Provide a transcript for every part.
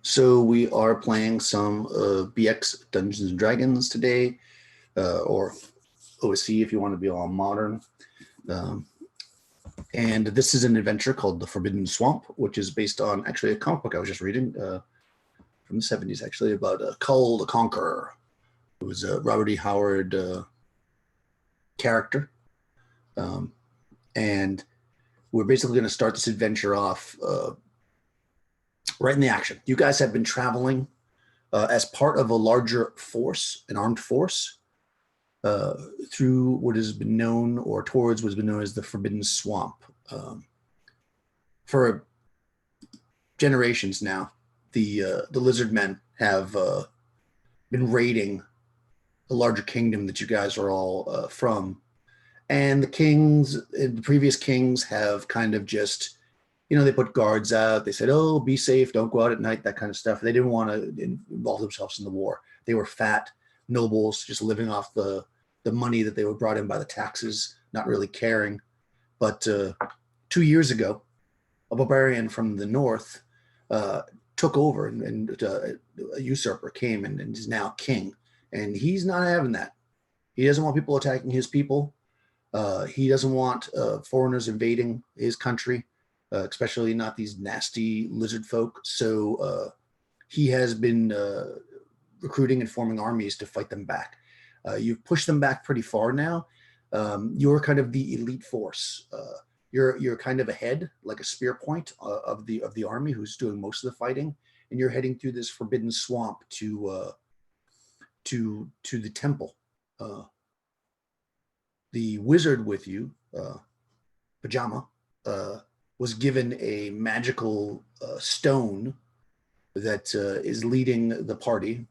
So we are playing some BX Dungeons and Dragons today, or OSC if you want to be all modern. Um, and this is an adventure called The Forbidden Swamp, which is based on actually a comic book I was just reading from the 70s, actually, about Kull The Conqueror. It was a Robert E. Howard character. And we're basically going to start this adventure off right in the action. You guys have been traveling as part of a larger force, an armed force, through what has been known, or towards what has been known as the Forbidden Swamp. For generations now, the lizardmen have been raiding the larger kingdom that you guys are all from, and the previous kings have kind of just, they put guards out. They said, "Oh, be safe, don't go out at night," that kind of stuff. They didn't want to involve themselves in the war. They were fat nobles, just living off the money that they were brought in by the taxes, not really caring. But 2 years ago, a barbarian from the north took over, and a usurper came and is now king. And he's not having that. He doesn't want people attacking his people. He doesn't want foreigners invading his country, especially not these nasty lizard folk. So he has been recruiting and forming armies to fight them back. You've pushed them back pretty far now. You're kind of the elite force. You're kind of ahead, like a spear point of the army, who's doing most of the fighting, and you're heading through this forbidden swamp to the temple. The wizard with you, Pajama, was given a magical stone that is leading the party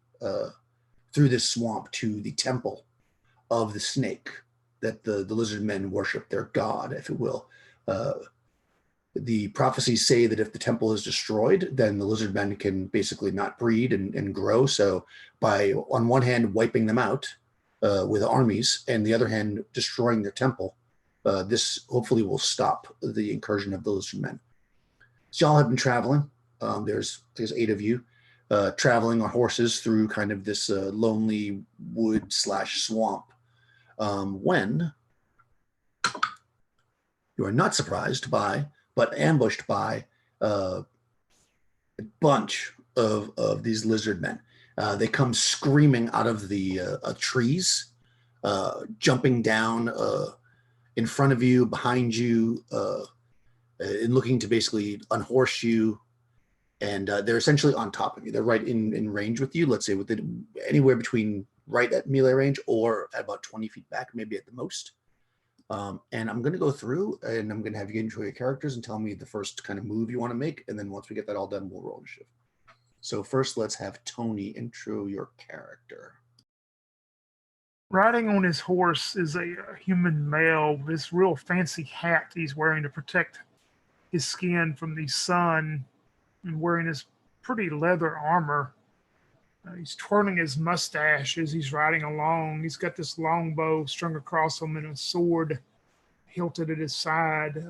through this swamp to the temple of the snake that the lizard men worship, their god, if it will. The prophecies say that if the temple is destroyed, then the lizard men can basically not breed and grow. So by, on one hand, wiping them out with armies, and the other hand, destroying their temple, this hopefully will stop the incursion of the lizard men. So y'all have been traveling. There's 8 of you traveling on horses through kind of this lonely wood/swamp, when you are not surprised by, but ambushed by, a bunch of these lizard men. They come screaming out of the trees, jumping down in front of you, behind you, and looking to basically unhorse you. And they're essentially on top of you. They're right in range with you, let's say within anywhere between right at melee range or at about 20 feet back, maybe at the most. And I'm going to go through, and I'm going to have you intro your characters and tell me the first kind of move you want to make. And then once we get that all done, we'll roll initiative. So first, let's have Tony intro your character. Riding on his horse is a human male with this real fancy hat he's wearing to protect his skin from the sun, and wearing this pretty leather armor. He's twirling his mustache as he's riding along. He's got this long bow strung across him and a sword hilted at his side,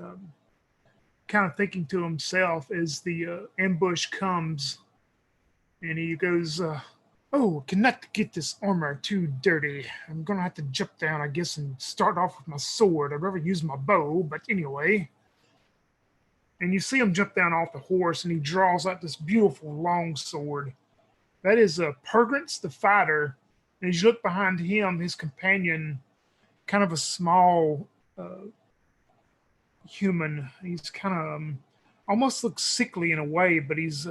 kind of thinking to himself as the ambush comes. And he goes, "Oh, cannot get this armor too dirty. I'm going to have to jump down, I guess, and start off with my sword. I'd rather use my bow, but anyway." And you see him jump down off the horse, and he draws out this beautiful long sword. That is Pergrance the fighter. And as you look behind him, his companion, kind of a small human. He's kind of almost looks sickly in a way, but he's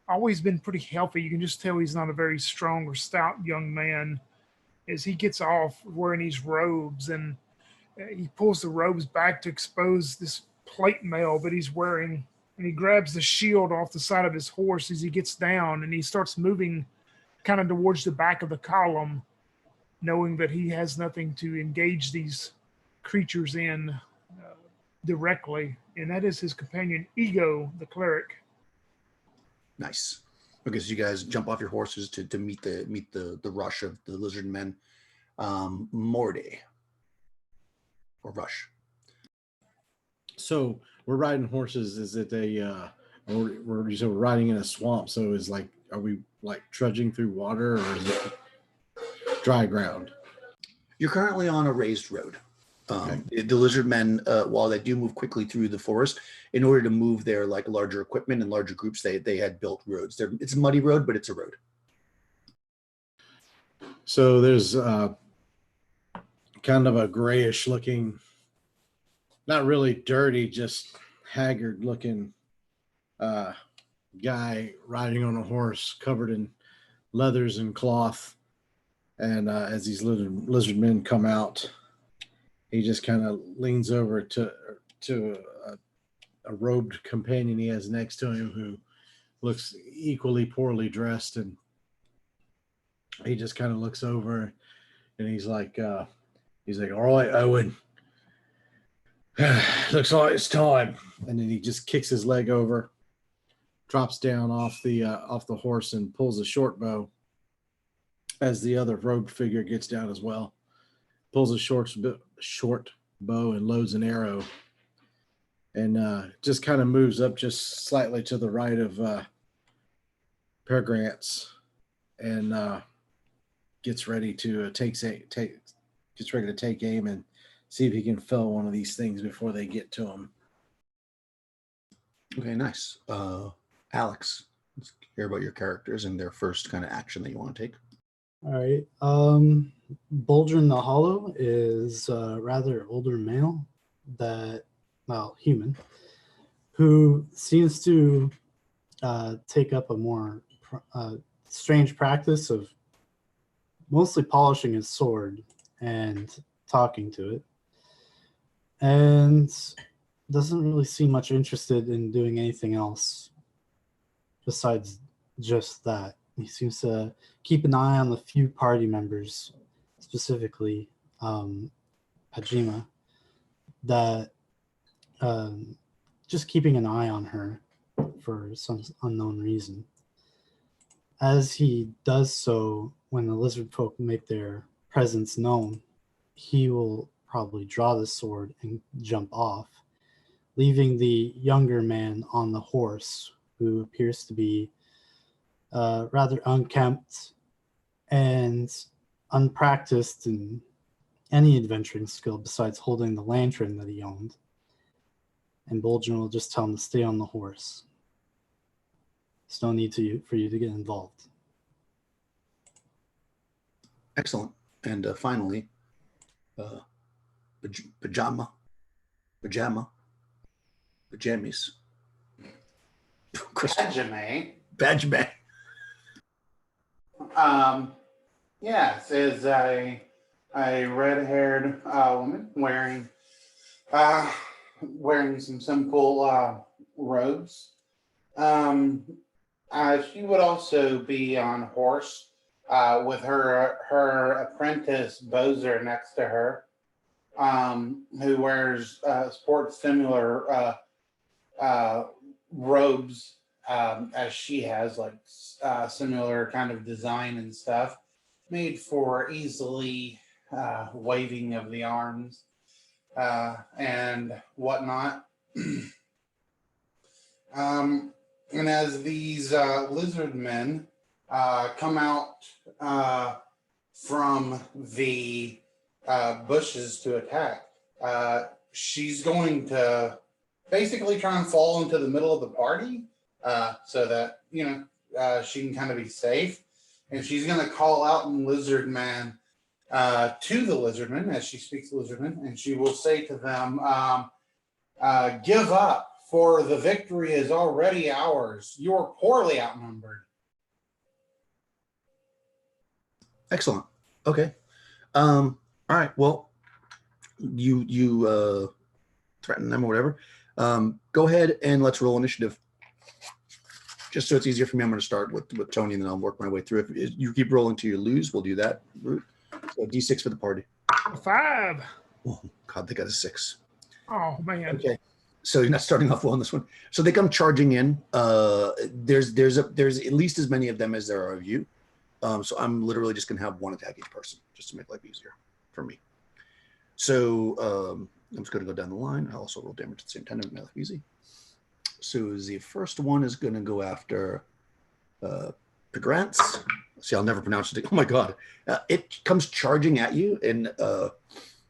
always been pretty healthy. You can just tell he's not a very strong or stout young man. As he gets off wearing these robes, and he pulls the robes back to expose this plate mail that he's wearing, and he grabs the shield off the side of his horse as he gets down, and he starts moving kind of towards the back of the column, knowing that he has nothing to engage these creatures in directly. And that is his companion, Ego, the cleric. Nice. Okay, so you guys jump off your horses to meet the rush of the lizard men. Morty or Rush. So we're riding horses. Is it a we're just riding in a swamp. So is like, are we like trudging through water, or is it dry ground? You're currently on a raised road. Okay. The lizard men, while they do move quickly through the forest, in order to move their like larger equipment and larger groups, they had built roads. It's a muddy road, but it's a road. So there's kind of a grayish looking, not really dirty, just haggard looking guy riding on a horse covered in leathers and cloth. And as these lizard men come out, he just kind of leans over to a robed companion he has next to him who looks equally poorly dressed, and he just kind of looks over and he's like, all right, Owen, looks like it's time. And then he just kicks his leg over, drops down off the horse, and pulls a short bow as the other robed figure gets down as well. Pulls a short bow and loads an arrow, and just kind of moves up just slightly to the right of Pergrants, and gets ready to take aim and see if he can fell one of these things before they get to him. Okay, nice. Alex, let's hear about your characters and their first kind of action that you want to take. All right. Boldrin the Hollow is a rather older male human, who seems to take up a more strange practice of mostly polishing his sword and talking to it, and doesn't really seem much interested in doing anything else besides just that. He seems to keep an eye on the few party members, specifically Pajima, that just keeping an eye on her for some unknown reason. As he does so, when the lizard folk make their presence known, he will probably draw the sword and jump off, leaving the younger man on the horse, who appears to be rather unkempt and unpracticed in any adventuring skill besides holding the lantern that he owned. And Boldrin will just tell him to stay on the horse. There's no need for you to get involved. Excellent. And finally, pajamas. Badgerman. Yes, is a red-haired woman wearing some simple robes. She would also be on horse with her apprentice Bozer next to her, who wears sports similar robes as she has, like similar kind of design and stuff, made for easily waving of the arms and whatnot. And as these lizard men come out from the bushes to attack, she's going to basically try and fall into the middle of the party so that, she can kind of be safe. And she's going to call out in Lizardman to the Lizardmen as she speaks Lizardman, and she will say to them, give up, for the victory is already ours. You're poorly outnumbered. Excellent. Okay. All right. Well, you threaten them or whatever. Go ahead and let's roll initiative. Just so it's easier for me, I'm going to start with Tony, and then I'll work my way through. If you keep rolling till you lose, we'll do that route. So D6 for the party. 5. Oh God, they got a 6. Oh man. Okay. So you're not starting off well on this one. So they come charging in. There's at least as many of them as there are of you. So I'm literally just going to have one attack each person, just to make life easier for me. So I'm just going to go down the line. I'll also roll damage at the same time to make life easy. So the first one is going to go after Pegrantz. See, I'll never pronounce it. Oh my god! It comes charging at you, and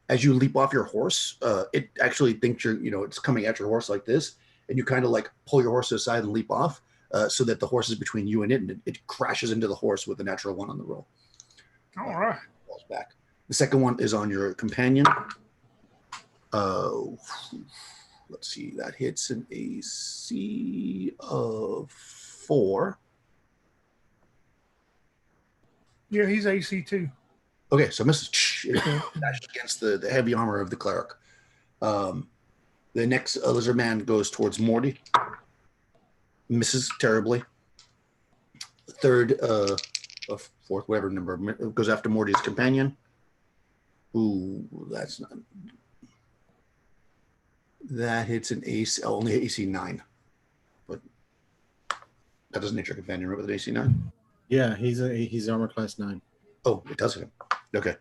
as you leap off your horse, it actually thinks it's coming at your horse like this, and you kind of like pull your horse to the side and leap off, so that the horse is between you and it, and it crashes into the horse with a natural 1 on the roll. All right. Falls back. The second one is on your companion. Let's see, that hits an AC of 4. Yeah, he's AC too. Okay, so misses. Dashed against the heavy armor of the cleric. The next lizard man goes towards Morty. Misses terribly. Third, fourth, whatever number, goes after Morty's companion. Ooh, that's not. That hits an AC, only AC 9. But that doesn't hit your companion, right, with an AC 9? Yeah, he's armor class 9. Oh, it does hit him. Okay.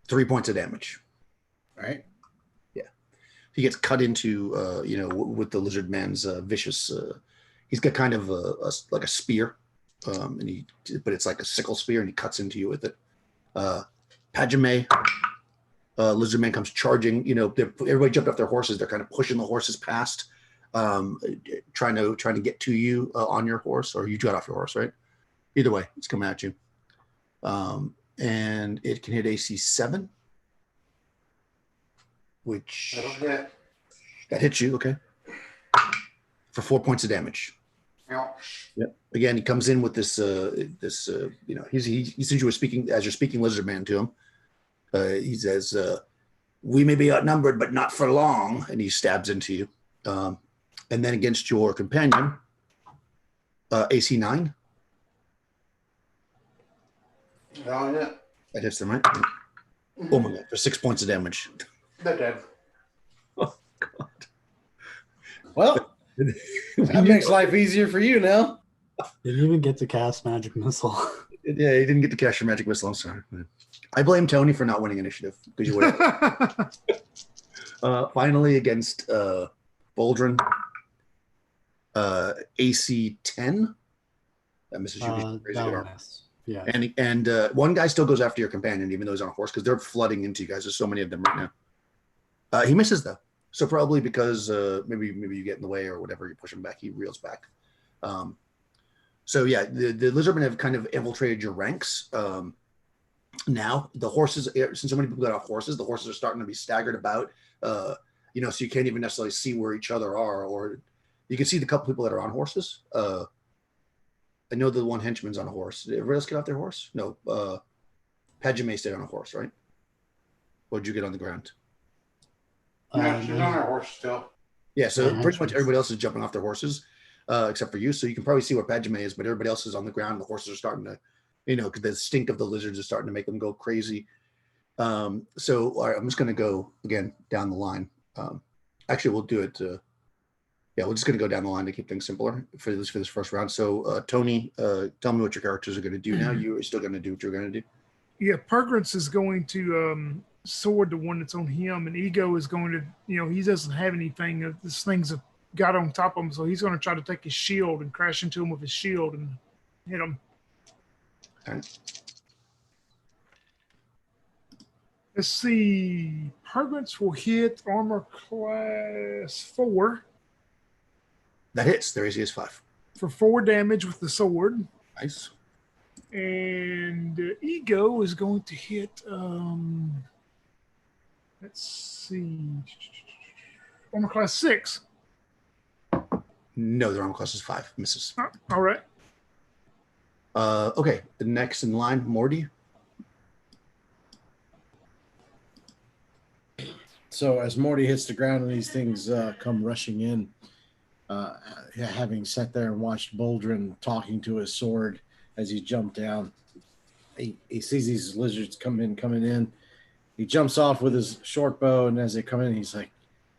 3 points of damage. All right. Yeah. He gets cut into, with the lizard man's vicious. He's got kind of like a spear, but it's like a sickle spear, and he cuts into you with it. Padjame, lizard man comes charging. Everybody jumped off their horses. They're kind of pushing the horses past, trying to get to you on your horse, or you got off your horse, right? Either way, it's coming at you. And it can hit AC 7, which that hits you, okay, for 4 points of damage. Ouch. Yep. Again, he comes in with this. He sees you speaking as you're speaking lizard man to him. He says, "We may be outnumbered, but not for long," and he stabs into you. And then against your companion, AC 9. Oh, yeah. That hits them, right? Oh my god, for 6 points of damage. They're dead. Oh god. Well, that makes life easier for you now. Didn't even get to cast magic missile. Yeah, he didn't get to cast your magic missile. I'm sorry. I blame Tony for not winning initiative because you would. Finally, against Boldrin, AC 10. That misses you. Crazy that good one armor. missed. Yeah. And one guy still goes after your companion, even though he's on a horse, because they're flooding into you guys. There's so many of them right now. He misses though, so probably because maybe you get in the way or whatever. You push him back, he reels back. So yeah, the lizardmen have kind of infiltrated your ranks. Now the horses, since so many people got off horses, the horses are starting to be staggered about. So you can't even necessarily see where each other are, or you can see the couple people that are on horses. I know the one henchman's on a horse. Did everybody else get off their horse? No. Padjame stayed on a horse, right? Or did you get on the ground? No, she's on her horse still. Yeah, so Yeah, pretty much everybody else is jumping off their horses, except for you. So you can probably see where Padjame is, but everybody else is on the ground. The horses are starting to, because the stink of the lizards is starting to make them go crazy. So all right, I'm just going to go again down the line. Actually, we'll do it. We're just going to go down the line to keep things simpler for this first round. So, Tony, tell me what your characters are going to do now. You are still going to do what you're going to do. Yeah, Pergrance is going to sword the one that's on him, and Ego is going to, he doesn't have anything. This thing's got on top of him, so he's going to try to take his shield and crash into him with his shield and hit him. All right. Let's see. Pergrance will hit armor class 4. That hits. Their AC is 5. For 4 damage with the sword. Nice. And Ego is going to hit, let's see, armor class 6. No, their armor class is 5. Misses. All right. Okay, the next in line, Morty. So as Morty hits the ground and these things come rushing in, having sat there and watched Boldrin talking to his sword as he jumped down, he sees these lizards coming in. He jumps off with his short bow, and as they come in, he's like,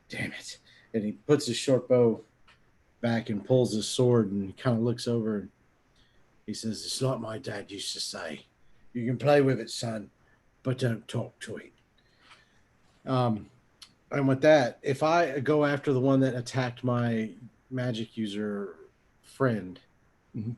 "Damn it!" And he puts his short bow back and pulls his sword, and he kind of looks over and he says, "It's like my dad used to say, you can play with it, son, but don't talk to it." And with that, if I go after the one that attacked my magic user friend. Mhm.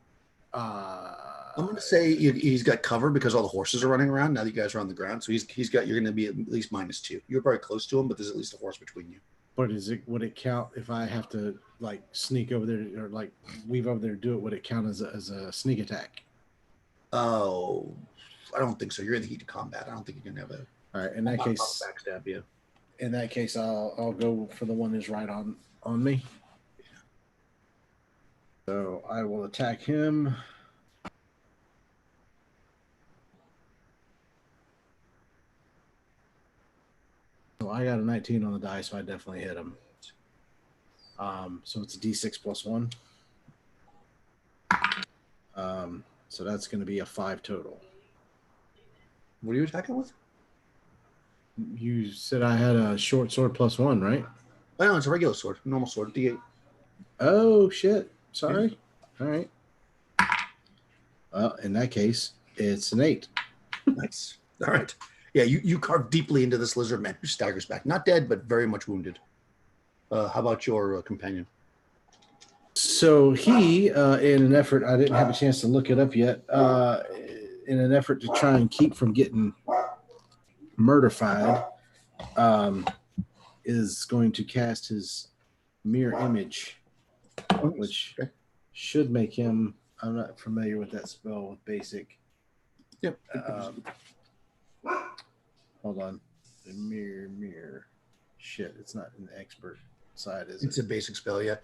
I'm going to say he's got cover because all the horses are running around now that you guys are on the ground. So he's got, you're going to be at least -2. You're probably close to him, but there's at least a horse between you. But would it count if I have to like sneak over there or like weave over there and do it? Would it count as a sneak attack? Oh, I don't think so. You're in the heat of combat. I don't think you can have a. All right. In that case, backstab you. In that case, I'll go for the one that's right on me. So I will attack him. So I got a 19 on the die, so I definitely hit him. So it's a D6 plus 1. So that's going to be a 5 total. What are you attacking with? You said I had a short sword plus 1, right? Oh, no, it's a regular sword, normal sword, D8. Oh shit! Sorry. All right. Well, in that case, it's an 8. Nice. All right. Yeah, you carve deeply into this lizard man who staggers back. Not dead, but very much wounded. How about your companion? So he, in an effort, I didn't have a chance to look it up yet, in an effort to try and keep from getting murderfied, is going to cast his mirror image, which should make him, I'm not familiar with that spell with basic. Yep. Hold on. The mirror. Shit, it's not an expert side, is It's it? a basic spell, yeah.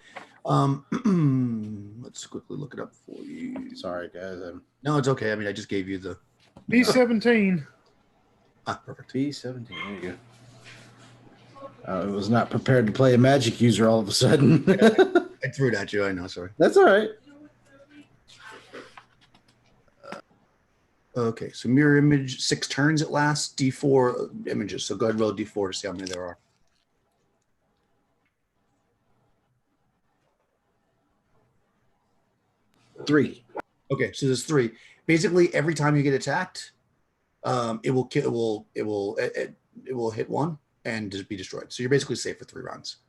Let's quickly look it up for you. Sorry, guys. No, it's okay. I mean, I just gave you the B17. perfect. B17. There you go. I was not prepared to play a magic user all of a sudden. I threw it at you. I know. Sorry. That's all right. Okay, so mirror image, 6 turns it lasts, D4 images. So go ahead and roll D4 to see how many there are. Three. Okay, so there's 3. Basically, every time you get attacked, it will hit one and just be destroyed. So you're basically safe for 3 rounds.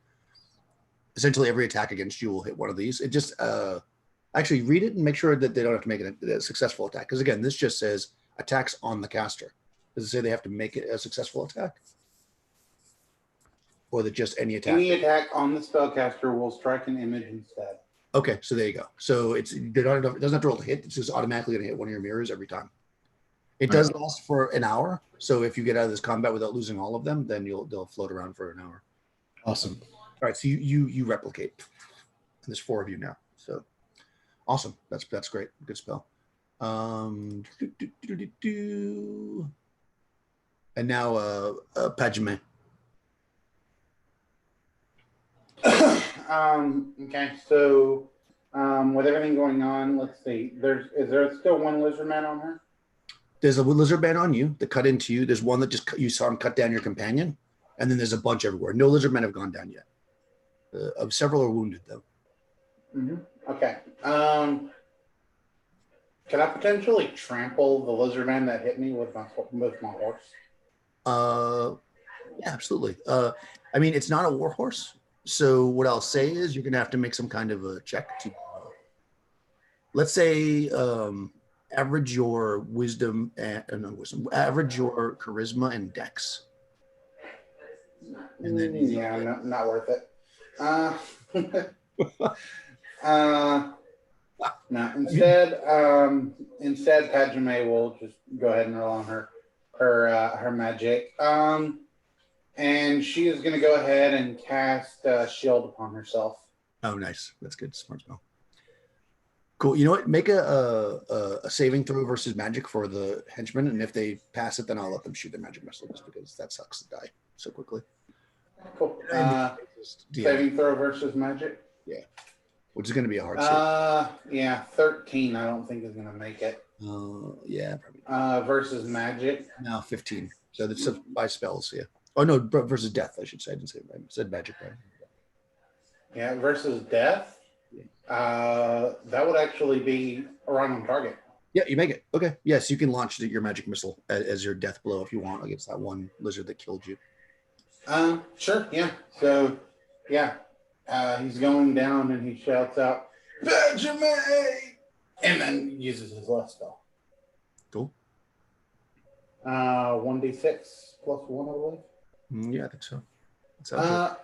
Essentially, every attack against you will hit one of these. It just actually read it and make sure that they don't have to make it a successful attack. Because again, this just says attacks on the caster. Does it say they have to make it a successful attack? Or that just any attack? Any attack on the spellcaster will strike an image instead. Okay, so there you go. So it doesn't have to roll to hit. It's just automatically going to hit one of your mirrors every time. It does last for an hour. So if you get out of this combat without losing all of them, then they'll float around for an hour. Awesome. All right, so you replicate. And there's 4 of you now. So awesome. That's great. Good spell. And now Padme. Okay, so with everything going on, let's see. Is there still one lizard man on her? There's a lizard man on you that cut into you. There's one that just you saw him cut down your companion, and then there's a bunch everywhere. No lizard men have gone down yet. Several are wounded though. Mm-hmm. Okay. Can I potentially trample the lizard man that hit me with my horse? Yeah, absolutely. I mean, it's not a war horse. So what I'll say is you're going to have to make some kind of a check to, let's say, average your wisdom and average your charisma and dex. And then yeah, not worth it. No. Instead, Padme will just go ahead and roll on her magic. And she is going to go ahead and cast Shield upon herself. Oh, nice. That's good. Smart spell. Cool. You know what? Make a saving throw versus magic for the henchmen, and if they pass it, then I'll let them shoot their magic missile, just because that sucks to die so quickly. Cool. Saving throw versus magic? Yeah. Which is going to be a hard save. Yeah, 13 I don't think is going to make it. Yeah, probably. Versus magic? No, 15. So that's by spells, yeah. Oh, no, versus death, I should say. I didn't say it right. I said magic, right? Yeah, versus death? Yeah. That would actually be around on target. Yeah, you make it. Okay. Yes, you can launch your magic missile as your death blow if you want against that one lizard that killed you. Sure, yeah. So, yeah. He's going down and he shouts out, Benjamin! And then uses his last spell. Cool. 1d6 plus 1, I believe. Yeah, I think so. That sounds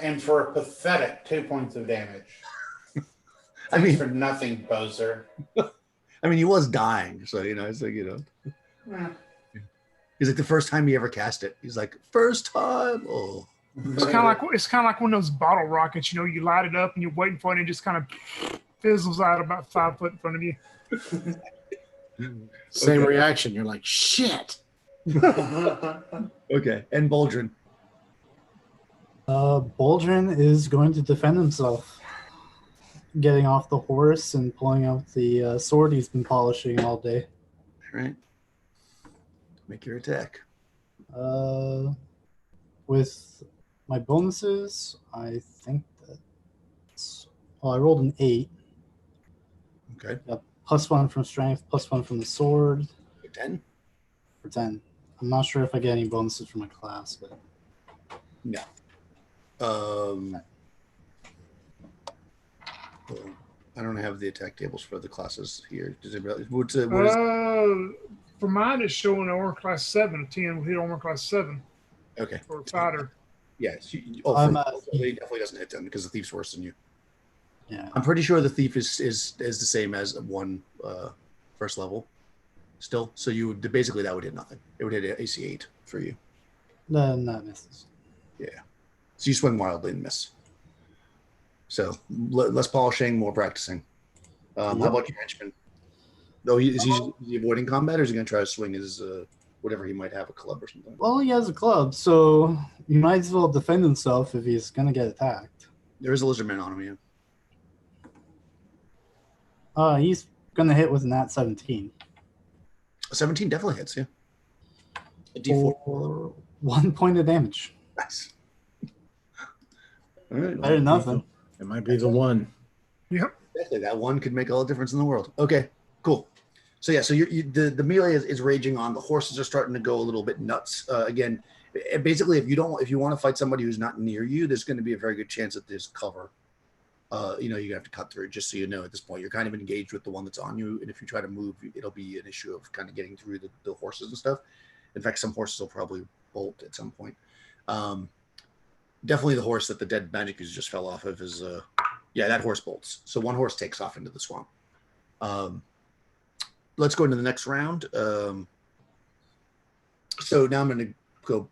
And for a pathetic 2 points of damage. I mean, for nothing, poser. I mean, he was dying, so it's like Yeah. He's like the first time he ever cast it. He's like first time. Oh, It's kind of like one of those bottle rockets. You light it up and you're waiting for it, and it just kind of fizzles out about 5 foot in front of you. Same reaction. You're like, shit. Okay, and Boldrin. Boldrin is going to defend himself, getting off the horse and pulling out the sword he's been polishing all day. All right. Make your attack. With my bonuses, I think that's... Well, I rolled an 8. Okay. Got +1 from strength, +1 from the sword. 10. For 10. I'm not sure if I get any bonuses from my class, but... No. I don't have the attack tables for the classes here. Does it? What is For mine, it's showing armor class 7. 10 will hit armor class 7 okay. for a fighter. Yes. He definitely doesn't hit them because the thief's worse than you. Yeah. I'm pretty sure the thief is the same as 1 first level still. So you would basically that would hit nothing. It would hit AC 8 for you. Then that misses. Yeah. So you swing wildly and miss. So less polishing, more practicing. How about your henchman? Though is he avoiding combat, or is he going to try to swing his whatever he might have, a club or something? Well, he has a club, so he might as well defend himself if he's going to get attacked. There is a lizardman on him, yeah. He's going to hit with an nat 17. 17 definitely hits, yeah. A D4. For 1 point of damage. Nice. All right. Better than nothing. It might be the one. Yep. Exactly. That one could make all the difference in the world. Okay, cool. So yeah, so the melee is raging on. The horses are starting to go a little bit nuts. Again, basically, if you want to fight somebody who's not near you, there's going to be a very good chance that there's cover. You have to cut through. Just so you know, at this point, you're kind of engaged with the one that's on you, and if you try to move, it'll be an issue of kind of getting through the horses and stuff. In fact, some horses will probably bolt at some point. Definitely the horse that the dead magic user just fell off of is that horse bolts. So one horse takes off into the swamp. Let's go into the next round. So now I'm going to go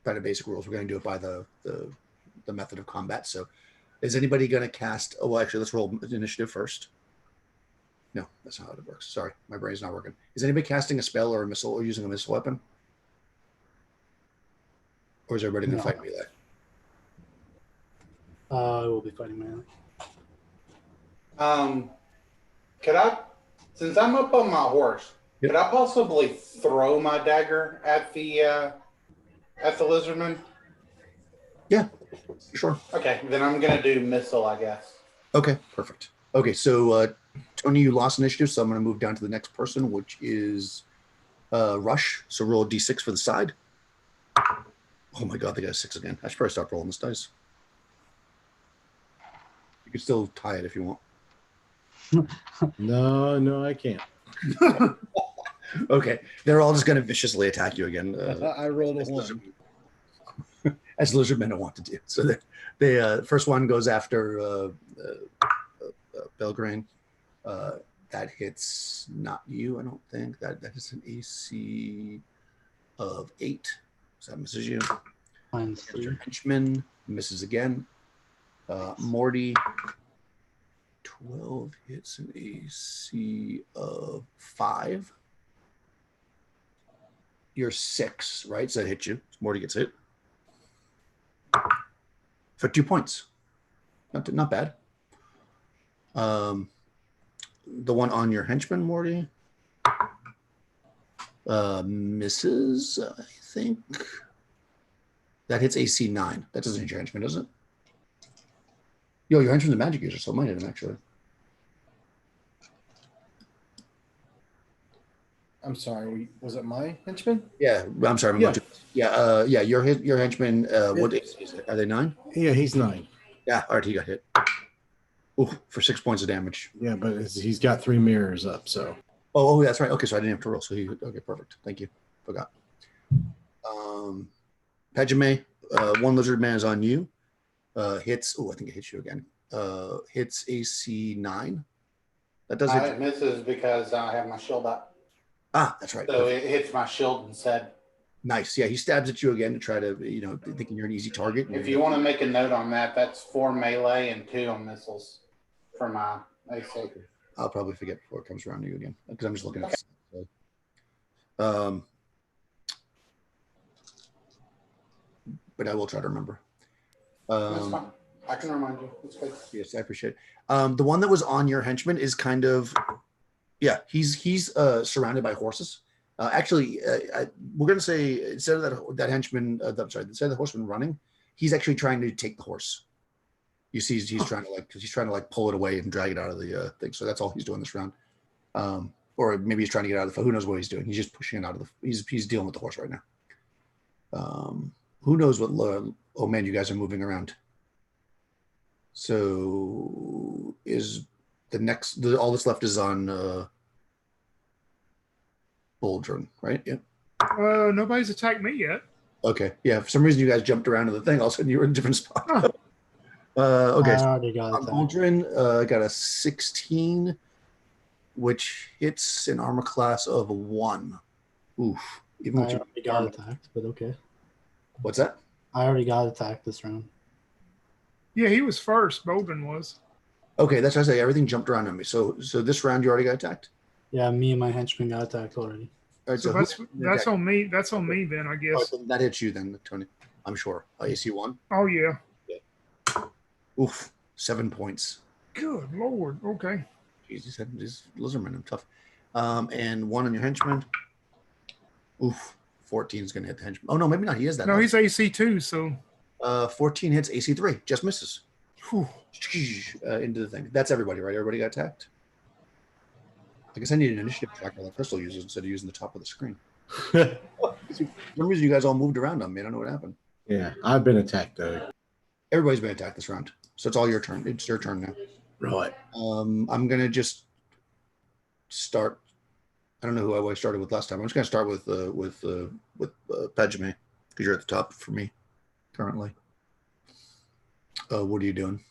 kind of basic rules. We're going to do it by the method of combat. So is anybody going to cast? Oh, well, actually, let's roll initiative first. No, that's not how it works. Sorry, my brain's not working. Is anybody casting a spell or a missile or using a missile weapon? Or is everybody going to fight melee? I will be fighting melee. Could I, since I'm up on my horse, could I possibly throw my dagger at the lizardman? Yeah, sure. Okay, then I'm gonna do missile, I guess. Okay, perfect. Okay, so Tony, you lost initiative, so I'm going to move down to the next person, which is Rush. So roll a d6 for the side. Oh my god, they got a 6 again. I should probably stop rolling this dice. You can still tie it if you want. No, I can't. Okay, they're all just going to viciously attack you again. I rolled a 1. As lizardmen want to do. So the first one goes after Belgrain. That hits not you, I don't think. That is an AC of 8. So that misses you. Mine's 3. Henchman misses again. Morty, 12 hits an AC of 5. You're 6, right? So that hits you. Morty gets hit. For 2 points. Not bad. The one on your henchman, Morty, misses, I think. That hits AC 9. That doesn't hit your henchman, does it? Yo, your henchman's a magic user, so it might hit him, actually. I'm sorry. Was it my henchman? Yeah, I'm sorry. I'm Yeah. going to. Yeah. Your henchman. What is it? Are they 9? Yeah, he's 9. Yeah. All right, he got hit. Ooh, for 6 points of damage. Yeah, but he's got 3 mirrors up, so. Oh, that's right. Okay, so I didn't have to roll. So okay, perfect. Thank you. Forgot. Pejime, one lizard man is on you. Hits. Oh, I think it hits you again. Hits AC 9. That does hit. It misses because I have my shield up. Ah, that's right. So Perfect. it hits my shield instead. Nice. Yeah, he stabs at you again to try to, thinking you're an easy target. If you want to make a note on that, that's 4 melee and 2 on missiles for my AC. I'll probably forget before it comes around to you again because I'm just looking at. Okay. But I will try to remember. That's fine. I can remind you. It's good. Yes, I appreciate it. The one that was on your henchman is kind of, yeah, he's surrounded by horses. Actually, we're going to say instead of that henchman, instead of the horseman running, he's actually trying to take the horse. You see, he's trying to pull it away and drag it out of the thing. So that's all he's doing this round. Or maybe he's trying to get out of the. Who knows what he's doing? He's just pushing it out of the. He's dealing with the horse right now. Who knows what? Oh man, you guys are moving around. So is the next? All that's left is on Boldrin, right? Yeah. Nobody's attacked me yet. Okay. Yeah. For some reason, you guys jumped around to the thing. All of a sudden, you were in a different spot. Huh. Okay. I So already got on it. Boldrin, I got a 16, which hits an armor class of 1. Oof. Even I with your already got attacked, but okay. What's that? I already got attacked this round. Yeah, he was first. Bolden was. Okay, that's what I say. Everything jumped around on me. So this round you already got attacked. Yeah, me and my henchman got attacked already. All right. So that's on me. That's on me then, I guess. Oh, that hits you then, Tony. I'm sure. AC 1. Oh yeah. Oof. 7 points. Good Lord. Okay. Jesus, these lizardmen are tough. And 1 on your henchman. Oof. 14 is going to hit the henchman. Oh no, maybe not. He is that. No, he's AC 2. So. 14 hits AC 3. Just misses. Whew. Into the thing. That's everybody, right? Everybody got attacked. I guess I need an initiative tracker like Crystal uses instead of using the top of the screen. For some reason, you guys all moved around on me. I don't know what happened. Yeah, I've been attacked though. Everybody's been attacked this round, so it's all your turn. It's your turn now. Right. I'm gonna just start. I don't know who I started with last time. I'm just gonna start with Pejime because you're at the top for me currently. What are you doing?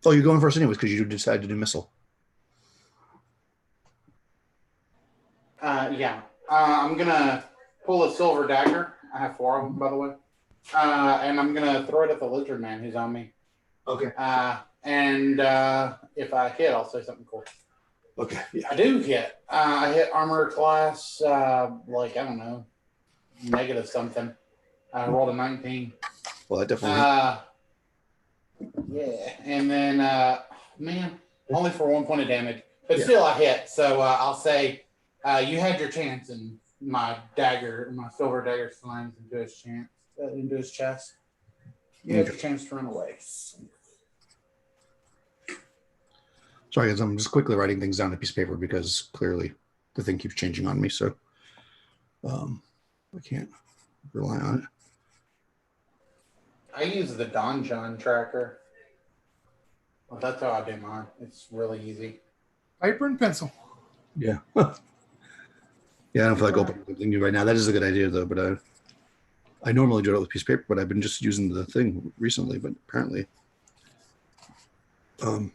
Oh, you're going first anyways because you decided to do missile. Yeah. I'm going to pull a silver dagger. I have 4 of them, by the way. And I'm going to throw it at the lizard man who's on me. Okay. And if I hit, I'll say something cool. Okay. Yeah. I do hit. I hit armor class, I don't know, negative something. I rolled a 19. Well, that definitely. Yeah. And then, man, only for 1 point of damage. But still, I hit. So I'll say you had your chance, and my silver dagger slams into his chest. You had your chance to run away. Sorry, guys, I'm just quickly writing things down on a piece of paper because clearly the thing keeps changing on me, so I can't rely on it. I use the Donjon tracker. Well, that's how I do mine. It's really easy. Paper and pencil. Yeah. Yeah, I don't feel like opening something new right now. That is a good idea, though. But I normally do it with a piece of paper, but I've been just using the thing recently. But apparently, okay.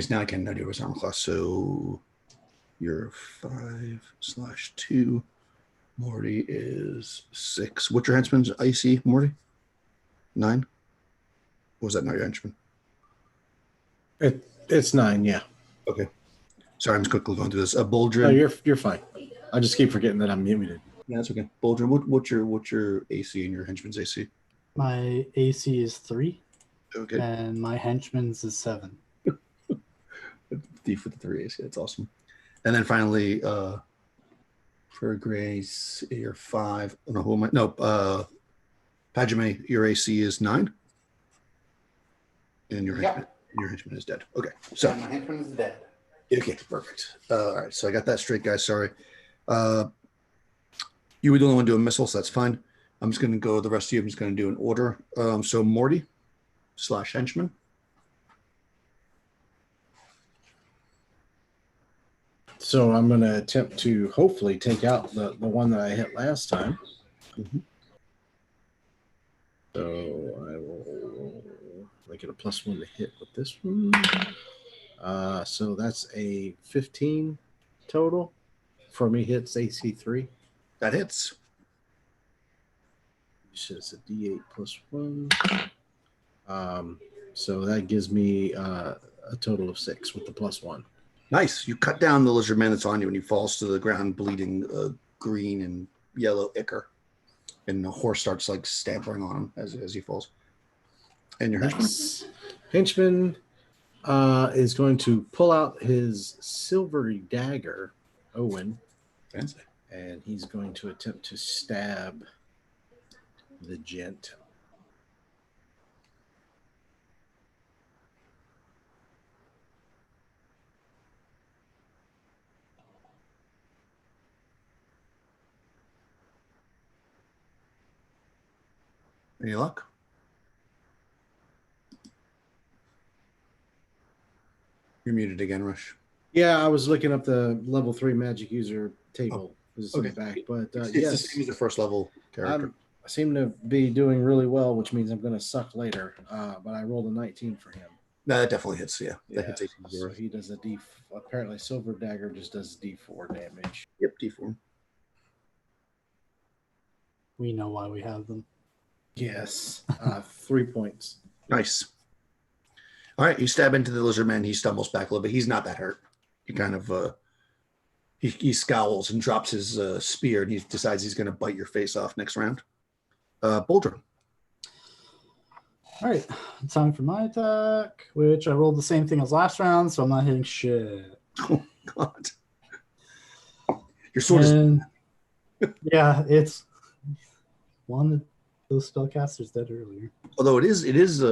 So now I can now do his armor class. So you're 5/2. Morty is 6. What's your henchman's IC, Morty? 9. Or was that not your henchman? It's 9. Yeah. Okay. Sorry, I'm just quickly going through this. Boldrin. No, you're fine. I just keep forgetting that I'm muted. Yeah, that's okay. Boldrin, what's your AC and your henchman's AC? My AC is 3, Okay. and my henchman's is 7. Thief with the 3 AC. That's awesome. And then finally, for Grace, you're 5. No, who am I? No, Pajime, your AC is 9. And your henchman is dead. Okay. So my henchman is dead. Okay, perfect. All right, so I got that straight, guys. Sorry. Uh, you were the only one doing missiles, so that's fine. I'm just going to go, the rest of you, I'm just going to do an order. So Morty / henchman. So I'm going to attempt to hopefully take out the one that I hit last time. Mhm. So I will make it a +1 to hit with this one. So that's a 15 total. For me, hits AC 3. That hits. Which is a D8 +1. So that gives me a total of 6 with the +1. Nice. You cut down the lizard man that's on you, and he falls to the ground, bleeding green and yellow ichor. And the horse starts like stamping on him as he falls. And your henchman? Nice. Henchman is going to pull out his silvery dagger, Owen, Fancy. and he's going to attempt to stab the gent. Any luck? You're muted again, Rush. Yeah, I was looking up the level 3 magic user table. It's in the back, but It's yes, the same as the first level character. I seem to be doing really well, which means I'm going to suck later. But I rolled a 19 for him. No, that definitely hits. Yeah, that hits 18. So he does a D. Apparently, silver dagger just does D4 damage. Yep, D4. We know why we have them. Yes, 3 points. Nice. All right, you stab into the lizard man. He stumbles back a little bit. He's not that hurt. He kind of he scowls and drops his spear, and he decides he's going to bite your face off next round. Boulder. All right, time for my attack, which I rolled the same thing as last round, so I'm not hitting shit. Oh God. Your sword is. Yeah, it's one of those spellcasters dead earlier. Although it is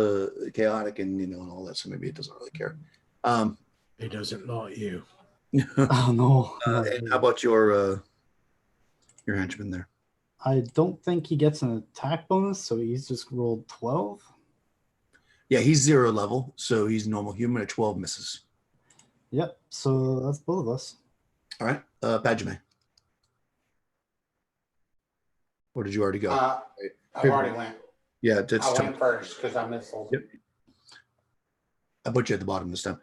chaotic and and all that, so maybe it doesn't really care. He doesn't like you. Oh no! And how about your henchman there? I don't think he gets an attack bonus, so he's just rolled 12. Yeah, he's 0 level, so he's normal human at 12 misses. Yep. So that's both of us. All right, Bajime. Or did you already go? I've already went. Yeah, I went first because I missed. Yep. I put you at the bottom this time.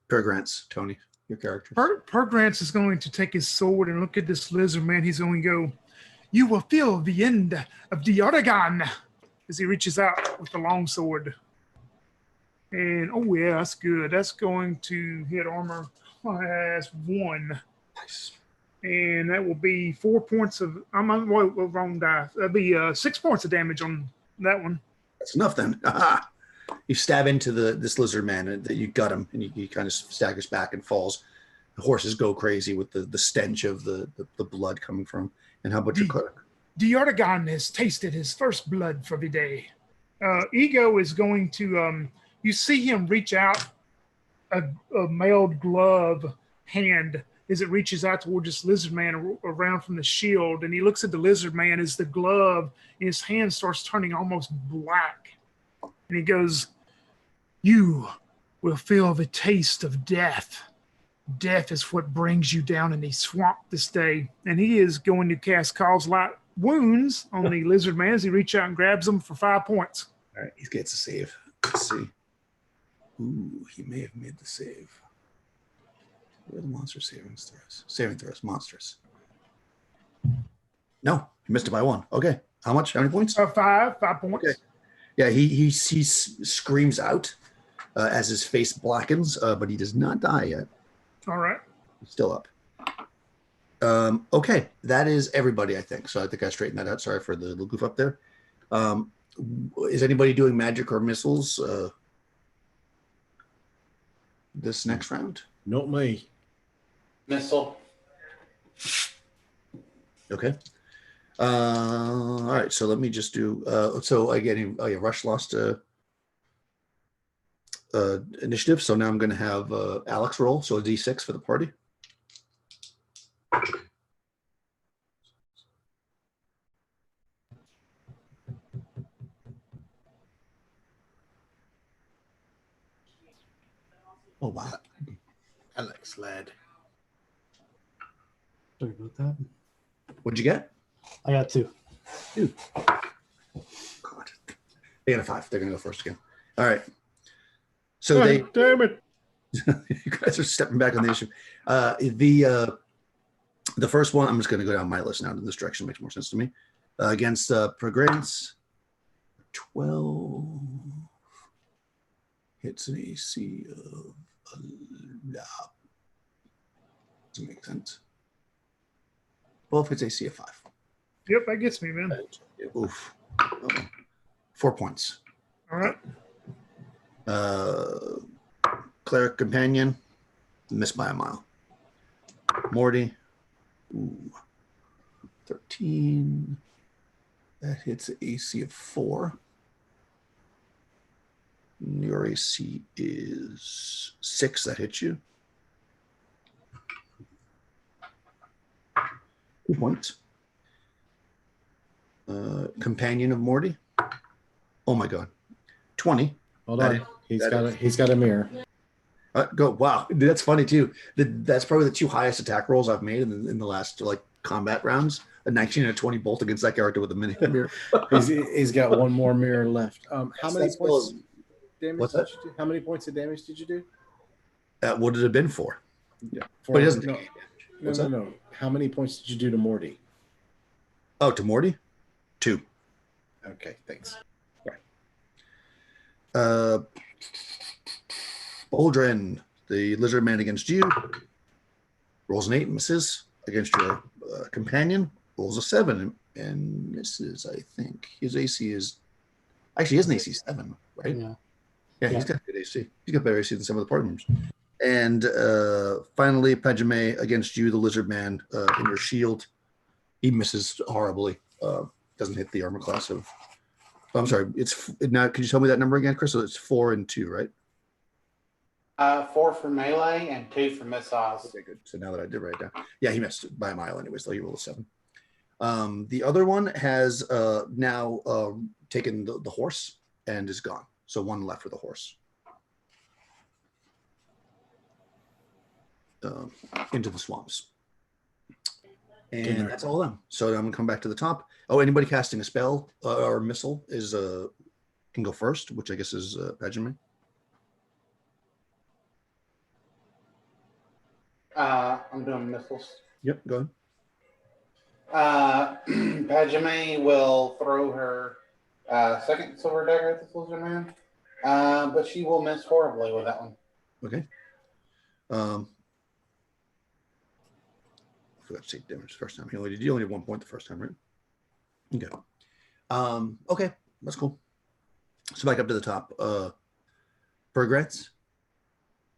Grants, Tony, your character. Grants is going to take his sword and look at this lizard man. He's going to go, "You will feel the end of the Oregon," as he reaches out with the long sword. And oh yeah, that's good. That's going to hit armor class 1. Nice. And that will be 4 points of. I'm on wrong die. That'll be 6 points of damage on that one. That's enough then. You stab into this lizard man, and you gut him, and he kind of staggers back and falls. The horses go crazy with the stench of the blood coming from. And how about your cleric? The Oregon has tasted his first blood for the day. Ego is going to. You see him reach out a mailed glove hand as it reaches out toward this lizard man around from the shield, and he looks at the lizard man as the glove in his hand starts turning almost black. And he goes, "You will feel the taste of death. Death is what brings you down in the swamp this day." And he is going to cast Cause Light Wounds on the lizard man as he reaches out and grabs him for 5 points. All right, he gets a save. Let's see. Ooh, he may have made the save. Where are the monster saving throws? Saving throws, monsters. No, he missed it by 1. Okay. How much? How many points? 5 points. Okay. Yeah, he screams out as his face blackens, but he does not die yet. All right. He's still up. Okay, that is everybody, I think. So I think I straightened that out. Sorry for the little goof up there. Is anybody doing magic or missiles this next round? Not me. Missile. Okay. All right, so let me just do so again. Oh yeah, Rush lost initiative. So now I'm going to have Alex roll. So a D6 for the party. Oh, wow. Alex lad. Sorry about that. What'd you get? I got 2. God. They got a 5. They're going to go first again. All right. So God damn it. you guys are stepping back on the issue. The first one, I'm just going to go down my list now in this direction. Makes more sense to me. Against Progrance, 12 hits an AC of doesn't make sense. 12 hits AC of 5. Yep, that gets me, man. Oof. 4 points. All right. Cleric Companion, missed by a mile. Morty, 13. That hits an AC of 4. Your AC is 6. That hits you. 2 points. Companion of Morty. Oh my God. 20. Hold on. He's got a mirror. Go. Wow. That's funny too. That's probably the 2 highest attack rolls I've made in the last combat rounds. A 19 and a 20 bolt against that character with a mini mirror. He's got one more mirror left. How many points damage What's did that? you do? How many points of damage did you do? What did it have been for? Yeah. But he doesn't. No. How many points did you do to Morty? Oh, to Morty? 2. Okay, thanks. Boldrin, the lizard man against you, rolls an 8, misses. Against your companion, rolls a 7 and misses, I think. His AC is... Actually, he has an AC 7, right? Yeah, he's got good AC. He's got better AC than some of the party members. And finally, Pajame against you, the lizard man, in your shield. He misses horribly. Doesn't hit the armor class of... Oh, I'm sorry. It's now. Could you tell me that number again, Chris? So it's 4 and 2, right? 4 for melee and 2 for missiles. Okay, good. So now that I did write it down, yeah, he missed by a mile anyway, so he rolled a 7. The other one has now taken the horse and is gone. So 1 left for the horse. Into the swamps. And that's all of them. So I'm gonna come back to the top. Oh, anybody casting a spell or a missile is can go first, which I guess is Benjamin. I'm doing missiles. Yep, go Pajame will throw her second silver dagger at the lizard man, but she will miss horribly with that one. Okay. I forgot to take damage the first time. You only had 1 point the first time, right? Okay. Okay, that's cool. So back up to the top. Bergrats.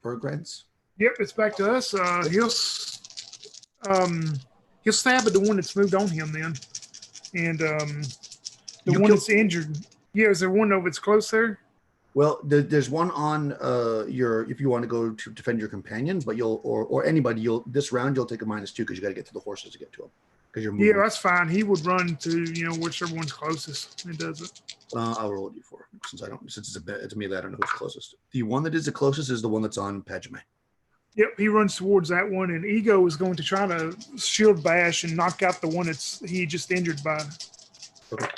Yep, it's back to us. He'll stab at the one that's moved on him then, and the one that's injured. Yeah, is there one over that's close there? Well, there's one on if you want to go to defend your companion, but or anybody, this round you'll take a -2 because you got to get to the horses to get to them because you're moving. Yeah, that's fine. He would run to whichever one's closest. It does it. I'll roll a d4 since it's me that I don't know who's closest. The one that is the closest is the one that's on Pajame. Yep, he runs towards that one, and Ego is going to try to shield bash and knock out the one he just injured by. Okay.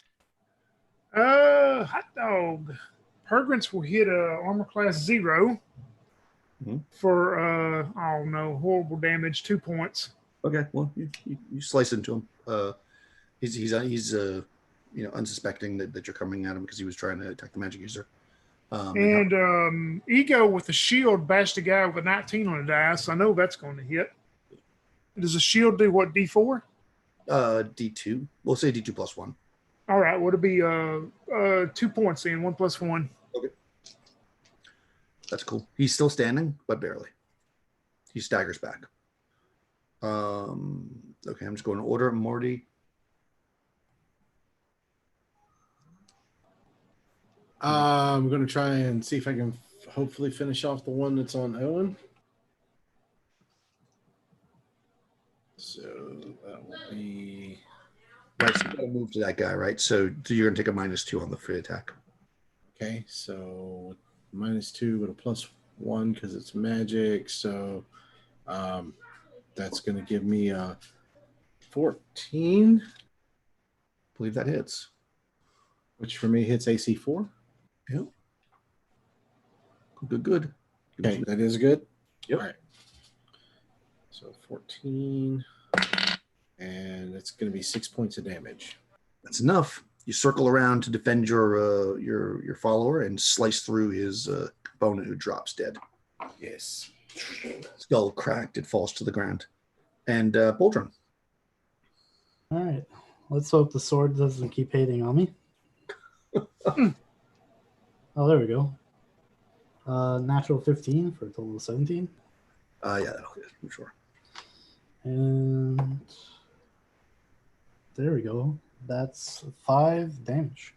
Hot dog. Pergrants will hit armor class 0 for horrible damage, 2 points. Okay, well you slice into him. He's unsuspecting that you're coming at him because he was trying to attack the magic user. Ego with the shield bashed a guy with a 19 on the dice. I know that's going to hit. Does the shield do what, D4? D2. We'll say D2 plus 1. All right, well, it'll be 2 points then, 1 plus 1. Okay. That's cool. He's still standing, but barely. He staggers back. Okay, I'm just going to order Morty. I'm going to try and see if I can hopefully finish off the one that's on Owen. So that will be Right, so you got to move to that guy, right? So you're going to take a -2 on the free attack. okay. So -2 with a +1 because it's magic. So that's going to give me a 14, I believe that hits. which for me hits AC 4. Yeah. Good. Okay, that is good. Yep. All right. So 14, and it's going to be 6 points of damage. That's enough. You circle around to defend your follower and slice through his opponent, who drops dead. Yes. Skull cracked. It falls to the ground. And Boldron. All right. Let's hope the sword doesn't keep hating on me. Oh, there we go. Natural 15 for a total of 17. Yeah, that'll hit, I'm sure. And there we go. That's 5 damage.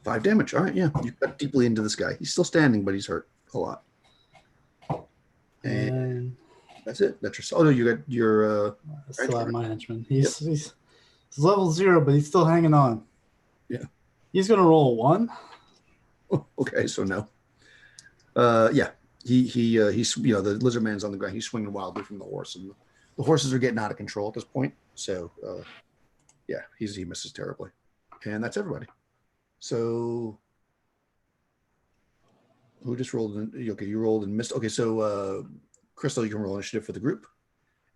5 damage. All right, yeah. You cut deeply into this guy. He's still standing, but he's hurt a lot. And that's it. That's your. Oh no, you got your. I still have my henchman. He's level 0, but he's still hanging on. Yeah. He's gonna roll a 1. Oh, okay, so no. Yeah. He's the lizard man's on the ground. He's swinging wildly from the horse, and the horses are getting out of control at this point. So yeah, he misses terribly, and that's everybody. So who just rolled? Okay, you rolled and missed. Okay, so Crystal, you can roll initiative for the group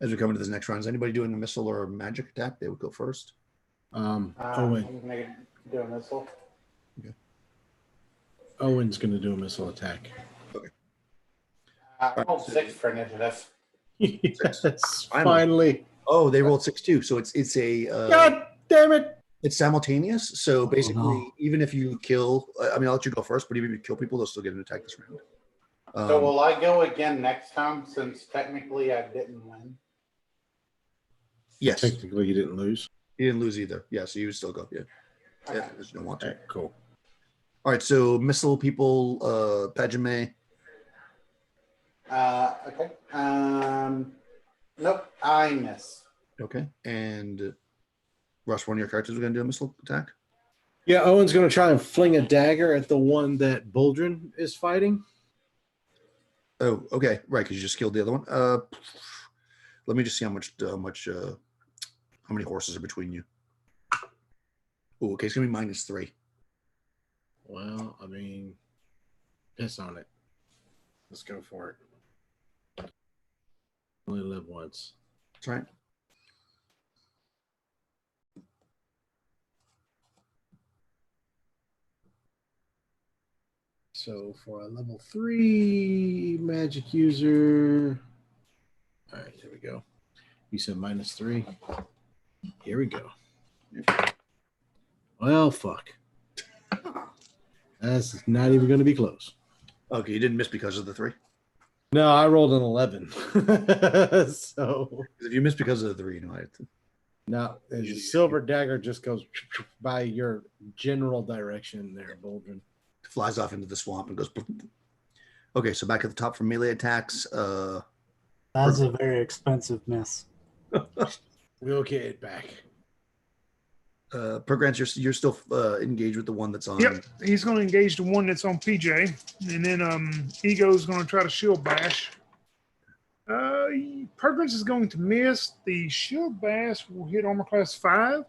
as we come into this next round. Is anybody doing a missile or a magic attack? They would go first. Owen. I'm gonna do a missile. Okay. Owen's going to do a missile attack. I rolled 6 for initiative. Yes, finally. Oh, they rolled 6 too. So it's a. God damn it! It's simultaneous. So basically, no. even if you kill, I mean, I'll let you go first, but even if you kill people, they'll still get an attack this round. So will I go again next time, since technically I didn't win? Yes. Technically, you didn't lose. You didn't lose either. Yeah, so you would still go. Yeah. Okay. Yeah, because you don't want to. Okay, cool. All right, so missile people, Pajame. Okay. Nope, I miss. Okay. And Russ, one of your characters are going to do a missile attack? Yeah, Owen's going to try and fling a dagger at the one that Boldrin is fighting. Oh, okay. Right, because you just killed the other one. Let me just see how many horses are between you. Oh, okay, it's going to be -3. Well, I mean, piss on it. Let's go for it. Only live once. That's right. So for a level 3 magic user. All right, here we go. You said -3. Here we go. Well, fuck. That's not even going to be close. Okay, you didn't miss because of the 3? No, I rolled an 11. So If you miss because of the 3, I have to. now the silver dagger just goes by your general direction there, Boldrin. Flies off into the swamp and goes. Okay, so back at the top for melee attacks. That's a very expensive miss. We'll get it back. Pergrants, you're still engaged with the one that's on. Yep, he's going to engage the one that's on PJ, and then Ego's going to try to shield bash. Pergrants is going to miss. The shield bash will hit armor class 5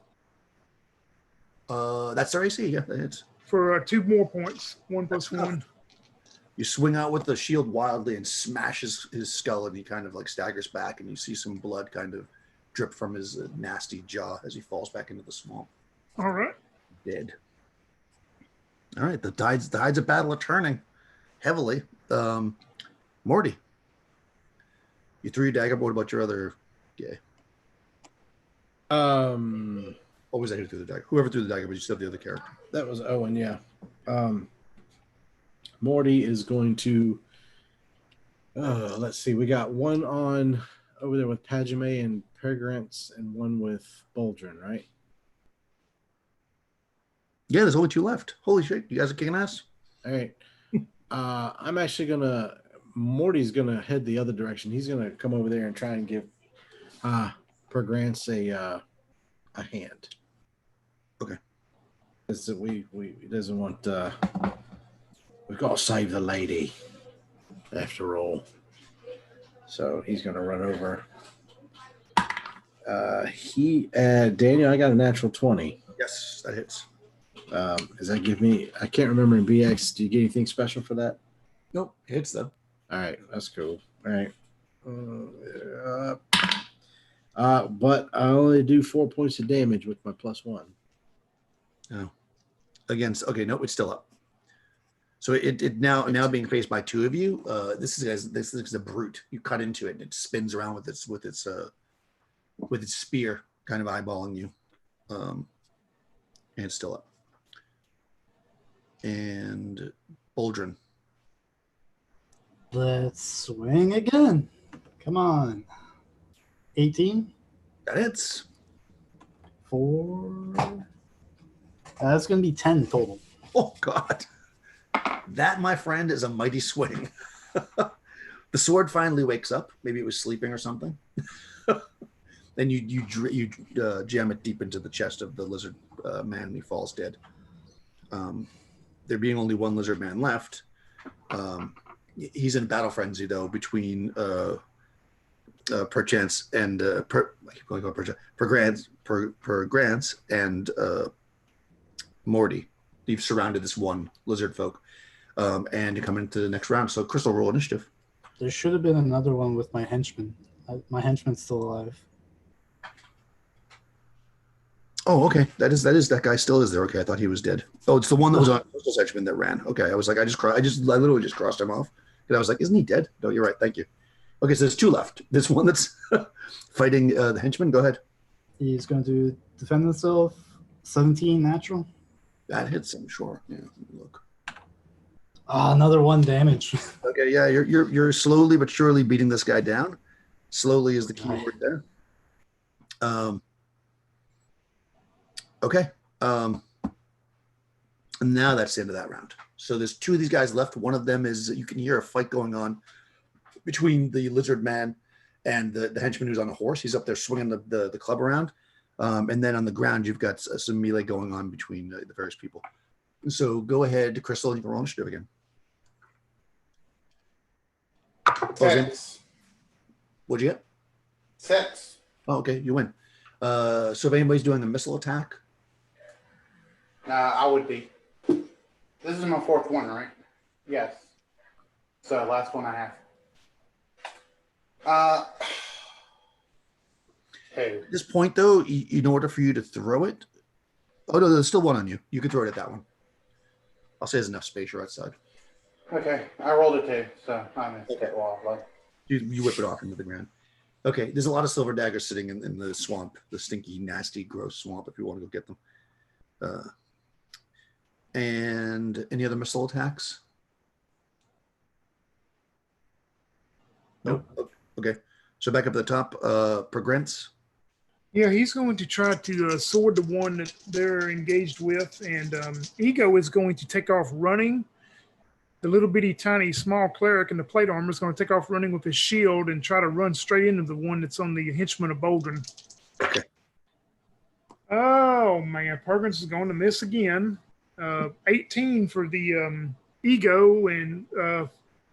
That's their AC. Yeah, that hits. for 2 more points. 1 + 1. You swing out with the shield wildly and smashes his skull, and he kind of like staggers back, and you see some blood kind of drip from his nasty jaw as he falls back into the swamp. All right. Dead. All right, the tides of battle are turning heavily. Morty, you threw your dagger. But what about your other guy? What was that who threw the dagger? Whoever threw the dagger, but you still have the other character. That was Owen, yeah. Morty is going to. Let's see. We got one on over there with Pajame and Pergrants, and one with Boldrin, right? Yeah, there's only 2 left. Holy shit, you guys are kicking ass. All right. I'm actually gonna. Morty's gonna head the other direction. He's gonna come over there and try and give Pergrance a hand. Okay. Because we he doesn't want. We've got to save the lady, after all. So he's gonna run over. Daniel, I got a natural 20. Yes, that hits. Does that give me? I can't remember in BX. Do you get anything special for that? Nope, it hits though. All right, that's cool. All right. But I only do 4 points of damage with my +1. Oh, against. Okay, nope, it's still up. So it now being faced by two of you. This is a brute. You cut into it and it spins around with its spear, kind of eyeballing you, and it's still up. And Boldrin. Let's swing again. Come on. 18. That hits. 4. That's going to be 10 total. Oh God, that, my friend, is a mighty swing. The sword finally wakes up. Maybe it was sleeping or something. Then you jam it deep into the chest of the lizard man, and he falls dead. There being only one lizard man left, he's in battle frenzy though between Perchance and Pergrance and Morty. You've surrounded this one lizard folk, and you come into the next round. So Crystal, roll initiative. There should have been another one with my henchman. My henchman's still alive. Oh, okay. That guy still is there. Okay, I thought he was dead. Oh, it's the one that was on Crystal's henchman that ran. Okay, I was like, I literally just crossed him off, and I was like, isn't he dead? No, you're right. Thank you. Okay, so there's two left. There's one that's fighting the henchman. Go ahead. He's going to defend himself. 17 natural. That hits him, sure. Yeah, let me look. Another 1 damage. Okay, yeah, you're slowly but surely beating this guy down. Slowly is the key word there. Okay. And now that's the end of that round. So there's two of these guys left. One of them is, you can hear a fight going on between the lizard man and the henchman who's on a horse. He's up there swinging the club around. And then on the ground, you've got some melee going on between the various people. So go ahead, Crystal, you can roll initiative again. 6. What'd you get? 6. Oh, okay, you win. So if anybody's doing a missile attack, I would be. This is my 4th one, right? Yes. So last one I have. Hey. at this point, though, in order for you to throw it, oh no, there's still one on you. You can throw it at that one. I'll say there's enough space. You're outside. Okay, I rolled a 2, so I missed it. Well, You whip it off into the ground. Okay, there's a lot of silver daggers sitting in the swamp, the stinky, nasty, gross swamp. If you want to go get them. And any other missile attacks? Nope. Okay, so back up at the top. Pergrance. Yeah, he's going to try to sword the one that they're engaged with, and Ego is going to take off running. The little bitty tiny small cleric in the plate armor is going to take off running with his shield and try to run straight into the one that's on the henchman of Boldrin. Okay. Oh man, Perkins is going to miss again. 18 for the Ego and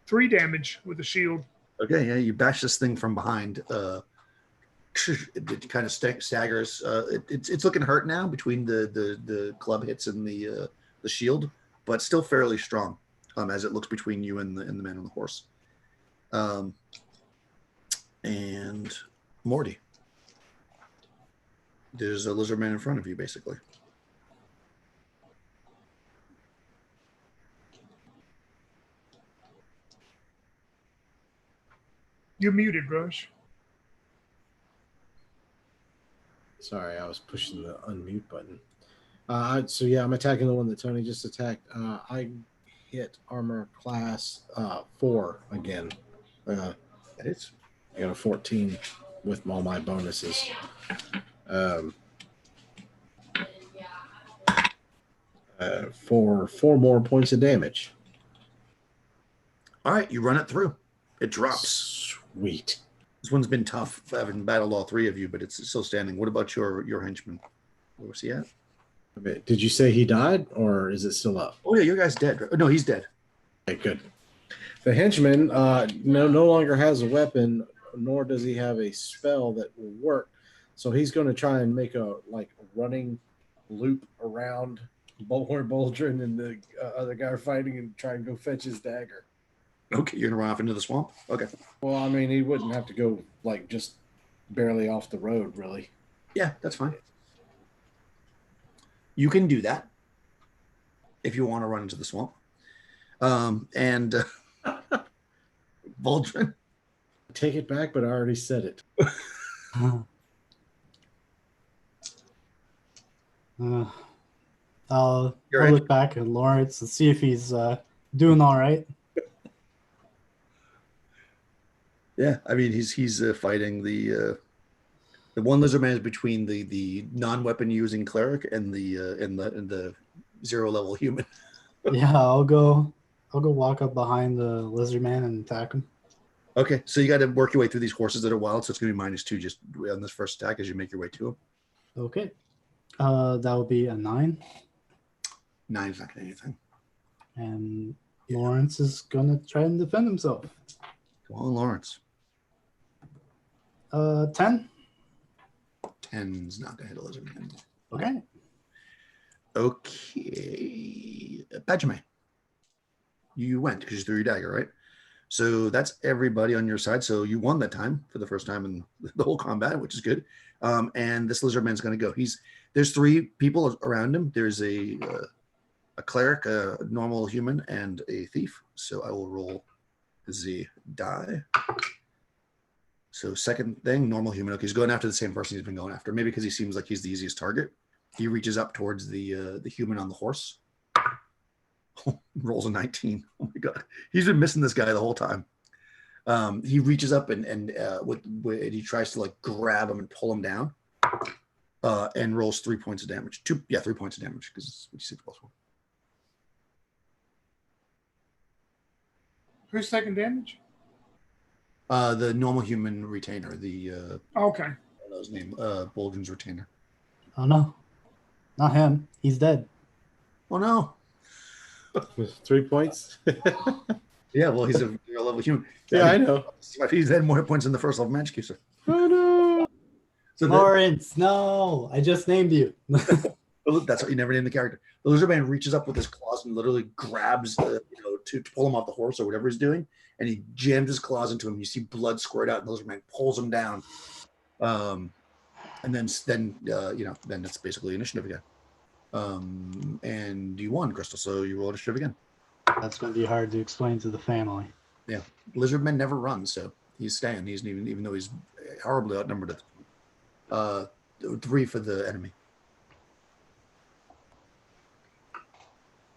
3 damage with the shield. Okay, yeah, you bash this thing from behind. It kind of staggers. It's looking hurt now between the club hits and the shield, but still fairly strong. As it looks between you and the man on the horse. And Morty. There's a lizard man in front of you, basically. You're muted, Rush. Sorry, I was pushing the unmute button. So yeah, I'm attacking the one that Tony just attacked. I hit armor class 4 again. That is. I got a 14 with all my bonuses. For 4 more points of damage. All right, you run it through. It drops. Sweet. This one's been tough. I haven't battled all three of you, but it's still standing. What about your henchman? Where's he at? Okay. Did you say he died, or is it still up? Oh yeah, your guy's dead. No, he's dead. Okay, good. The henchman no longer has a weapon, nor does he have a spell that will work. So he's going to try and make a running loop around Bullhorn Boldrin and the other guy fighting and try and go fetch his dagger. Okay, you're gonna run off into the swamp. Okay. Well, I mean, he wouldn't have to go just barely off the road, really. Yeah, that's fine. You can do that if you want to run into the swamp. And Boldrin. Take it back, but I already said it. I'll look back at Lawrence and see if he's doing all right. Yeah, I mean he's fighting the one lizardman is between the non-weapon using cleric and the 0 level human. Yeah, I'll go walk up behind the lizard man and attack him. Okay, so you got to work your way through these horses that are wild, so it's going to be -2 just on this first attack as you make your way to them. Okay. That would be a 9. 9's not going to do anything. And Lawrence is going to try and defend himself. Come on, Lawrence. 10. 10's not going to hit a lizard man. Okay. Okay. Benjamin, you went because you threw your dagger, right? So that's everybody on your side. So you won that time for the first time in the whole combat, which is good. And this lizard man's going to go. There's 3 people around him. There's a cleric, a normal human, and a thief. So I will roll the die. So second thing, normal human. Okay, he's going after the same person he's been going after. Maybe because he seems like he's the easiest target. He reaches up towards the human on the horse. Rolls a 19. Oh my god, he's been missing this guy the whole time. He reaches up and he tries to grab him and pull him down, and rolls 3 points of damage. 3 points of damage because it's what you see plus 1. Who's taking damage? The normal human retainer. The Okay. I don't know his name. Boldrin's retainer. Oh no, not him. He's dead. Oh no. With 3 points? Yeah, well, he's a 0 level human. Yeah, I know. He's had more hit points than the first level magic user. Oh no. So Lawrence, no, I just named you. that's what you never named the character. The lizard man reaches up with his claws and literally grabs to pull him off the horse or whatever he's doing, and he jams his claws into him. You see blood squirt out, and the lizard man pulls him down. And then it's basically initiative again. And you won, Crystal. So you roll initiative again. That's going to be hard to explain to the family. Yeah, lizard men never run, so he's staying. He's even though he's horribly outnumbered at the 3 for the enemy.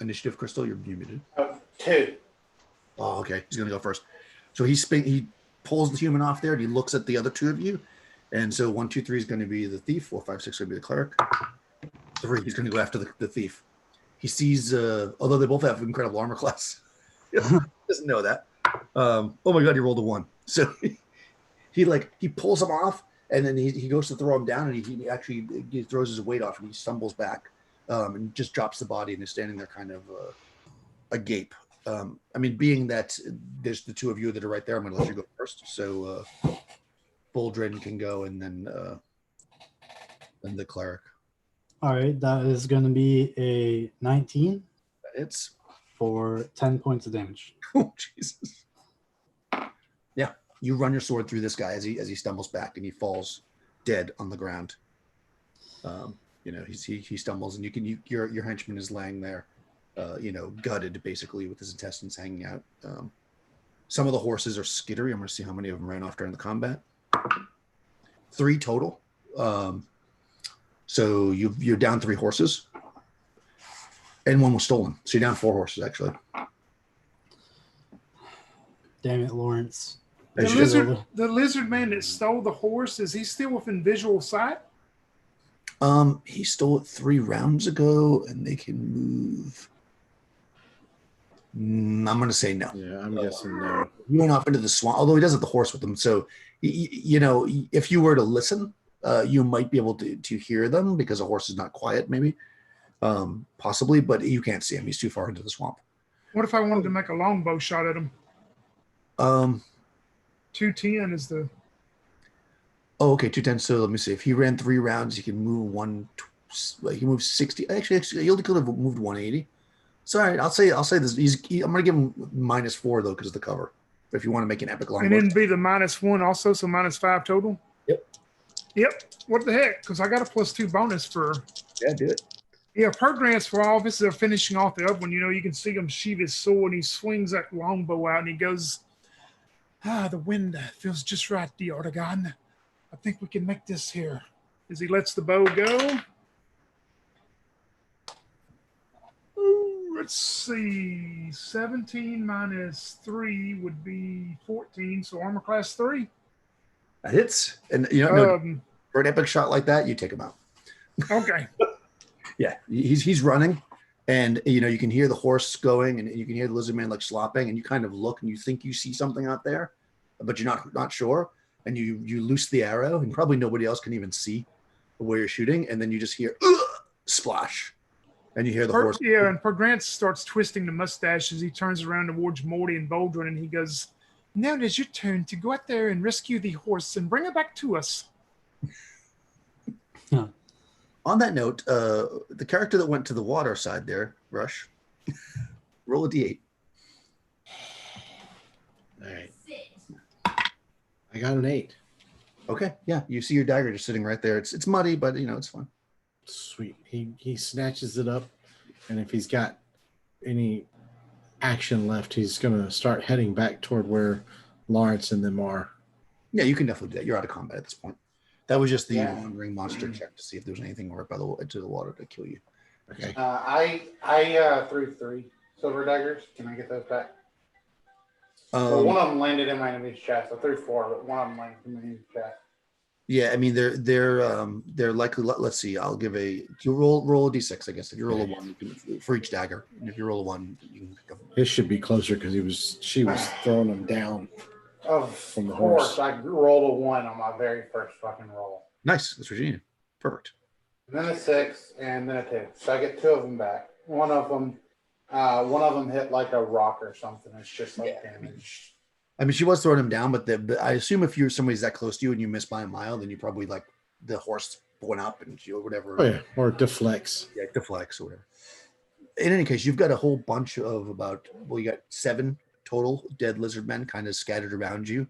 Initiative, Crystal, you're muted. 2. Oh, okay. He's gonna go first. So he pulls the human off there, and he looks at the other 2 of you, and so 1, 2, 3 is going to be the thief. 4, 5, 6 is going to be the cleric. 3, he's going to go after the thief. He sees, although they both have incredible armor class, he doesn't know that. Oh my god, he rolled a 1. So he pulls him off, and then he goes to throw him down, and he actually throws his weight off, and he stumbles back, and just drops the body, and is standing there kind of agape. I mean, being that there's the 2 of you that are right there, I'm going to let you go first. So Boldrin can go, and then the cleric. All right, that is going to be a 19. It's for 10 points of damage. Oh Jesus! Yeah, you run your sword through this guy as he stumbles back, and he falls dead on the ground. He stumbles, and your henchman is laying there, gutted basically with his intestines hanging out. Some of the horses are skittery. I'm going to see how many of them ran off during the combat. 3 total. So you're down 3 horses, and 1 was stolen. So you're down 4 horses actually. Damn it, Lawrence. The lizard man that stole the horse, is he still within visual sight? He stole it 3 rounds ago, and they can move I'm going to say no. Yeah, I'm guessing no. He went off into the swamp, although he does have the horse with him. So, you know, if you were to listen, you might be able to hear them because a horse is not quiet, maybe, possibly, but you can't see him. He's too far into the swamp. What if I wanted to make a longbow shot at him? Um, 210 is the. Oh, okay, 210. So let me see. If he ran 3 rounds, he can move he moves 60. Actually, he only could have moved 180. So all right, I'll say this. I'm gonna give him -4 though because of the cover. If you want to make an epic longbow. And then be the -1 also, so -5 total. Yep. Yep. What the heck? Because I got a +2 bonus for. Yeah, do it. Yeah, per grants for all this, they're finishing off the other one. You know, you can see him sheath his sword and he swings that longbow out and he goes, the wind feels just right, the Ortegon. I think we can make this here. As he lets the bow go. Ooh, let's see. 17 -3 would be 14. So armor class 3. That hits. And you know, for an epic shot like that, you take him out. Okay. Yeah, he's running, and you know you can hear the horse going, and you can hear the lizard man like slopping, and you kind of look and you think you see something out there, but you're not sure, and you loose the arrow, and probably nobody else can even see where you're shooting, and then you just hear splash, and you hear the horse. Yeah, and Grant starts twisting the mustache as he turns around towards Morty and Boldrin, and he goes, "Now it is your turn to go out there and rescue the horse and bring it back to us." On that note, the character that went to the water side there, Rush, roll a d8. All right. I got an 8. Okay, yeah, you see your dagger just sitting right there. It's muddy, but you know it's fun. Sweet. He snatches it up, and if he's got any action left, he's gonna start heading back toward where Lawrence and them are. Yeah, you can definitely do that. You're out of combat at this point. That was just the Yeah. wandering monster check to see if there's anything right by the edge of the water to kill you. Okay. I threw 3 silver daggers. Can I get those back? Well, one of them landed in my enemy's chest. I threw 4, but one of them landed in my enemy's chest. Yeah, I mean they're likely. Let's see. I'll give you roll a d6. I guess if you roll a 1 you can, for each dagger, and if you roll a 1, you can pick them. His should be closer because she was throwing them down. Of the course, horse. I rolled a 1 on my very first fucking roll. Nice. That's what you need. Perfect. And then a 6, and then a 2. So I get 2 of them back. One of them hit like a rock or something. It's just like damage. I mean, she was throwing him down, but I assume if somebody's that close to you and you miss by a mile, then you probably like the horse went up and whatever. Oh yeah, or deflects. Yeah, deflects or whatever. In any case, you've got a whole bunch of you got 7 total dead lizard men kind of scattered around you.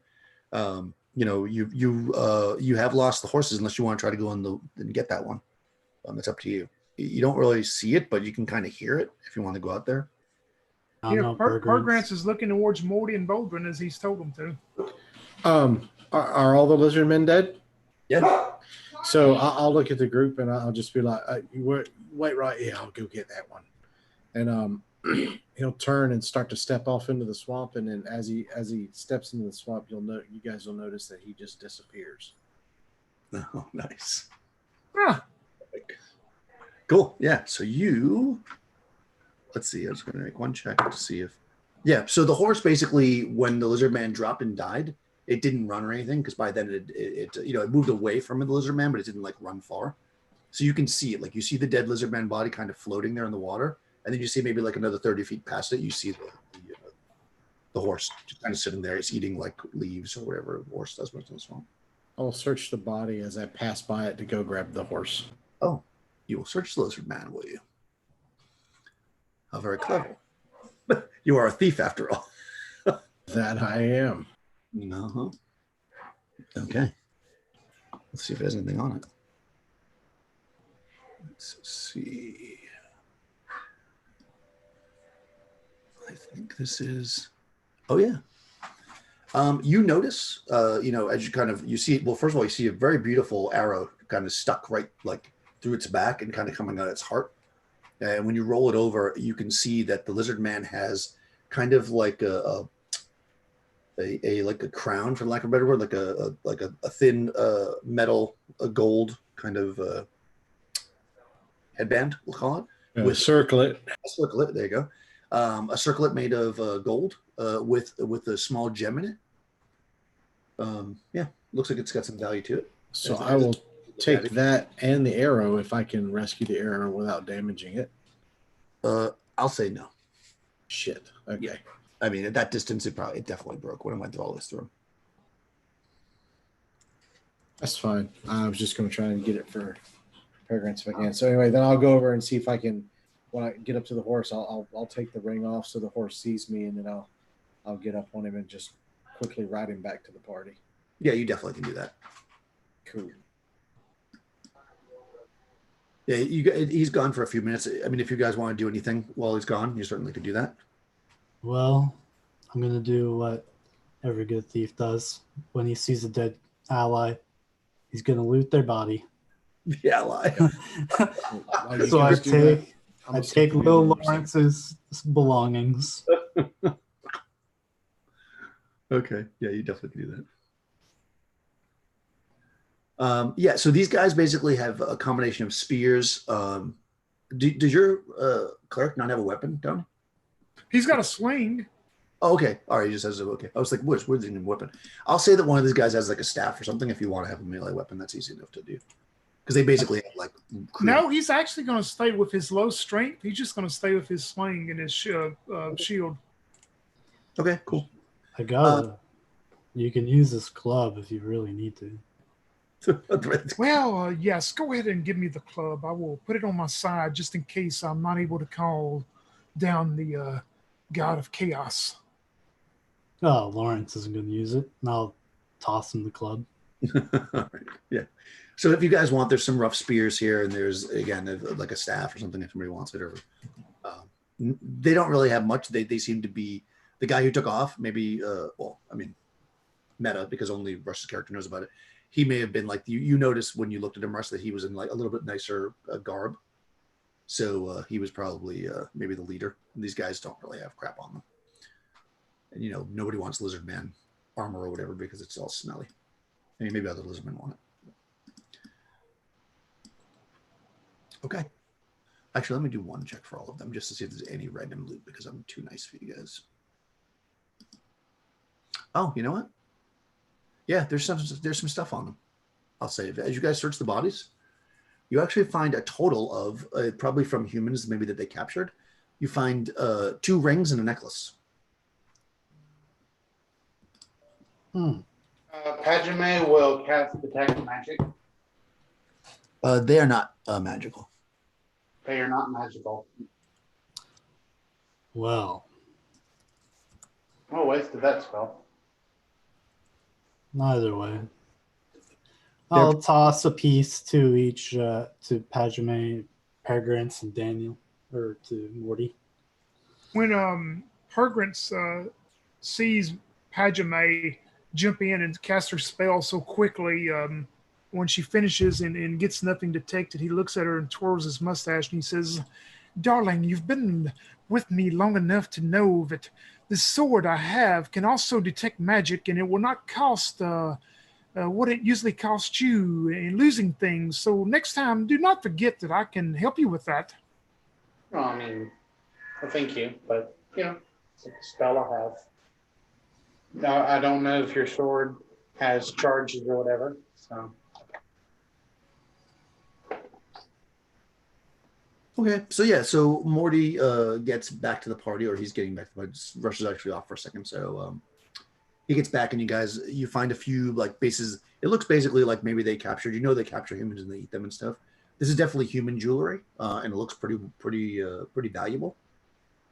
You know, you have lost the horses unless you want to try to go and get that one. It's up to you. You don't really see it, but you can kind of hear it if you want to go out there. Yeah, Grants is looking towards Morty and Boldrin as he's told them to. Are all the lizard men dead? Yeah. So I'll look at the group and I'll just be like, wait right here, I'll go get that one. And he'll turn and start to step off into the swamp, and then as he steps into the swamp, you guys will notice that he just disappears. Oh, nice. Ah, Cool. Yeah. So let's see. I was going to make one check to see if. Yeah. So the horse basically, when the lizard man dropped and died, it didn't run or anything because by then it moved away from the lizard man, but it didn't like run far. So you can see it. Like you see the dead lizard man body kind of floating there in the water, and then you see maybe like another 30 feet past it. You see the horse just kind of sitting there. It's eating like leaves or whatever a horse does when it's in the swamp. I'll search the body as I pass by it to go grab the horse. Oh, you will search the lizard man, will you? How very clever. You are a thief after all. That I am. Uh-huh. Okay. Let's see if there's anything on it. Let's see. I think this is. Oh yeah. You notice, as you see it. Well, first of all, you see a very beautiful arrow kind of stuck right like through its back and kind of coming out its heart. And when you roll it over, you can see that the lizard man has kind of like a crown, for lack of a better word, like a thin metal, gold kind of headband, we'll call it. Circle it. Circle it. There you go. A circlet made of gold with a small gem in it. Yeah, looks like it's got some value to it. So As- I will take as- that and the arrow if I can rescue the arrow without damaging it. I'll say no. Shit. Okay. Yeah. I mean, at that distance, it definitely broke when I went through all this through. That's fine. I was just going to try and get it for Peregrines if I can. So anyway, then I'll go over and see if I can. When I get up to the horse, I'll take the ring off so the horse sees me, and then I'll get up on him and just quickly ride him back to the party. Yeah, you definitely can do that. Cool. Yeah, he's gone for a few minutes. I mean, if you guys want to do anything while he's gone, you certainly could do that. Well, I'm gonna do what every good thief does when he sees a dead ally. He's gonna loot their body. The ally. While you So I guys do that, I'm I gonna take skip Will the other Lawrence's belongings. Okay. Yeah, you definitely can do that. Yeah, so these guys basically have a combination of spears. Does your cleric not have a weapon, Tony? He's got a sling. Oh, okay. All right, he just has a okay. I was like, where's the weapon? I'll say that one of these guys has like a staff or something. If you want to have a melee weapon, that's easy enough to do. Because they basically have like. No, he's actually going to stay with his low strength. He's just going to stay with his sling and his shield. Okay, cool. I got you can use this club if you really need to. Well, yes, go ahead and give me the club. I will put it on my side just in case I'm not able to call down the god of chaos. Oh, Lawrence isn't going to use it. And I'll toss him the club. All right. Yeah. So if you guys want, there's some rough spears here, and there's again like a staff or something if somebody wants it. Or they don't really have much. They seem to be the guy who took off. Maybe well, I mean, meta because only Rush's character knows about it. He may have been like you noticed when you looked at him, Rush, that he was in like a little bit nicer garb. So he was probably maybe the leader. These guys don't really have crap on them, and you know nobody wants lizard man armor or whatever because it's all smelly. I mean, maybe other lizardmen want it. Okay. Actually, let me do one check for all of them just to see if there's any random loot because I'm too nice for you guys. Oh, you know what? Yeah, there's some stuff on them. I'll say as you guys search the bodies, you actually find a total of probably from humans maybe that they captured. You find 2 rings and a necklace. Padme will cast detect magic. They are not magical. They are not magical. Well, Oh, wasted that spell. either way. I'll toss a piece to each, to Padme, Peregrines, and Daniel, or to Morty. When Pergrins sees Padme jump in and cast her spell so quickly, when she finishes and gets nothing detected, he looks at her and twirls his mustache and he says, "Darling, you've been with me long enough to know that the sword I have can also detect magic, and it will not cost what it usually costs you in losing things. So next time, do not forget that I can help you with that." Well, I mean, well, thank you, but you know, it's a spell I have. No, I don't know if your sword has charges or whatever. So Okay, so yeah, so Morty gets back to the party, or he's getting back to the party. Rush is actually off for a second, so he gets back, and you find a few like bases. It looks basically like maybe they captured. You know, they capture humans and they eat them and stuff. This is definitely human jewelry, and it looks pretty valuable.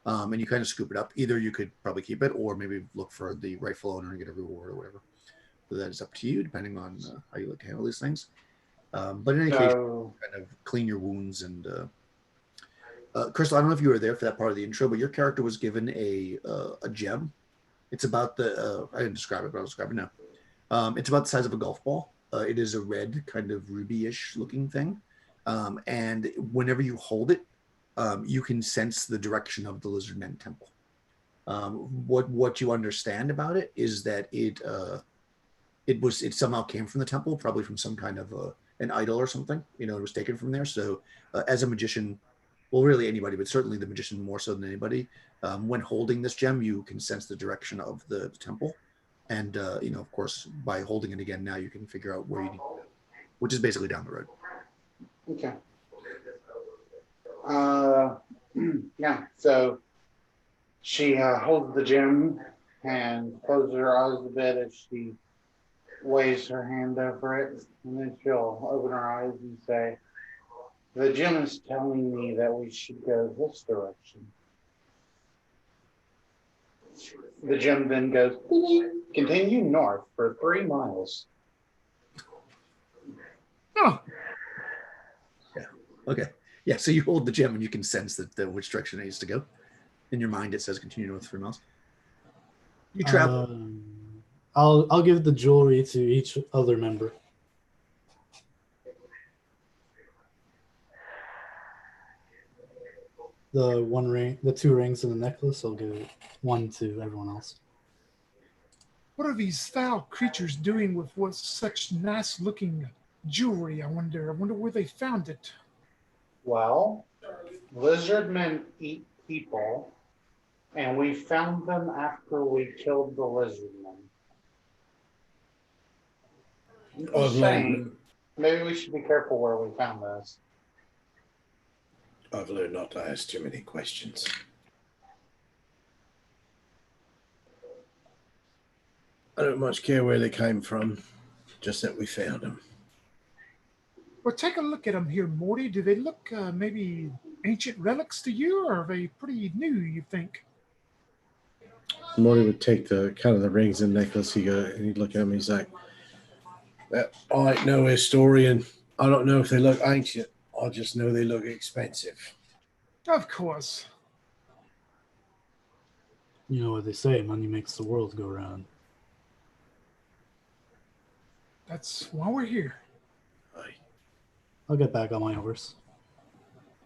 And you kind of scoop it up. Either you could probably keep it, or maybe look for the rightful owner and get a reward or whatever. So that is up to you, depending on how you like to handle these things. But in any case, kind of clean your wounds and. Crystal, I don't know if you were there for that part of the intro, but your character was given a gem. It's about the I didn't describe it, but I'll describe it now. It's about the size of a golf ball. It is a red, kind of ruby-ish looking thing, and whenever you hold it, you can sense the direction of the lizardmen temple. What you understand about it is that it somehow came from the temple, probably from some kind of an idol or something. You know, it was taken from there. So as a magician, well, really anybody, but certainly the magician more so than anybody. When holding this gem, you can sense the direction of the temple. And, of course, by holding it again now, you can figure out where you need to go, which is basically down the road. Okay. Yeah, so she holds the gem and closes her eyes a bit as she waves her hand over it, and then she'll open her eyes and say, "The gem is telling me that we should go this direction." The gem then goes, "Continue north for 3 miles." Oh, Yeah. Okay. Yeah. So you hold the gem and you can sense that which direction it needs to go. In your mind, it says continue north 3 miles. You travel. I'll give the jewelry to each other member. The one ring, the 2 rings and the necklace, I'll give one to everyone else. what are these foul creatures doing with such nice looking jewelry? I wonder where they found it. Well, lizardmen eat people, and we found them after we killed the lizardmen. I'm just saying, maybe we should be careful where we found this. I've learned not to ask too many questions. I don't much care where they came from, just that we found them. Well, take a look at them here, Morty. Do they look maybe ancient relics to you, or are they pretty new, you think? Morty would take the kind of the rings and necklace. And he'd look at him. He's like, "I ain't no historian. I don't know if they look ancient. I just know they look expensive." Of course. You know what they say, money makes the world go round. That's why we're here. Aye. I'll get back on my horse.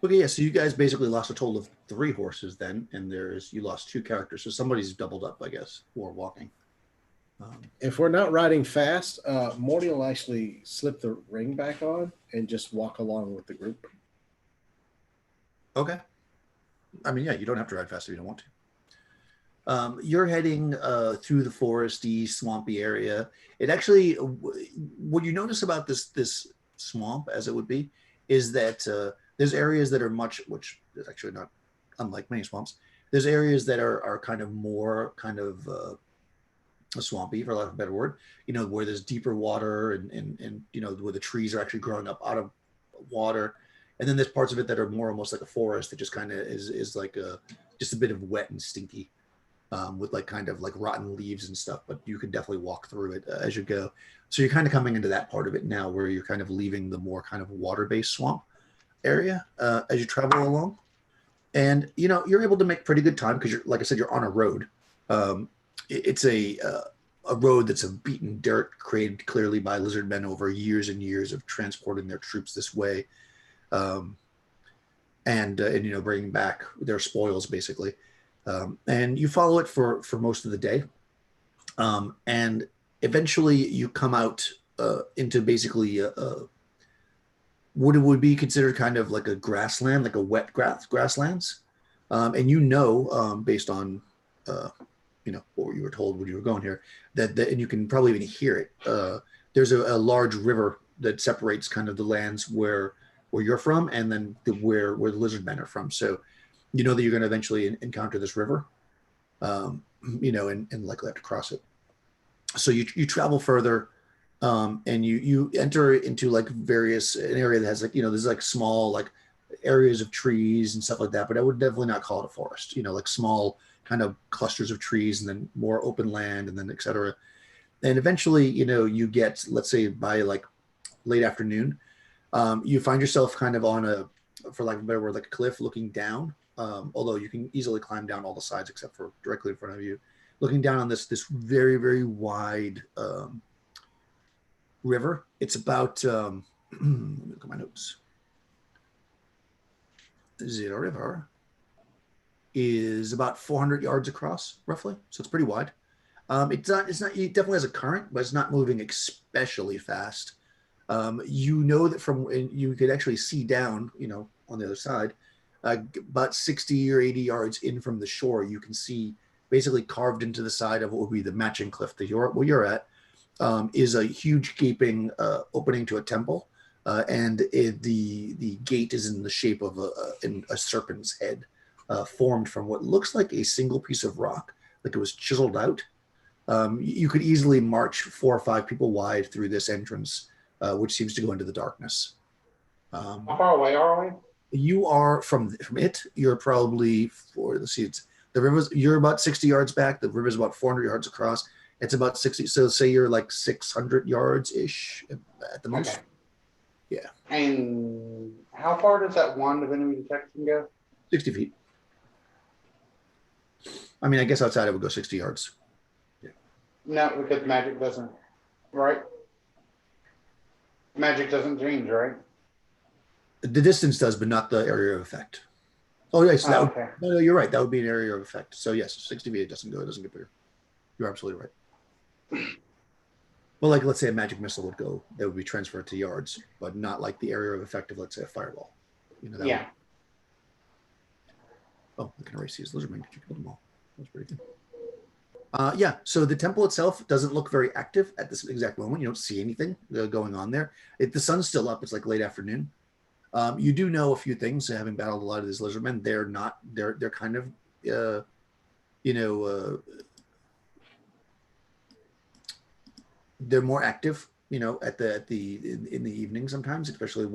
Okay, yeah. So you guys basically lost a total of 3 horses then, and you lost 2 characters. So somebody's doubled up, I guess, or walking. If we're not riding fast, Morty will actually slip the ring back on and just walk along with the group. Okay. I mean, yeah, you don't have to ride fast if you don't want to. You're heading through the foresty, swampy area. It actually, what you notice about this swamp, as it would be, is that there's areas that are which is actually not unlike many swamps. There's areas that are kind of more kind of swampy, for lack of a better word. Where there's deeper water and where the trees are actually growing up out of water. And then there's parts of it that are more almost like a forest that just kind of is like just a bit of wet and stinky. With like kind of like rotten leaves and stuff, but you can definitely walk through it as you go. So you're kind of coming into that part of it now where you're kind of leaving the more kind of water-based swamp area as you travel along. And, you're able to make pretty good time because like I said, you're on a road. It's a road that's of beaten dirt created clearly by lizardmen over years and years of transporting their troops this way. And bringing back their spoils basically. And you follow it for most of the day. And eventually you come out into basically what it would be considered kind of like a grassland, like a wet grasslands. And based on, what you were told when you were going here, that and you can probably even hear it. There's a large river that separates kind of the lands where you're from and then where the lizardmen are from. So you know that you're going to eventually encounter this river, and likely have to cross it. So you travel further, and you enter into like an area that has like, there's like small like areas of trees and stuff like that, but I would definitely not call it a forest, like small kind of clusters of trees and then more open land and then et cetera. And eventually, you get, let's say by like late afternoon, you find yourself kind of on for lack of a better word, like a cliff looking down. Although you can easily climb down all the sides except for directly in front of you, looking down on this very, very wide river. It's about let me look at my notes. The river is about 400 yards across, roughly. So it's pretty wide. It's not. It definitely has a current, but it's not moving especially fast. That you could actually see down, on the other side, About 60 or 80 yards in from the shore, you can see basically carved into the side of what would be the matching cliff that you're at, is a huge gaping opening to a temple, and the gate is in the shape of a serpent's head, formed from what looks like a single piece of rock, like it was chiseled out. You could easily march 4 or 5 people wide through this entrance, which seems to go into the darkness. How far away are we? You are from it. You're probably the river's. You're about 60 yards back. The river's about 400 yards across. It's about 60. So say you're like 600 yards ish at the most. Okay. Yeah. And how far does that wand of enemy detection go? 60 feet. I mean, I guess outside it would go 60 yards. No, because magic doesn't, right? Magic doesn't change, right? The distance does, but not the area of effect. Oh, yes. Okay. No, you're right. That would be an area of effect. So yes, 60 feet. It doesn't go. It doesn't get bigger. You're absolutely right. Well, like let's say a magic missile would go, that would be transferred to yards, but not like the area of effect of, let's say, a fireball. You know. Yeah. Oh, I can erase these lizardmen. Could you kill them all? That's pretty good. Yeah, so the temple itself doesn't look very active at this exact moment. You don't see anything going on there. The sun's still up. It's like late afternoon. You do know a few things, having battled a lot of these lizardmen. They're not. They're kind of, they're more active. In the evening sometimes, especially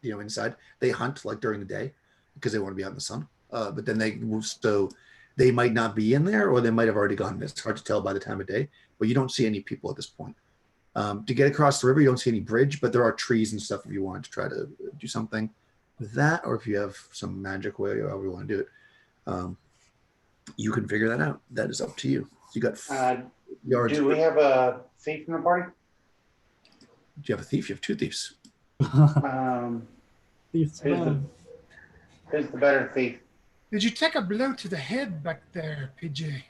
inside. They hunt like during the day because they want to be out in the sun. But then they might not be in there, or they might have already gone. It's hard to tell by the time of day, but you don't see any people at this point. To get across the river, you don't see any bridge, but there are trees and stuff if you want to try to do something with that, or if you have some magic way, however you want to do it, you can figure that out. That is up to you. You got yards. Do we have a thief in the party? Do you have a thief? You have 2 thieves. Thief's bad. Who's the better thief? Did you take a blow to the head back there, PJ?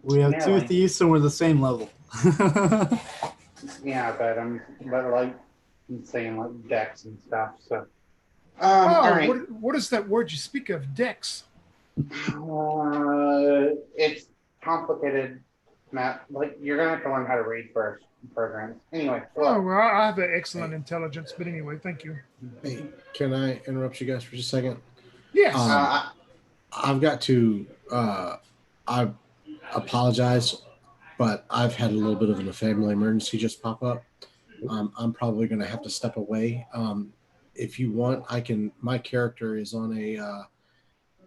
We have 2 thieves and we're the same level. Yeah, but I'm saying like decks and stuff. So, Oh, all right. what is that word you speak of? Dex. It's complicated, Matt. Like you're gonna have to learn how to read first programs. Anyway. Oh, well, I have an excellent intelligence, but anyway, thank you. Hey, can I interrupt you guys for just a second? Yes. I've got to. I apologize, but I've had a little bit of a family emergency just pop up. I'm probably going to have to step away. If you want, I can. My character is on a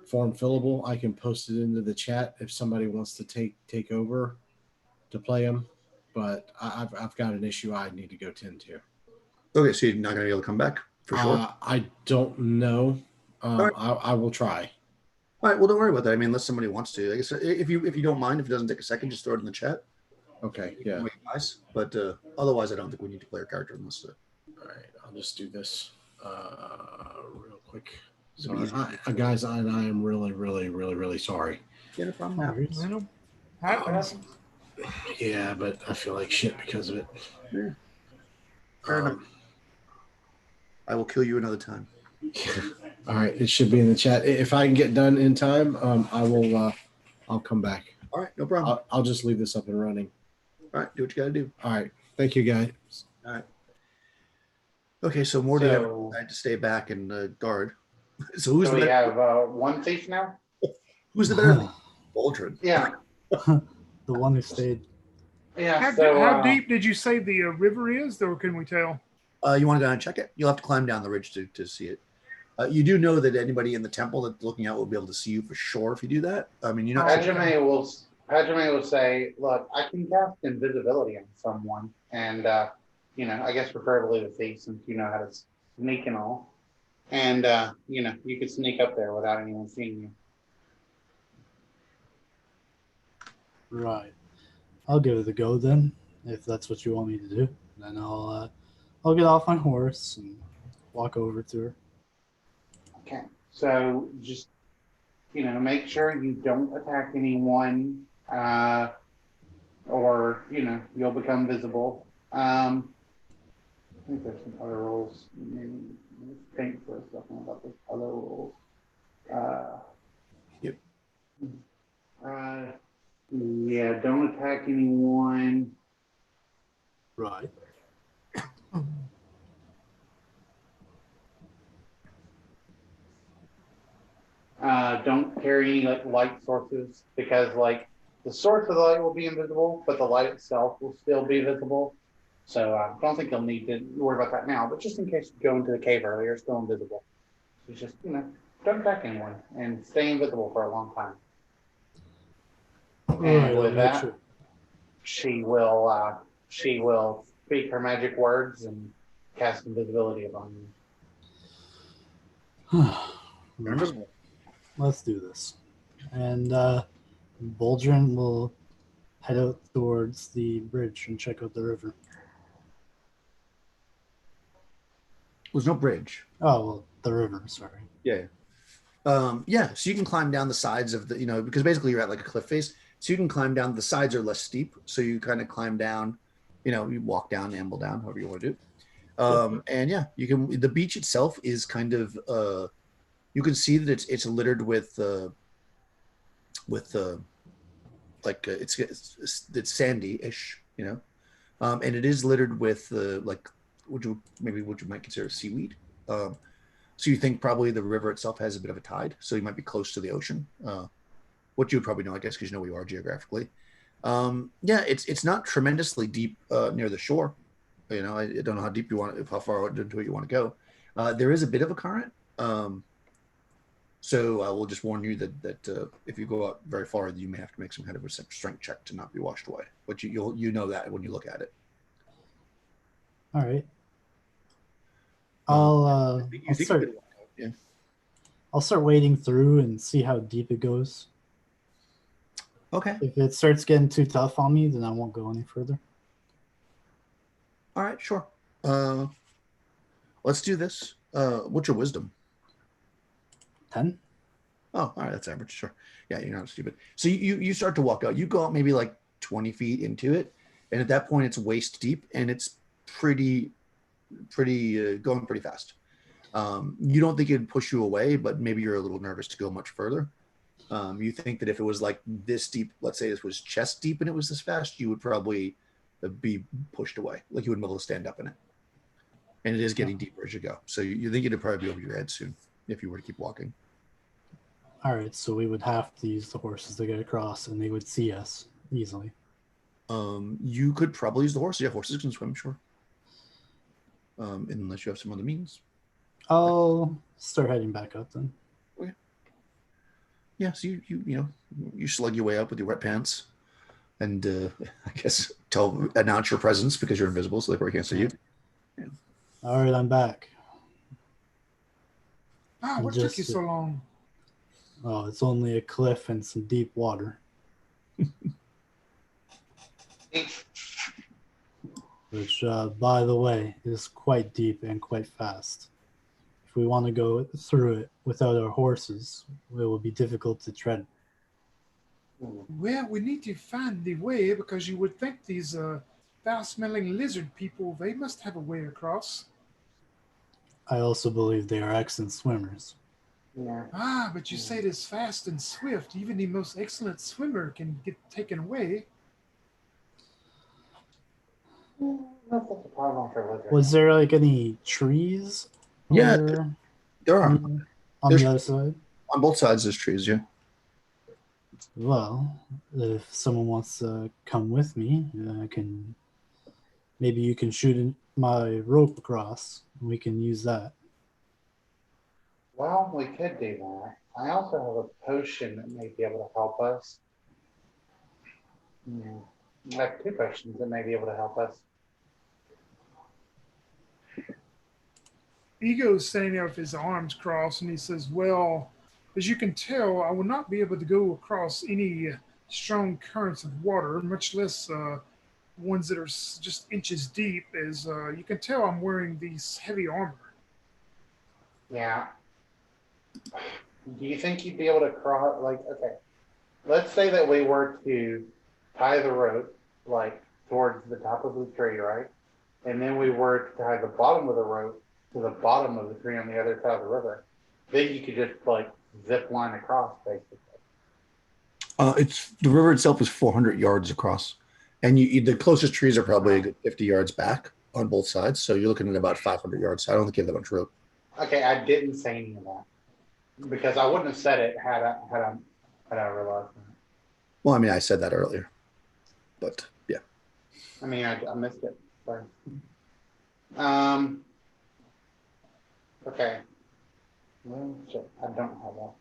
form fillable. I can post it into the chat if somebody wants to take over to play him. But I've got an issue I need to go tend to. Okay, so you're not going to be able to come back for sure? I don't know. Right. I will try. All right, well, don't worry about that. I mean, unless somebody wants to. I guess if you don't mind, if it doesn't take a second, just throw it in the chat. Okay, yeah. Nice. But otherwise, I don't think we need to play our character unless. All right, I'll just do this real quick. Sorry, guys, I am really, really, really, really sorry. Yeah, no problem. Well, happens. Yeah, but I feel like shit because of it. Yeah. Fair enough. I will kill you another time. All right, it should be in the chat. If I can get done in time, I will. I'll come back. All right, no problem. I'll just leave this up and running. All right, do what you got to do. All right, thank you, guys. All right. Okay, so Morty had to stay back and guard. So who's we have one thief now? Who's the better thief? Aldrin. Yeah. The one who stayed. Yeah. How deep did you say the river is, or can we tell? You want to go and check it? You'll have to climb down the ridge to see it. You do know that anybody in the temple that's looking out will be able to see you for sure if you do that. I mean, you're not. Hajime will say, "Look, I can cast invisibility on someone, and I guess preferably the thief, since you know how to sneak and all, and you could sneak up there without anyone seeing you." Right. I'll give it a go then, if that's what you want me to do. Then I'll get off my horse and walk over to her. Okay. So just make sure you don't attack anyone, or you'll become visible. think there's some other rules. Maybe think for a second about those other rules. Yep. Yeah, don't attack anyone. Right. Don't carry any like light sources because like the source of the light will be invisible, but the light itself will still be visible. So I don't think you'll need to worry about that now. But just in case you go into the cave earlier, it's still invisible. So just don't attack anyone and stay invisible for a long time. And with that, she will speak her magic words and cast invisibility upon you. You're invisible. Let's do this. And Boldrin will head out towards the bridge and check out the river. There's no bridge. Oh, well, the river, sorry. Yeah. Yeah, so you can climb down the sides of the, because basically you're at like a cliff face. So you can climb down. The sides are less steep. So you kind of climb down, you walk down, amble down, however you want to do. And yeah, the beach itself is kind of, you can see that it's littered with like it's sandy-ish, and it is littered with like what you might consider seaweed. So you think probably the river itself has a bit of a tide, so you might be close to the ocean. What you would probably know, I guess, because you know where you are geographically. Yeah, it's not tremendously deep near the shore. I don't know how deep how far into it you want to go. There is a bit of a current. So I will just warn you that if you go out very far, you may have to make some kind of a strength check to not be washed away. But you know that when you look at it. All right. I'll start wading through and see how deep it goes. Okay. If it starts getting too tough on me, then I won't go any further. All right, sure. Let's do this. What's your wisdom? 10. Oh, all right, that's average. Sure. Yeah, you're not stupid. So you start to walk out. You go out maybe like 20 feet into it, and at that point it's waist deep, and it's pretty going pretty fast. You don't think it'd push you away, but maybe you're a little nervous to go much further. You think that if it was like this deep, let's say this was chest deep and it was this fast, you would probably be pushed away. Like you wouldn't be able to stand up in it. And it is getting deeper as you go. So you think it'd probably be over your head soon if you were to keep walking. All right, so we would have to use the horses to get across, and they would see us easily. You could probably use the horses. Yeah, horses can swim, sure. Unless you have some other means. I'll start heading back up then. Okay. Yeah, so you slug your way up with your wet pants, and I guess announce your presence because you're invisible, so they probably can't see you. Yeah. All right, I'm back. What took you so long? Oh, it's only a cliff and some deep water. Which, by the way, is quite deep and quite fast. If we want to go through it without our horses, it will be difficult to tread. Well, we need to find the way because you would think these foul-smelling lizard people, they must have a way across. I also believe they are excellent swimmers. Yeah. But you say it is fast and swift. Even the most excellent swimmer can get taken away. Was there like any trees? Yeah, there are. On the other side? On both sides, there's trees, yeah. Well, if someone wants to come with me, maybe you can shoot my rope across. And we can use that. Well, we could do that. I also have a potion that may be able to help us. I have 2 potions that may be able to help us. Ego's standing there with his arms crossed, and he says, well, as you can tell, I will not be able to go across any strong currents of water, much less ones that are just inches deep. As you can tell, I'm wearing these heavy armor. Yeah. Do you think you'd be able to cross, okay, let's say that we were to tie the rope, towards the top of the tree, right? and then we were to tie the bottom of the rope to the bottom of the tree on the other side of the river, then you could just like zip line across, basically. It's the river itself is 400 yards across, and the closest trees are probably a good 50 yards back on both sides. So you're looking at about 500 yards. I don't think you have that much rope. Okay, I didn't say any of that because I wouldn't have said it had I realized that. Well, I mean, I said that earlier, but yeah. I mean, I missed it. Sorry. Okay. Well, shit, I don't have that.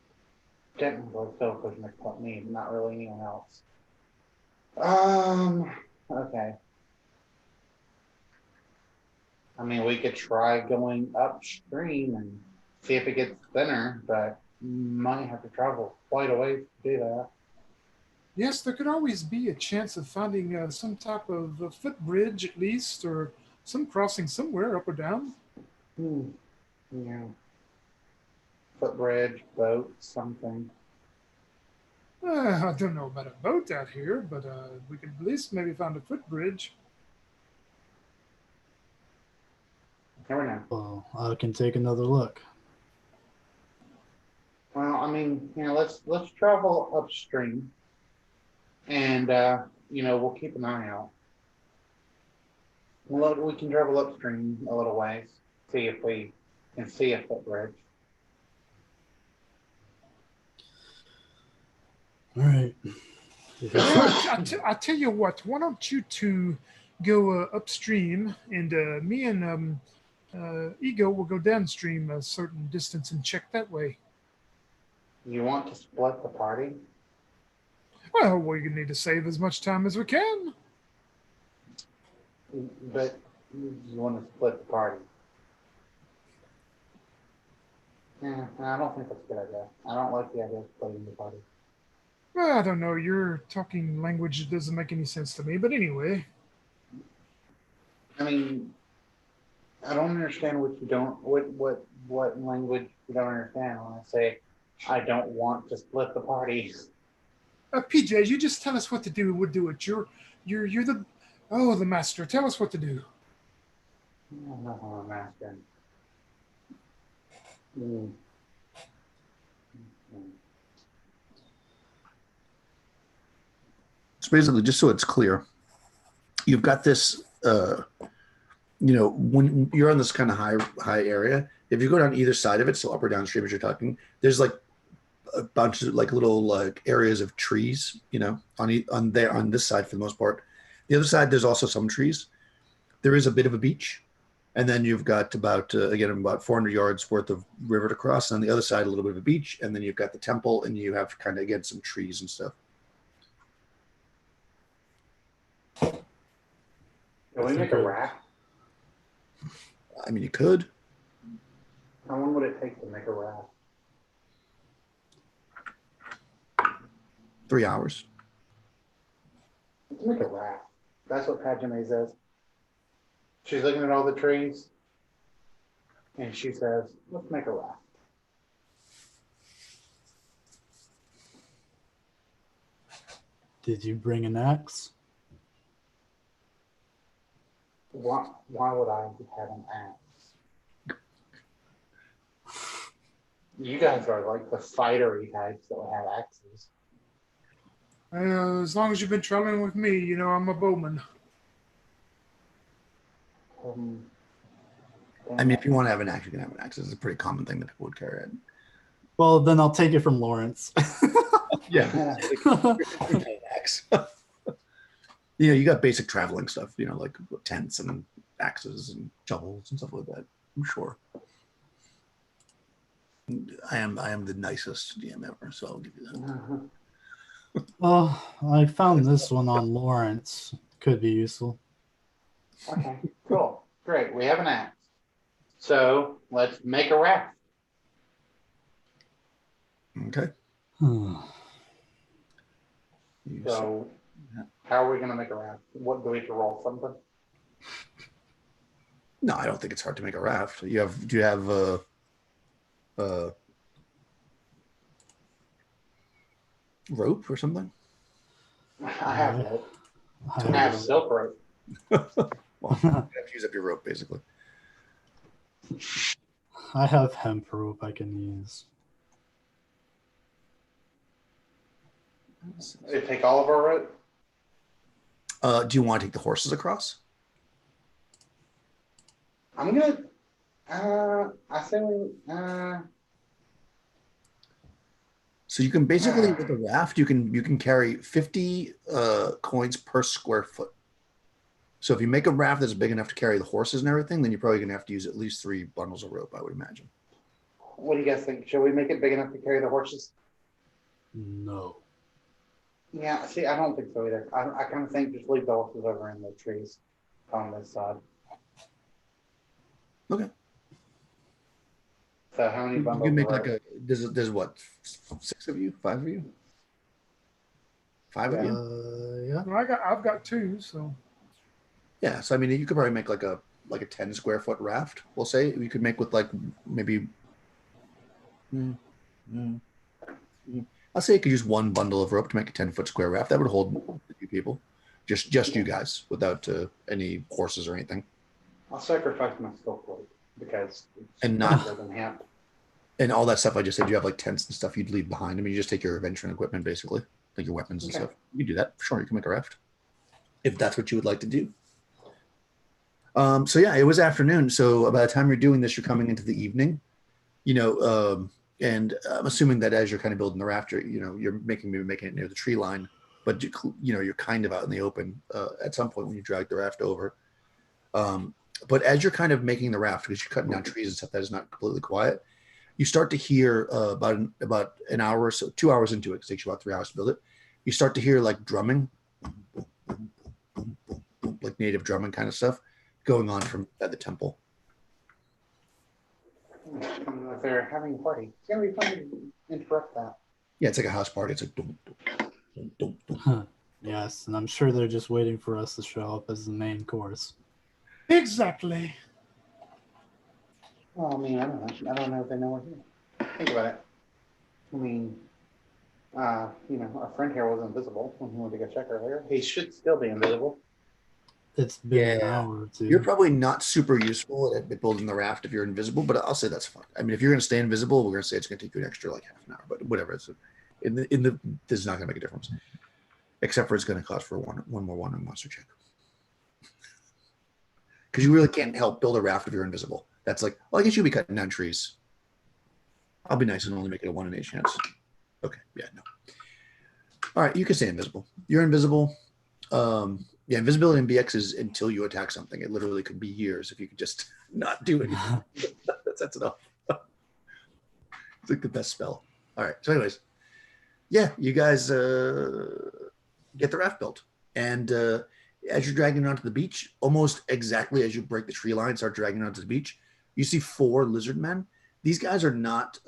Technical selfish about me, but not really anyone else. Okay. I mean, we could try going upstream and see if it gets thinner, but might have to travel quite a ways to do that. Yes, there could always be a chance of finding some type of a footbridge at least, or some crossing somewhere up or down. Yeah. Footbridge, boat, something. I don't know about a boat out here, but we could at least maybe find a footbridge. Never know. Well, I can take another look. Well, I mean, let's travel upstream, and we'll keep an eye out. We can travel upstream a little ways, see if we can see a footbridge. All right. I tell you what, why don't you two go upstream, and me and Ego will go downstream a certain distance and check that way. You want to split the party? Well, we need to save as much time as we can. But you want to split the party? Yeah, I don't think that's a good idea. I don't like the idea of splitting the party. Well, I don't know. You're talking language that doesn't make any sense to me. But anyway. I mean, I don't understand what you don't. What language you don't understand when I say I don't want to split the party. PJ, you just tell us what to do. We'll do it. You're the master. Tell us what to do. I'm not a master. Mm. So basically, just so it's clear, you've got this. When you're on this kind of high area, if you go down either side of it, so up or downstream as you're talking, there's like a bunch of like little like areas of trees, on this side for the most part. The other side, there's also some trees. There is a bit of a beach, and then you've got about 400 yards worth of river to cross. And on the other side, a little bit of a beach, and then you've got the temple, and you have kind of again some trees and stuff. Can we make a raft? I mean, you could. How long would it take to make a raft? 3 hours. Let's make a raft. That's what Padme says. She's looking at all the trees, and she says, let's make a raft. Did you bring an axe? Why would I have an axe? You guys are like the fightery types that would have axes. As long as you've been traveling with me, I'm a bowman. I mean, if you want to have an axe, you can have an axe. It's a pretty common thing that people would carry. Well, then I'll take it from Lawrence. Yeah. Axe. You got basic traveling stuff, like tents and axes and shovels and stuff like that. I'm sure. I am the nicest DM ever, so I'll give you that. Well, I found this one on Lawrence. Could be useful. Okay, cool. Great. We have an axe. So let's make a raft. Okay. So how are we going to make a raft? What do we have to roll something? No, I don't think it's hard to make a raft. Do you have rope or something? I have rope. I have silk rope. Well, you have to use up your rope, basically. I have hemp rope I can use. They take all of our rope. Do you want to take the horses across? I'm gonna. I say we. So you can basically with a raft, you can carry 50 coins per square foot. So if you make a raft that's big enough to carry the horses and everything, then you're probably gonna have to use at least 3 bundles of rope, I would imagine. What do you guys think? Should we make it big enough to carry the horses? No. Yeah. See, I don't think so either. I kind of think just leave the horses over in the trees on this side. Okay. So how many You bundles? can make of like rope? there's what, 6 of you, 5 of you, 5 of you. Yeah. Well, I've got 2, so Yeah. So I mean, you could probably make like a 10 square foot raft. We'll say you could make with like maybe. I'll say you could use 1 bundle of rope to make a 10-foot square raft. That would hold a few people, just you guys, without any horses or anything. I'll sacrifice my skill plate because it's And not- better than hemp. And all that stuff I just said, you have like tents and stuff you'd leave behind. I mean, you just take your adventuring equipment, basically, like your weapons and Okay. stuff. You can do that. Sure, you can make a raft if that's what you would like to do. So yeah, it was afternoon. So by the time you're doing this, you're coming into the evening. And I'm assuming that as you're kind of building the raft, you're making it near the tree line, but you're kind of out in the open at some point when you drag the raft over. But as you're kind of making the raft, because you're cutting down trees and stuff that is not completely quiet, you start to hear about an hour or so, 2 hours into it, 'cause it takes you about 3 hours to build it. You start to hear like drumming, like native drumming kind of stuff going on from at the temple. If they're having a party, it's gonna be fun to interrupt that. Yeah, it's like a house party. It's like dum, dum, dum, dum. Yes, and I'm sure they're just waiting for us to show up as the main course. exactly. Well, I mean, I don't know if they know we're here. Think about it. I mean, our friend here was invisible when he went to go check earlier. He should still be invisible. It's been an Yeah. hour or 2. You're probably not super useful at building the raft if you're invisible, but I'll say that's fine. I mean, if you're going to stay invisible, we're going to say it's going to take you an extra like half an hour, but whatever. It's this is not going to make a difference, except for it's going to cost for one more wandering monster check, because you really can't help build a raft if you're invisible. That's like, well, I guess you'll be cutting down trees. I'll be nice and only make it a 1 in 8 chance. Okay, yeah, no. All right, you can stay invisible. You're invisible. Yeah, invisibility in BX is until you attack something. It literally could be years if you could just not do anything. That's enough. It's like the best spell. All right. So, anyways, yeah, you guys get the raft built, and as you're dragging it onto the beach, almost exactly as you break the tree line, start dragging it onto the beach, you see 4 lizard men. These guys are not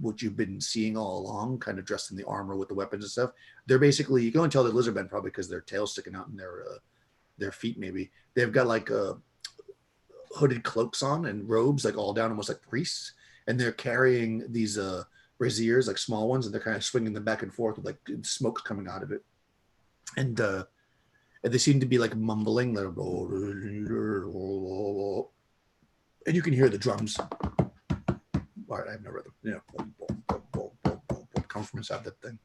what you've been seeing all along, kind of dressed in the armor with the weapons and stuff. They're basically, you can only tell they're lizard men probably because their tails sticking out in their feet maybe. They've got like hooded cloaks on and robes, like all down almost like priests. And they're carrying these braziers, like small ones, and they're kind of swinging them back and forth with like smoke coming out of it. And they seem to be like mumbling. And you can hear the drums. All right, I have no rhythm. Boom, boom, boom, boom, boom, boom, boom, come from inside that thing.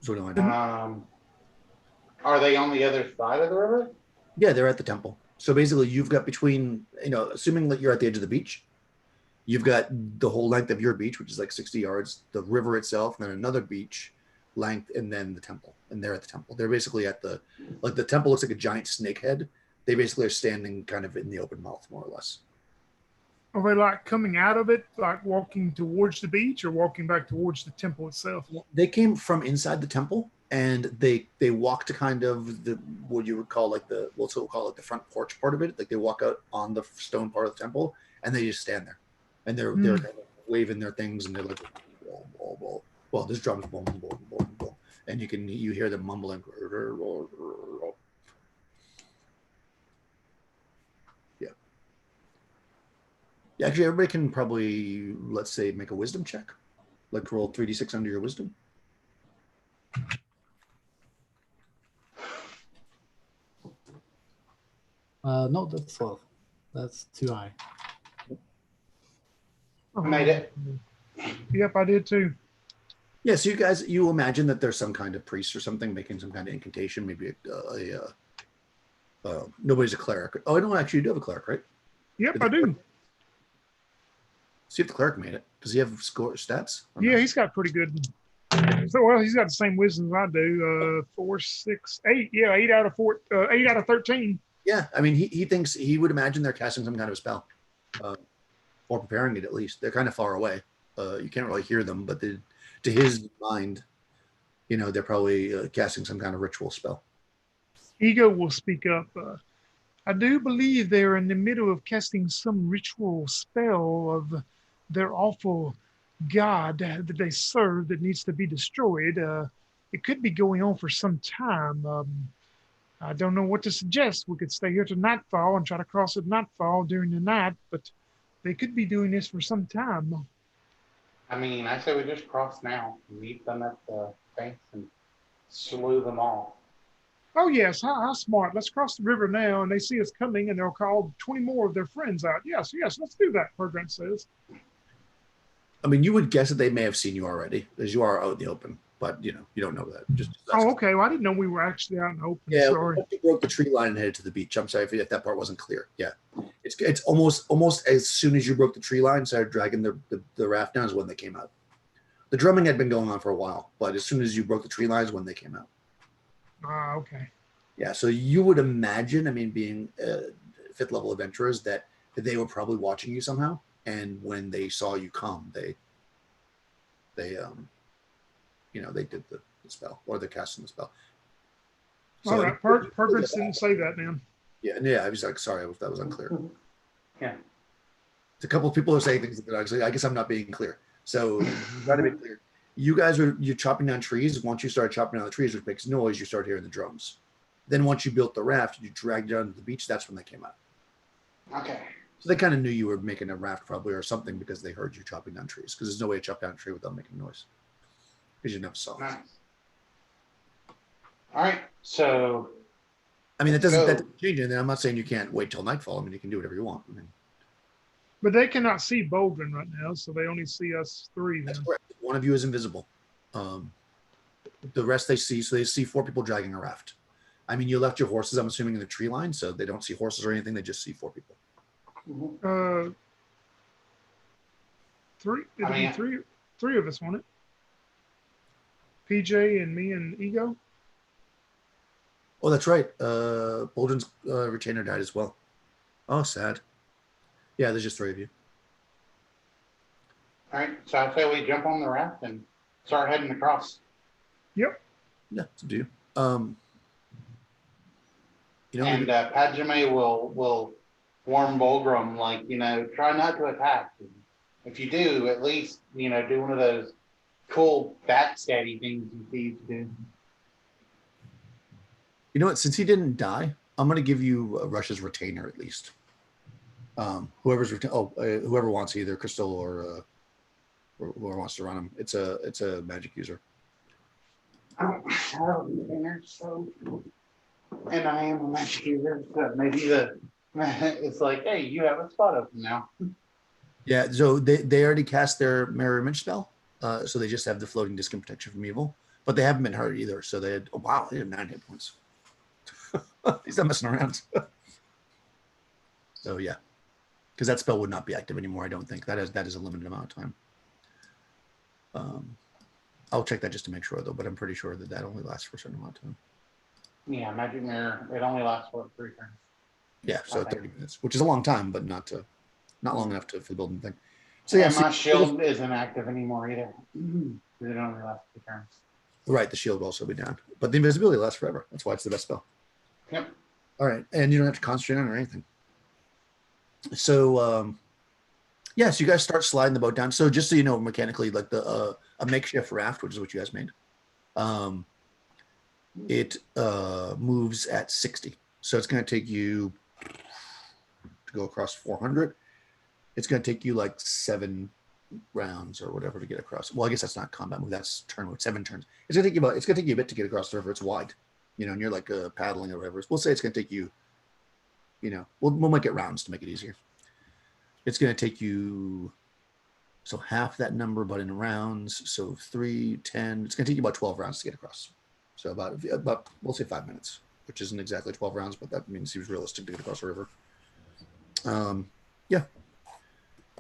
So what do I do? Are they on the other side of the river? Yeah, they're at the temple. So basically, you've got between, assuming that you're at the edge of the beach, you've got the whole length of your beach, which is like 60 yards, the river itself, and then another beach length, and then the temple. And they're at the temple. They're basically at the temple looks like a giant snake head. They basically are standing kind of in the open mouth, more or less. Are they like coming out of it, like walking towards the beach, or walking back towards the temple itself? They came from inside the temple, and they walk to kind of what you would call like the front porch part of it. Like they walk out on the stone part of the temple, and they just stand there, and they're kind of waving their things, and they're like, whoa, whoa, whoa. Well, this drum's boom, boom, boom, boom, and you hear them mumbling. Yeah, actually, everybody can probably, let's say, make a wisdom check. Like roll 3d6 under your wisdom. No, that's 12. That's too high. I made it. Yep, I did too. Yeah, so you imagine that there's some kind of priest or something making some kind of incantation, maybe nobody's a cleric. Oh, no, actually, you do have a cleric, right? Yep, I do. See if the cleric made it. Does he have stats? Or Yeah, no? he's got pretty good. So, well, he's got the same wisdom as I do. 4, 6, 8. Yeah, 8 out of 4. 8 out of 13. Yeah, I mean, he thinks he would imagine they're casting some kind of a spell, or preparing it at least. They're kind of far away. You can't really hear them, but to his mind, they're probably casting some kind of ritual spell. Ego will speak up. I do believe they're in the middle of casting some ritual spell of their awful god that they serve that needs to be destroyed. It could be going on for some time. I don't know what to suggest. We could stay here to nightfall and try to cross at nightfall during the night, but they could be doing this for some time. I mean, I say we just cross now, meet them at the banks, and slew them all. Oh, yes, how smart. Let's cross the river now, and they see us coming, and they'll call 20 more of their friends out. Yes, let's do that, Pergrant says. I mean, you would guess that they may have seen you already, as you are out in the open, but you don't know that. Oh, okay. Well, I didn't know we were actually out in the open. Yeah, Sorry. you broke the tree line and headed to the beach. I'm sorry if that part wasn't clear. Yeah, it's almost as soon as you broke the tree line, started dragging the raft down is when they came out. The drumming had been going on for a while, but as soon as you broke the tree line is when they came out. Okay. Yeah, so you would imagine, I mean, being 5th level adventurers, that they were probably watching you somehow, and when they saw you come, they did the spell, or they're casting the spell. So, All right. Pergrant didn't say that, man. Yeah. I was like, sorry if that was unclear. Yeah. A couple of people are saying things that actually, I guess I'm not being clear. So, try to be clear. You guys you're chopping down trees. Once you start chopping down the trees, which makes noise, you start hearing the drums. Then once you built the raft, you dragged it down to the beach. That's when they came out. Okay. So they kind of knew you were making a raft probably or something because they heard you chopping down trees. Because there's no way to chop down a tree without making noise. Because you never saw it. Nice. All right. So. I mean, that doesn't change anything. I'm not saying you can't wait till nightfall. I mean, you can do whatever you want. I mean, But they cannot see Boldrin right now, so they only see us 3. that's Then. correct. One of you is invisible. The rest they see. So they see 4 people dragging a raft. I mean, you left your horses, I'm assuming, in the tree line, so they don't see horses or anything. They just see 4 people. 3. It'll be 3 of us, won't it? PJ and me and Ego. Oh, that's right. Boldrin's retainer died as well. Oh, sad. Yeah, there's just 3 of you. All right. So I say we jump on the raft and start heading across. Yep. Yeah, to do. And Padjame will warn Bolgrim, try not to attack. If you do, at least, do one of those cool backstabby things you thieves do. You know what? Since he didn't die, I'm going to give you Rush's retainer at least. Whoever wants, either Crystal or whoever wants to run him. It's a magic user. I don't have a retainer, so. And I am a magic user, so maybe it's like, hey, you have a spot open now. Yeah, so they already cast their mirror image spell, so they just have the floating disc and protection from evil, but they haven't been hurt either. So they had 9 hit points. He's not messing around. So yeah, because that spell would not be active anymore. I don't think that is a limited amount of time. I'll check that just to make sure though, but I'm pretty sure that only lasts for a certain amount of time. Yeah, magic mirror. It only lasts for 3 turns. Yeah, so 30 minutes, which is a long time, but not long enough for the building thing. So yeah, my shield isn't active anymore either. It only lasts 2 turns. Right, the shield will also be down, but the invisibility lasts forever. That's why it's the best spell. Yep. All right, and you don't have to concentrate on it or anything. So, so you guys start sliding the boat down. So just so you know, mechanically, like a makeshift raft, which is what you guys made, it moves at 60. So it's going to take you to go across 400. It's going to take you like 7 rounds or whatever to get across. Well, I guess that's not combat move. That's turn move. 7 turns. It's going to take you a bit to get across the river. It's wide, and you're like paddling or whatever. We'll say it's going to take you, we'll make it rounds to make it easier. It's going to take you half that number, but in rounds. So 3, 10. It's going to take you about 12 rounds to get across. So about we'll say 5 minutes, which isn't exactly 12 rounds, but that means seems realistic to get across the river. Yeah.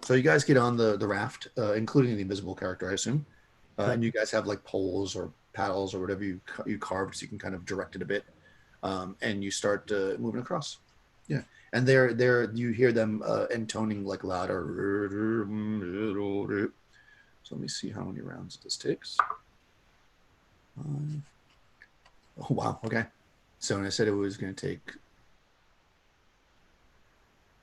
So you guys get on the raft, including the invisible character, I assume, and you guys have like poles or paddles or whatever you carved, so you can kind of direct it a bit, and you start moving across. Yeah, and there you hear them intoning like louder. So let me see how many rounds this takes. Oh wow, okay. So when I said it was going to take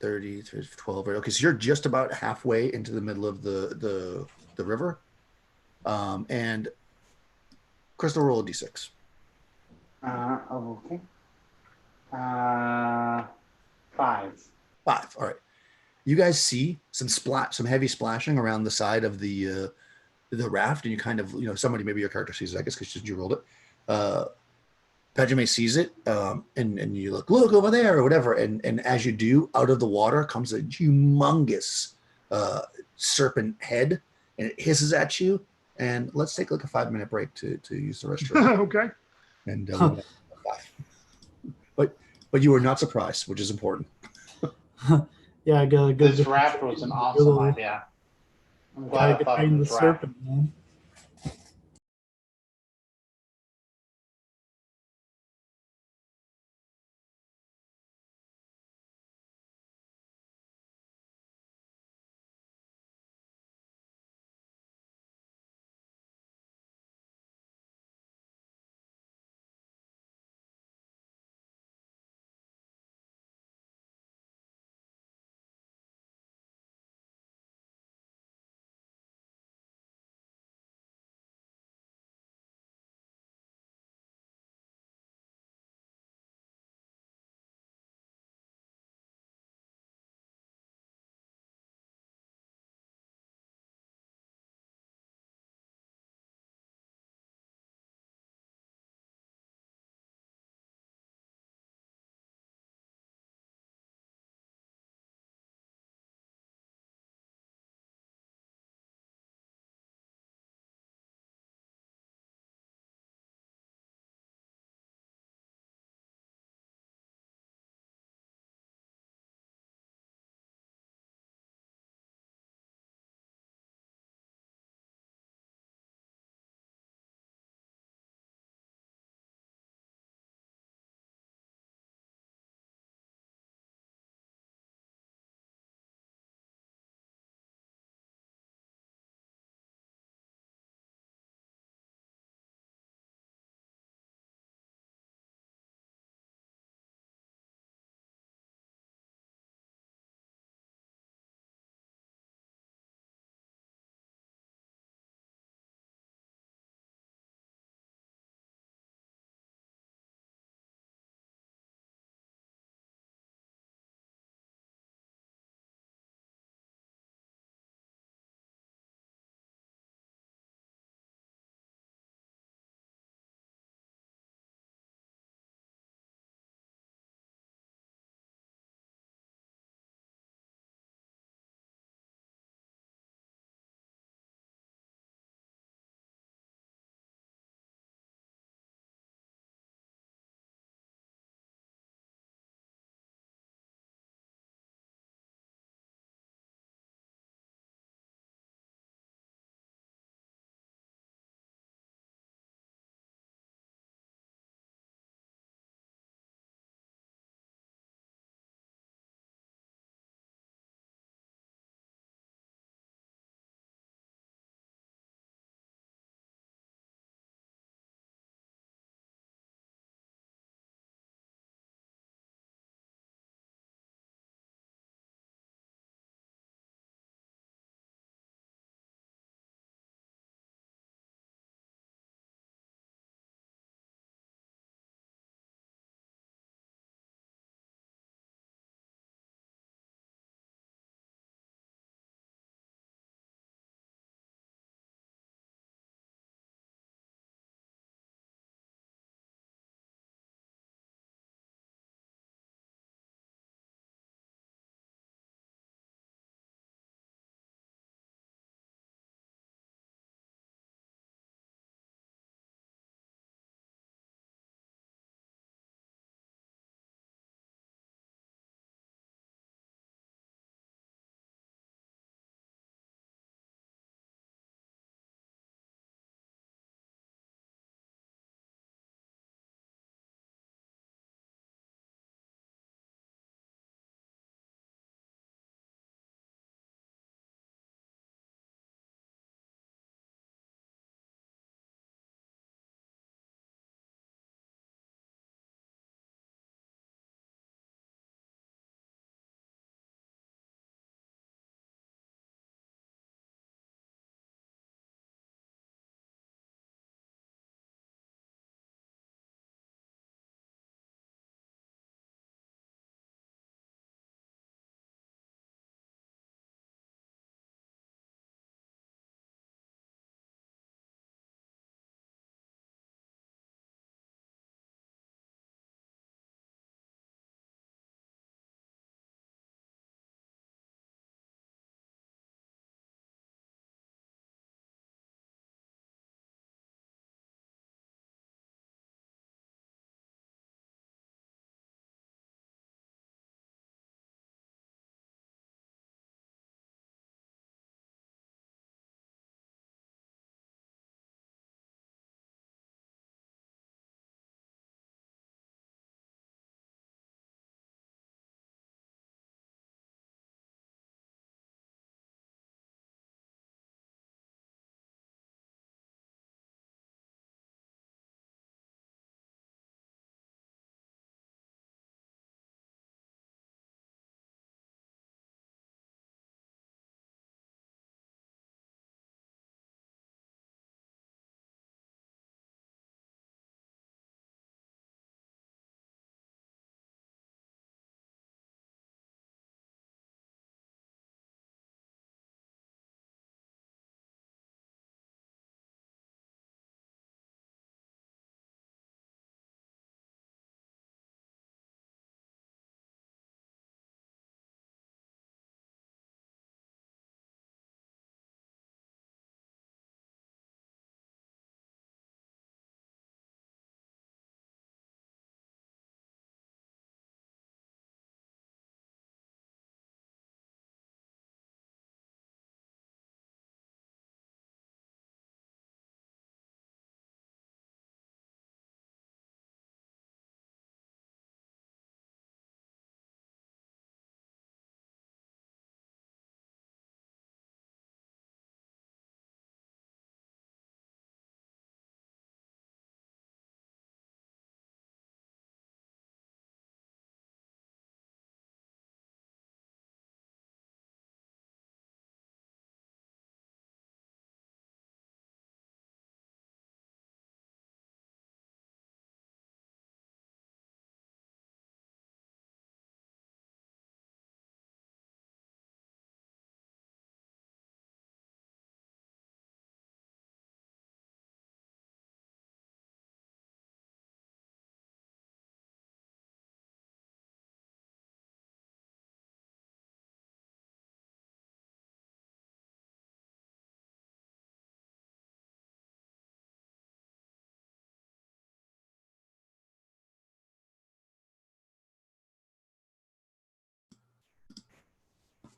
30, 12, right? Okay, so you're just about halfway into the middle of the river, and Crystal, roll a d6. Okay. 5. 5. All right. You guys see some heavy splashing around the side of the raft, and you kind of, somebody, maybe your character sees it, I guess, because you rolled it. Padme sees it, and you look over there or whatever, and as you do, out of the water comes a humongous serpent head, and it hisses at you. And let's take like a 5-minute break to use the restroom. Okay. And we'll have a 5. But you were not surprised, which is important. Yeah, I gotta go. This raft was an awesome idea. I'm glad I thought of the this raft. serpent, man.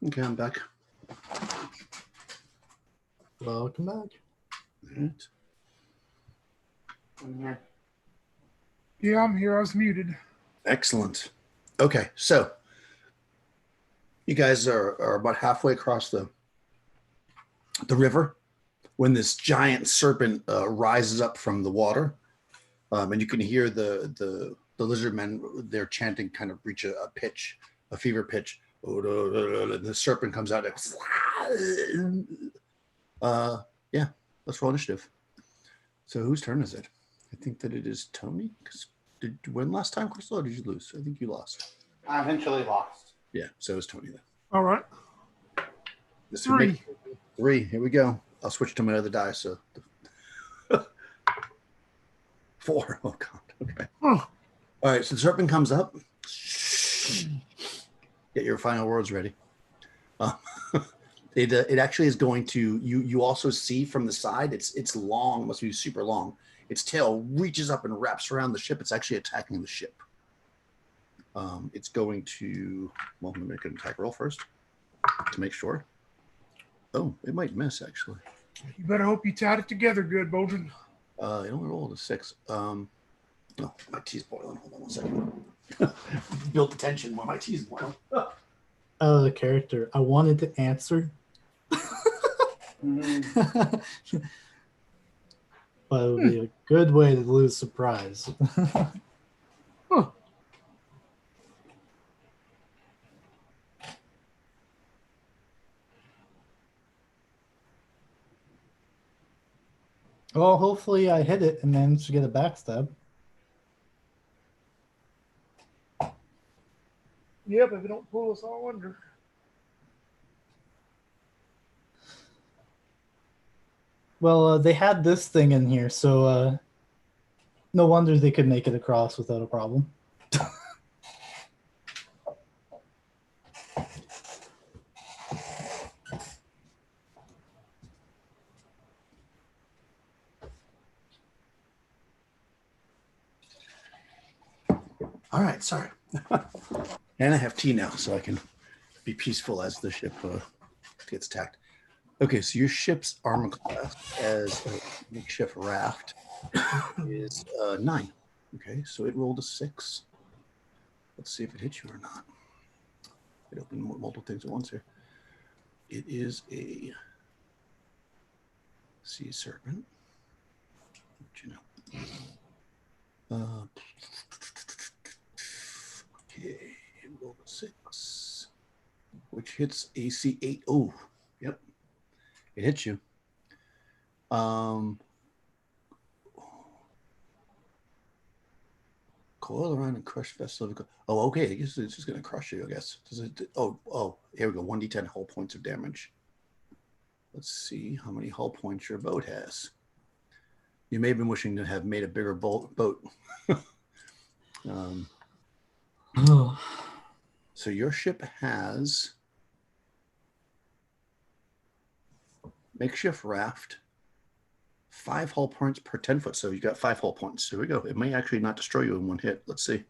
Okay, I'm back. Welcome back. All right. Yeah, I'm here. I was muted. Excellent. Okay, so you guys are about halfway across the river when this giant serpent rises up from the water, and you can hear the lizard men. They're chanting, kind of reach a pitch, a fever pitch. And the serpent comes out. Yeah, let's roll initiative. So whose turn is it? I think that it is Tony. Did you win last time, Crystal, or did you lose? I think you lost. I eventually lost. Yeah, so it's Tony then. All right. This would make 3. Here we go. I'll switch to my other die. So 4. Oh God. Okay. Oh. All right. So the serpent comes up. Get your final words ready. It actually is going to. You also see from the side. It's long. It must be super long. Its tail reaches up and wraps around the ship. It's actually attacking the ship. It's going to. Well, I'm going to make an attack roll first to make sure. Oh, it might miss actually. You better hope you tied it together good, Boldrin. It only rolled a 6. No, my tea's boiling. Hold on 1 second. Build the tension while my tea's boiling. The character. I wanted to answer. But it would be a good way to lose surprise. Huh. Well, hopefully I hit it and manage to get a backstab. Yep, if it don't pull us all under. Well, they had this thing in here, so no wonder they could make it across without a problem. All right, sorry. And I have tea now, so I can be peaceful as the ship gets attacked. Okay, so your ship's armor class as a makeshift raft is 9. Okay, so it rolled a 6. Let's see if it hits you or not. It opened multiple things at once here. It is a sea serpent. What you know? Okay, it rolled a 6, which hits AC 8. Oh, yep. It hits you. Coil around and crush vessel. Oh, okay. I guess it's just going to crush you, I guess. Does it? Oh, here we go. 1d10 hull points of damage. Let's see how many hull points your boat has. You may have been wishing to have made a bigger boat. So your ship has makeshift raft, 5 hull points per 10 foot. So you got 5 hull points. Here we go. It may actually not destroy you in one hit. Let's see.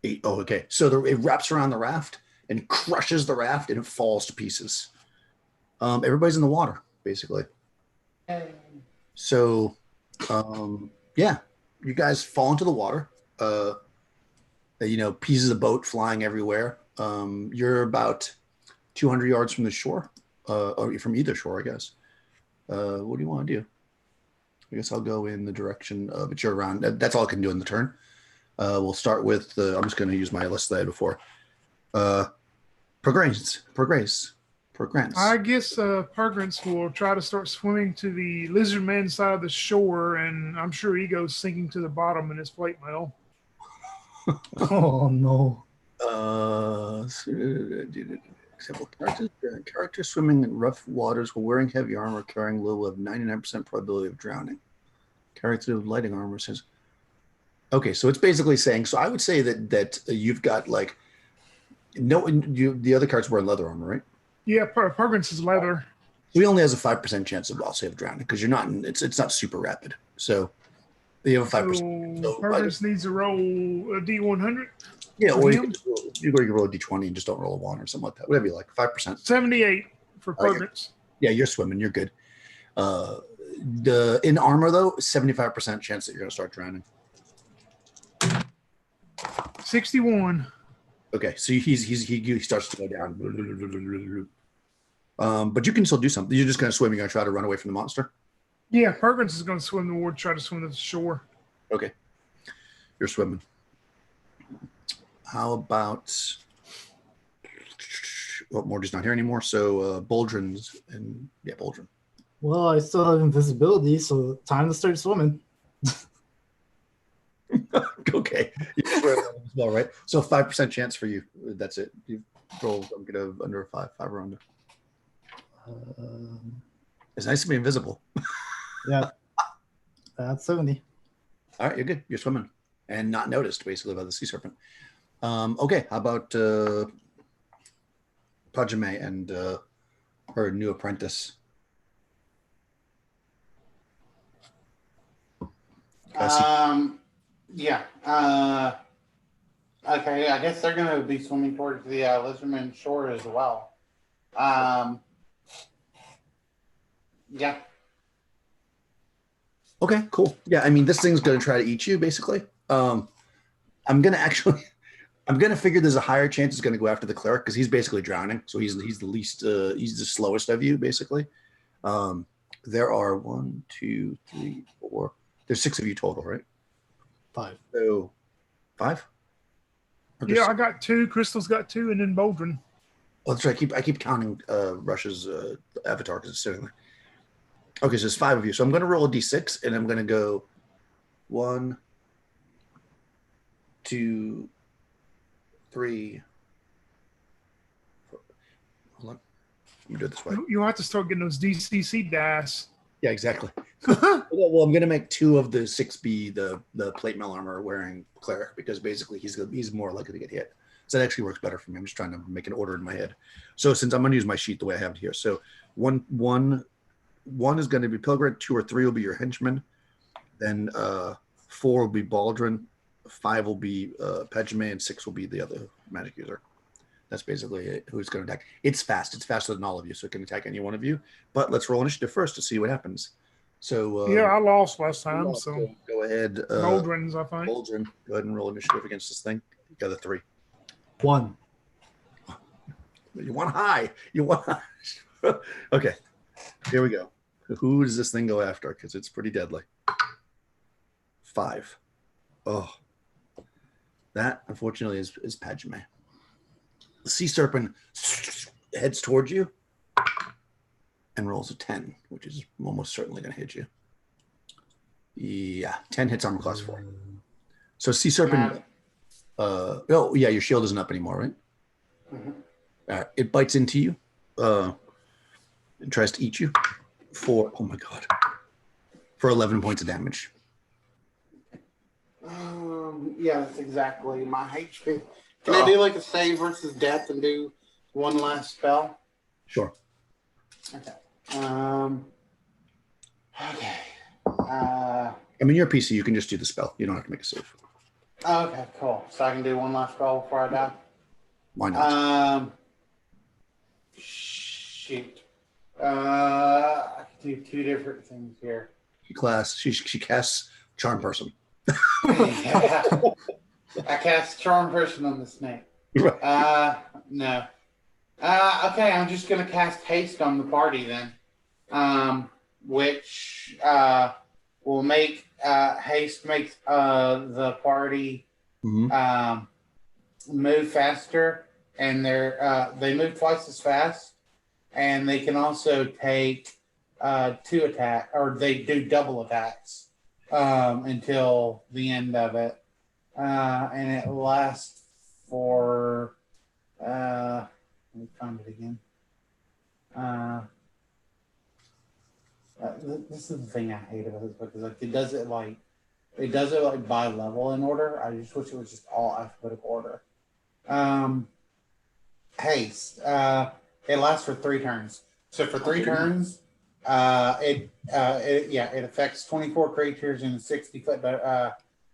8. Oh, okay. So it wraps around the raft and crushes the raft and it falls to pieces. Everybody's in the water, basically. So, yeah, you guys fall into the water. Pieces of boat flying everywhere. You're about 200 yards from the shore, or from either shore, I guess. What do you want to do? I guess I'll go in the direction of it's your round. That's all I can do in the turn. We'll start with I'm just going to use my list that I had before. Progress. I guess Pergrance will try to start swimming to the lizardman side of the shore, and I'm sure he goes sinking to the bottom in his plate mail. Oh no. Example characters swimming in rough waters while wearing heavy armor carrying low of 99% probability of drowning. Character with lighting armor says. Okay, so it's basically saying. So I would say that you've got like the other cards wearing leather armor, right? Yeah, Pergrance is leather. He only has a 5% chance of I'll say of drowning because you're not. It's not super rapid. So you have a 5%. So Pergrance needs to roll a D100. Yeah, For or him? you can roll a d20 and just don't roll a 1 or something like that. Whatever you like. 5%. 78 for Okay. Perkins. Yeah, you're swimming. You're good. In armor though, 75% chance that you're gonna start drowning. 61. Okay, so he starts to go down. But you can still do something. You're just gonna swim. You're gonna try to run away from the monster. Yeah, Perkins is going to swim toward, try to swim to the shore. Okay, you're swimming. How about? Well, Morty's not here anymore, so Boldrin's and Boldrin. Well, I still have invisibility, so time to start swimming. Okay, you swim as well, right? So 5% chance for you. That's it. You roll. I'm gonna under a 5 or under. It's nice to be invisible. Yeah, that's 70. All right, you're good. You're swimming and not noticed, basically, by the sea serpent. Okay, how about Pajame and her new apprentice? Yeah. Okay, I guess they're going to be swimming towards the lizardman shore as well. Yeah. Okay, cool. Yeah, I mean, this thing's going to try to eat you, basically. I'm going to figure there's a higher chance it's going to go after the cleric because he's basically drowning. So he's the least, he's the slowest of you, basically. There are 1, 2, 3, 4. There's 6 of you total, right? 5. So 5? Yeah, I got 2. Crystal's got 2, and then Boldrin. Oh, that's right. I keep counting Russia's avatar because it's sitting there. Okay, so there's 5 of you. So I'm going to roll a d6, and I'm going to go 1, 2, 3, 4. Hold on. Let me do it this way. You'll have to start getting those DCC dice. Yeah, exactly. Well, I'm going to make 2 of the 6 be the plate mail armor wearing cleric because basically he's more likely to get hit. So that actually works better for me. I'm just trying to make an order in my head. So since I'm going to use my sheet the way I have it here, so one is going to be Pilgrim, 2 or 3 will be your henchman, then 4 will be Baldrin, 5 will be Pejme, and 6 will be the other magic user. That's basically who's going to attack. It's fast. It's faster than all of you, so it can attack any one of you. But let's roll initiative first to see what happens. So yeah, I lost last time, so go ahead. Boldrin's, I think. Boldrin, go ahead and roll initiative against this thing. You got a 3. 1. You want high. You want high. Okay, here we go. Who does this thing go after? Because it's pretty deadly. 5. Oh, that unfortunately is Pajame. The sea serpent heads towards you and rolls a 10, which is almost certainly going to hit you. Yeah, 10 hits armor class 4. So sea serpent. Oh yeah, your shield isn't up anymore, right? Mm-hmm. It bites into you. It tries to eat you for for 11 points of damage. Yeah, that's exactly my HP. Can I do like a save versus death and do one last spell? Sure. Okay. Okay. I mean, you're a PC. You can just do the spell. You don't have to make a save. Okay, cool. So I can do one last spell before I die? Why not? Shoot. I can do 2 different things here. She casts Charm Person. Yeah. I cast Charm Person on the snake. Right. No. Okay, I'm just gonna cast Haste on the party then. Which will make Haste makes the party move faster, and they move twice as fast, and they can also take 2 attack, or they do double attacks until the end of it. And it lasts for let me find it again. This is the thing I hate about this book, is like it does it like by level in order. I just wish it was just all alphabetical order. Haste. It lasts for 3 turns. So for 3 turns, it affects 24 creatures in a 60-foot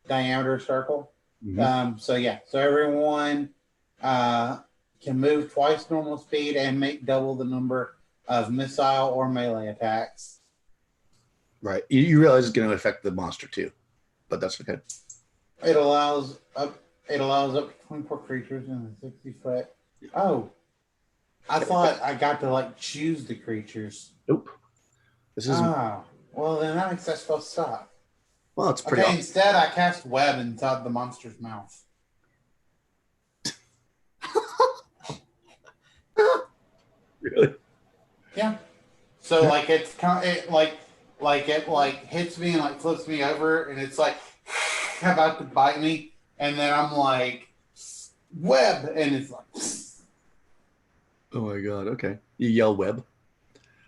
diameter circle. Mhm. So yeah, so everyone can move twice normal speed and make double the number of missile or melee attacks. Right. You realize it's going to affect the monster too, but that's okay. It allows up. It allows up to 24 creatures in a 60-foot. Oh, I thought I got to like choose the creatures. Nope. This is Well then that makes that spell stop. well, it's pretty Okay, awesome. instead I cast web inside the monster's mouth. Really? Yeah. So like it's kind of it hits me and like flips me over and it's like about to bite me and then I'm like web and it's like Oh my god. Okay. You yell web.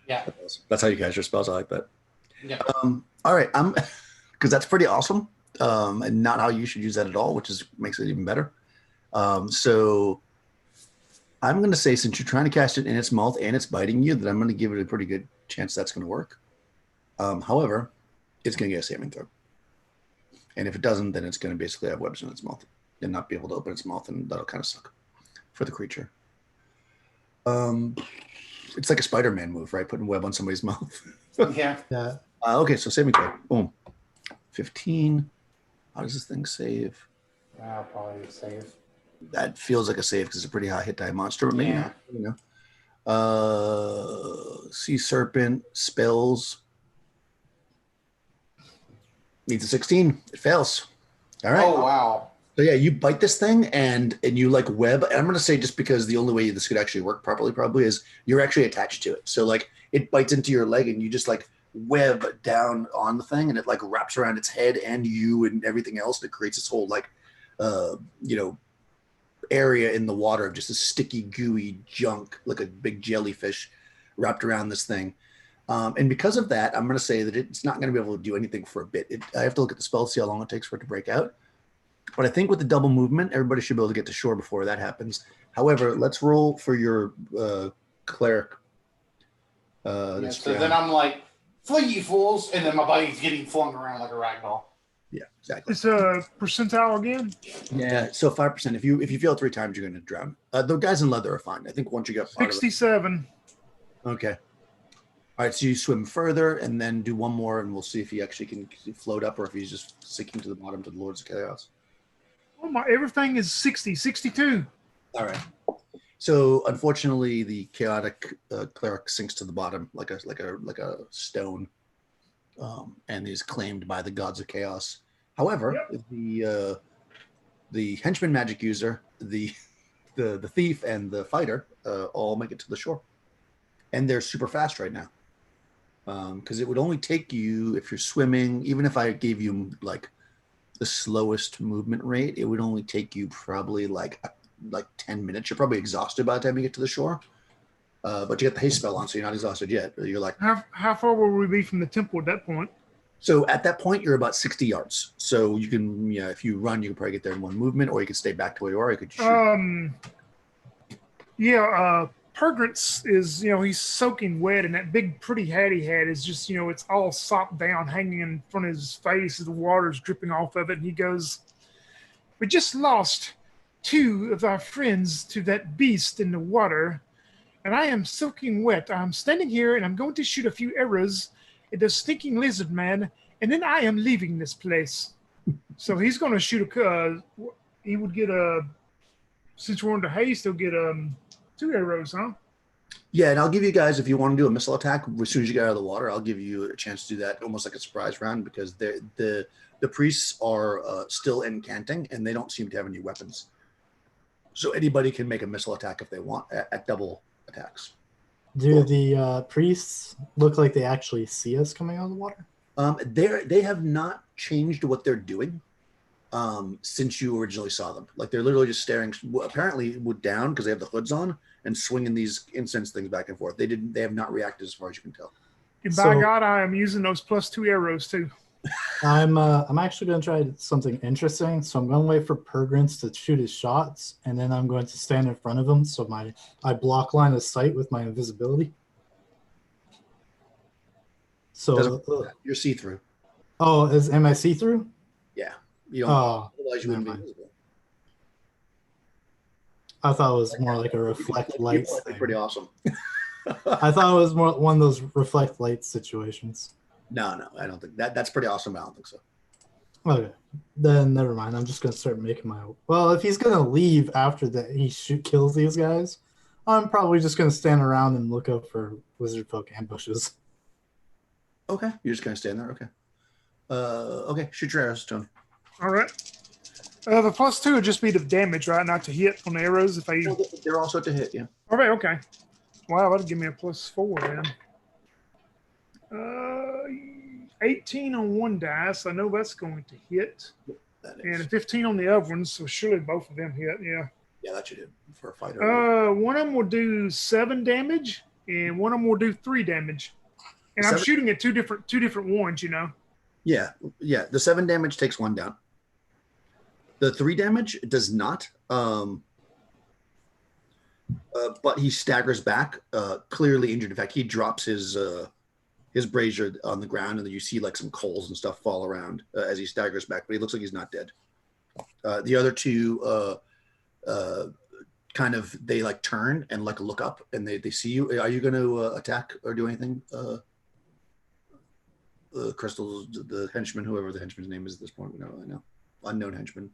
yeah. That's how you cast your spells. I like that. Yeah. All right. I'm because that's pretty awesome. And not how you should use that at all, which is makes it even better. So I'm going to say, since you're trying to cast it in its mouth and it's biting you, that I'm going to give it a pretty good chance that's going to work. However, it's going to get a saving throw. And if it doesn't, then it's going to basically have webs in its mouth and not be able to open its mouth, and that'll kind of suck for the creature. It's like a Spider-Man move, right? Putting web on somebody's mouth. Yeah. Yeah. Okay, so saving throw. Boom. 15. How does this thing save? I'll probably save. That feels like a save because it's a pretty high hit die monster, but maybe Yeah. not. You know. Sea serpent spells. Needs a 16. It fails. All right. Oh wow. So yeah, you bite this thing and you like web. I'm gonna say just because the only way this could actually work properly probably is you're actually attached to it. So like it bites into your leg and you just like web down on the thing and it like wraps around its head and you and everything else. And it creates this whole like area in the water of just a sticky, gooey junk, like a big jellyfish wrapped around this thing. And because of that, I'm going to say that it's not going to be able to do anything for a bit. I have to look at the spell, see how long it takes for it to break out. But I think with the double movement, everybody should be able to get to shore before that happens. However, let's roll for your cleric. So then I'm like, flee you fools, and then my body's getting flung around like a rag doll. Yeah, exactly. It's a percentile again. Yeah, so 5%. If you fail 3 times, you're going to drown. The guys in leather are fine. I think once you get part of it. 67. Okay. All right, so you swim further and then do one more, and we'll see if he actually can float up or if he's just sinking to the bottom to the Lords of Chaos. Oh my! Everything is 60, 62. All right. So unfortunately, the chaotic cleric sinks to the bottom like a stone, and is claimed by the gods of chaos. However, the henchman magic user, the thief, and the fighter all make it to the shore, and they're super fast right now. Because it would only take you, if you're swimming, even if I gave you like the slowest movement rate, it would only take you probably like 10 minutes. You're probably exhausted by the time you get to the shore. But you got the haste spell on, so you're not exhausted yet. You're like, how far will we be from the temple at that point? so at that point, you're about 60 yards. So you can, if you run, you can probably get there in one movement, or you can stay back to where you are. You could shoot. Pergrance is, he's soaking wet, and that big pretty hat he had is just, it's all sopped down, hanging in front of his face as the water's dripping off of it. And he goes, "We just lost 2 of our friends to that beast in the water, and I am soaking wet. I'm standing here, and I'm going to shoot a few arrows at the stinking lizard man, and then I am leaving this place." So he's going to shoot he would get since we're under haste, he'll get 2 arrows, huh? Yeah, and I'll give you guys, if you want to do a missile attack as soon as you get out of the water, I'll give you a chance to do that almost like a surprise round, because the priests are still incanting and they don't seem to have any weapons. So anybody can make a missile attack if they want at double attacks. Do the priests look like they actually see us coming out of the water? They have not changed what they're doing since you originally saw them. Like they're literally just staring, apparently down because they have the hoods on and swinging these incense things back and forth. They have not reacted as far as you can tell. And by God, I am using those +2 arrows too. I'm actually going to try something interesting. So I'm going to wait for Pergrance to shoot his shots, and then I'm going to stand in front of him so I block line of sight with my invisibility. So you're see-through. Oh, am I see-through? Yeah. You don't, otherwise you wouldn't be invisible. I thought it was more like a reflect lights That'd be thing. pretty awesome. I thought it was more one of those reflect lights situations. No, I don't think that's pretty awesome. I don't think so. Okay, then never mind. I'm just gonna start making my. Well, if he's gonna leave after that, he kills these guys. I'm probably just gonna stand around and look up for lizard folk ambushes. Okay, you're just gonna stand there. Okay. Okay, shoot your arrows, Tony. All right. The +2 would just be the damage, right? Not to hit on the arrows if I. They're also to hit, yeah. All right. Okay. Wow, that'd give me a +4 then. 18 on one dice. I know that's going to hit, and 15 on the other one. So surely both of them hit. Yeah. Yeah, that should hit for a fighter. One of them will do 7 damage, and one of them will do 3 damage. And I'm shooting at two different ones, you know. Yeah. The 7 damage takes 1 down. The 3 damage does not. But he staggers back, clearly injured. In fact, he drops his brazier on the ground, and then you see like some coals and stuff fall around as he staggers back. But he looks like he's not dead. The other 2, kind of, they like turn and like look up, and they see you. Are you going to attack or do anything? Crystal, the henchman, whoever the henchman's name is at this point, we don't really know. Unknown henchman.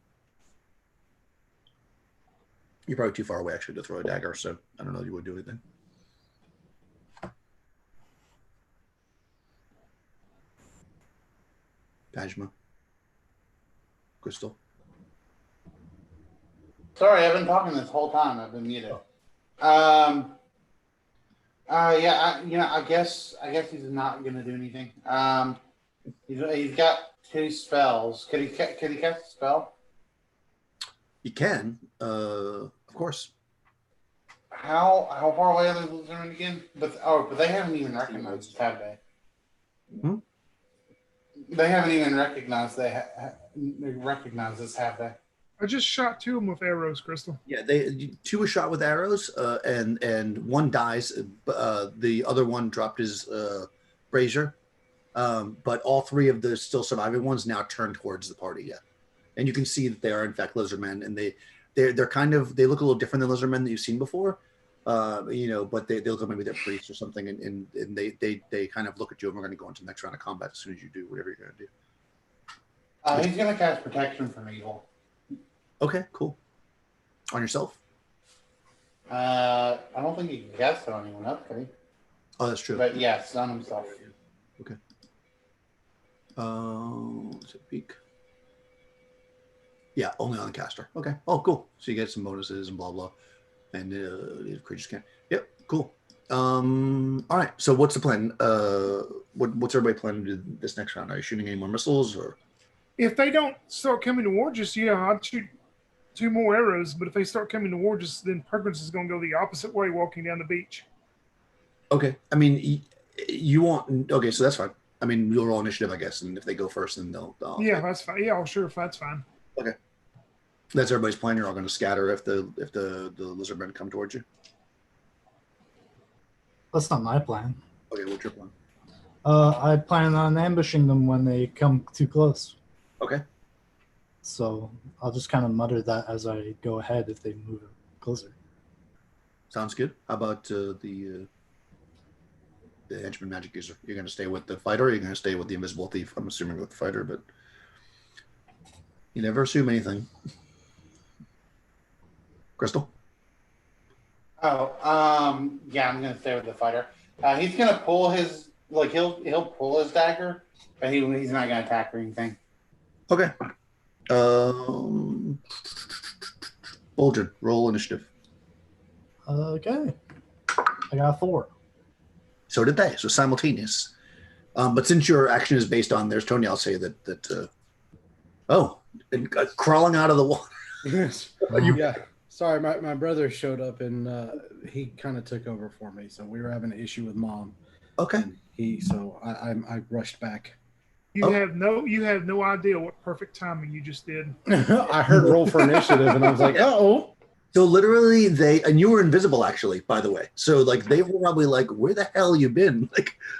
You're probably too far away actually to throw a dagger, so I don't know if you would do anything. Pajma. Crystal. Sorry, I've been talking this whole time. I've been muted. Yeah, I guess he's not gonna do anything. He's got 2 spells. Could he cast a spell? You can, of course. How far away are the lizardmen again? But they haven't even recognized us, have they? They haven't even recognized recognized us, have they? I just shot 2 of them with arrows, Crystal. Yeah, 2 were shot with arrows, and 1 dies. The other one dropped his brazier, but all 3 of the still surviving ones now turn towards the party. Yeah, and you can see that they are in fact lizardmen, and they're kind of, they look a little different than lizardmen that you've seen before, but they look like maybe they're priests or something, and they kind of look at you, and we're going to go into the next round of combat as soon as you do whatever you're going to do. He's going to cast protection from evil. Okay, cool. On yourself? I don't think he can cast it on anyone else, can he? Oh, that's true. But yes, on himself. Okay. Is it peak? Yeah, only on the caster. Okay. Oh, cool. So you get some bonuses and blah blah, and creatures can. Yep. Cool. All right. So what's the plan? What's everybody planning to do this next round? Are you shooting any more missiles or? If they don't start coming towards us, yeah, I'd shoot 2 more arrows. But if they start coming towards us, then Perkins is going to go the opposite way, walking down the beach. Okay. I mean, you want. Okay, so that's fine. I mean, you'll roll initiative, I guess, and if they go first, then they'll yeah, that's fine. Yeah, sure, if that's fine. Okay. That's everybody's plan. You're all going to scatter if the lizardmen come towards you. That's not my plan. Okay, what's your plan? I plan on ambushing them when they come too close. Okay. So I'll just kind of mutter that as I go ahead if they move closer. Sounds good. How about the henchman magic user? You're going to stay with the fighter, or you're going to stay with the invisible thief? I'm assuming with the fighter, but you never assume anything. Crystal? Yeah, I'm gonna stay with the fighter. He's gonna pull his he'll pull his dagger, but he's not gonna attack or anything. Okay. Bulger, roll initiative. Okay. I got 4. So did they. So simultaneous. But since your action is based on theirs, Tony, I'll say that crawling out of the water. Yeah. Sorry, my brother showed up and he kind of took over for me. So we were having an issue with Mom. Okay. I rushed back. You have no idea what perfect timing you just did. I heard roll for initiative and I was like, uh-oh. So literally and you were invisible actually, by the way. So they were probably like, where the hell you been?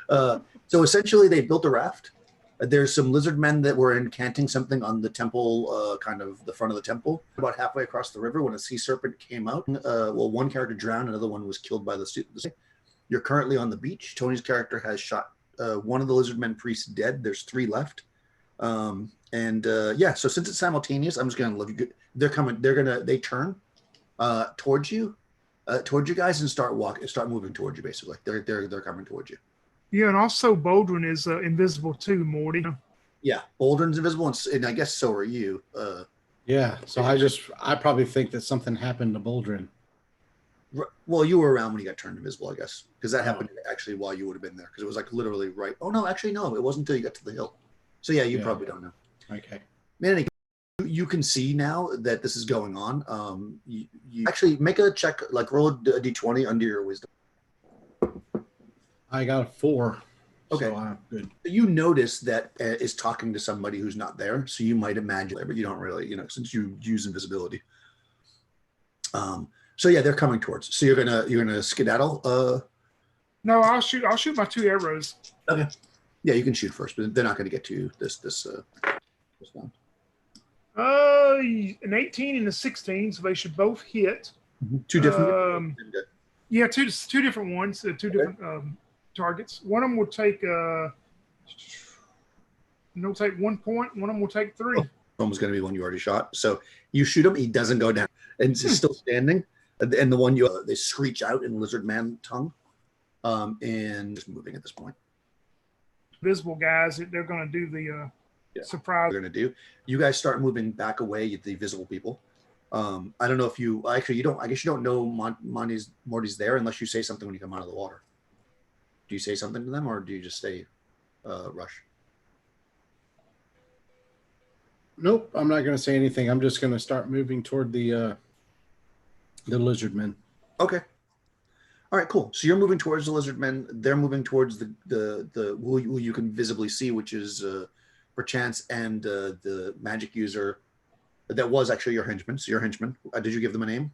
So essentially they built a raft There's some lizard men that were incanting something on the temple, kind of the front of the temple. About halfway across the river, when a sea serpent came out, well, one character drowned, another one was killed by the students. You're currently on the beach. Tony's character has shot one of the lizard men priests dead. There's 3 left. Yeah, so since it's simultaneous, I'm just gonna let you. They're coming. They turn towards you guys and start moving towards you. Basically, they're coming towards you. Yeah, and also Boldrin is invisible too, Morty. Yeah, Boldrin's invisible, and I guess so are you. Yeah, so I probably think that something happened to Boldrin. Well, you were around when he got turned invisible, I guess, because that happened actually while you would have been there, because it was like literally right. Oh no, actually no, it wasn't until you got to the hill. So yeah, you probably don't know. Okay. Man, you can see now that this is going on. You actually make a check, like roll a d20 under your wisdom. I got a 4. Okay, so I'm good. You notice that is talking to somebody who's not there, so you might imagine, but you don't really, since you use invisibility. So yeah, they're coming towards. So you're gonna skedaddle. No, I'll shoot my 2 arrows. Okay. Yeah, you can shoot first, but they're not going to get to you this one. An 18 and a 16, so they should both hit. 2 different. Yeah, two different ones, 2 different targets. One of them will take 1 point. One of them will take 3. One was going to be one you already shot. So you shoot him, he doesn't go down, and he's still standing. And the one they screech out in lizard man tongue, and just moving at this point. Visible guys, they're going to do the surprise. They're going to do. You guys start moving back away, the visible people. I don't know if you don't. I guess you don't know Morty's there unless you say something when you come out of the water. Do you say something to them, or do you just say, "Rush"? Nope, I'm not going to say anything. I'm just going to start moving toward the lizard men. Okay. All right, cool. So you're moving towards the lizard men. They're moving towards the who you can visibly see, which is perchance, and the magic user that was actually your henchman. So your henchman. Did you give them a name?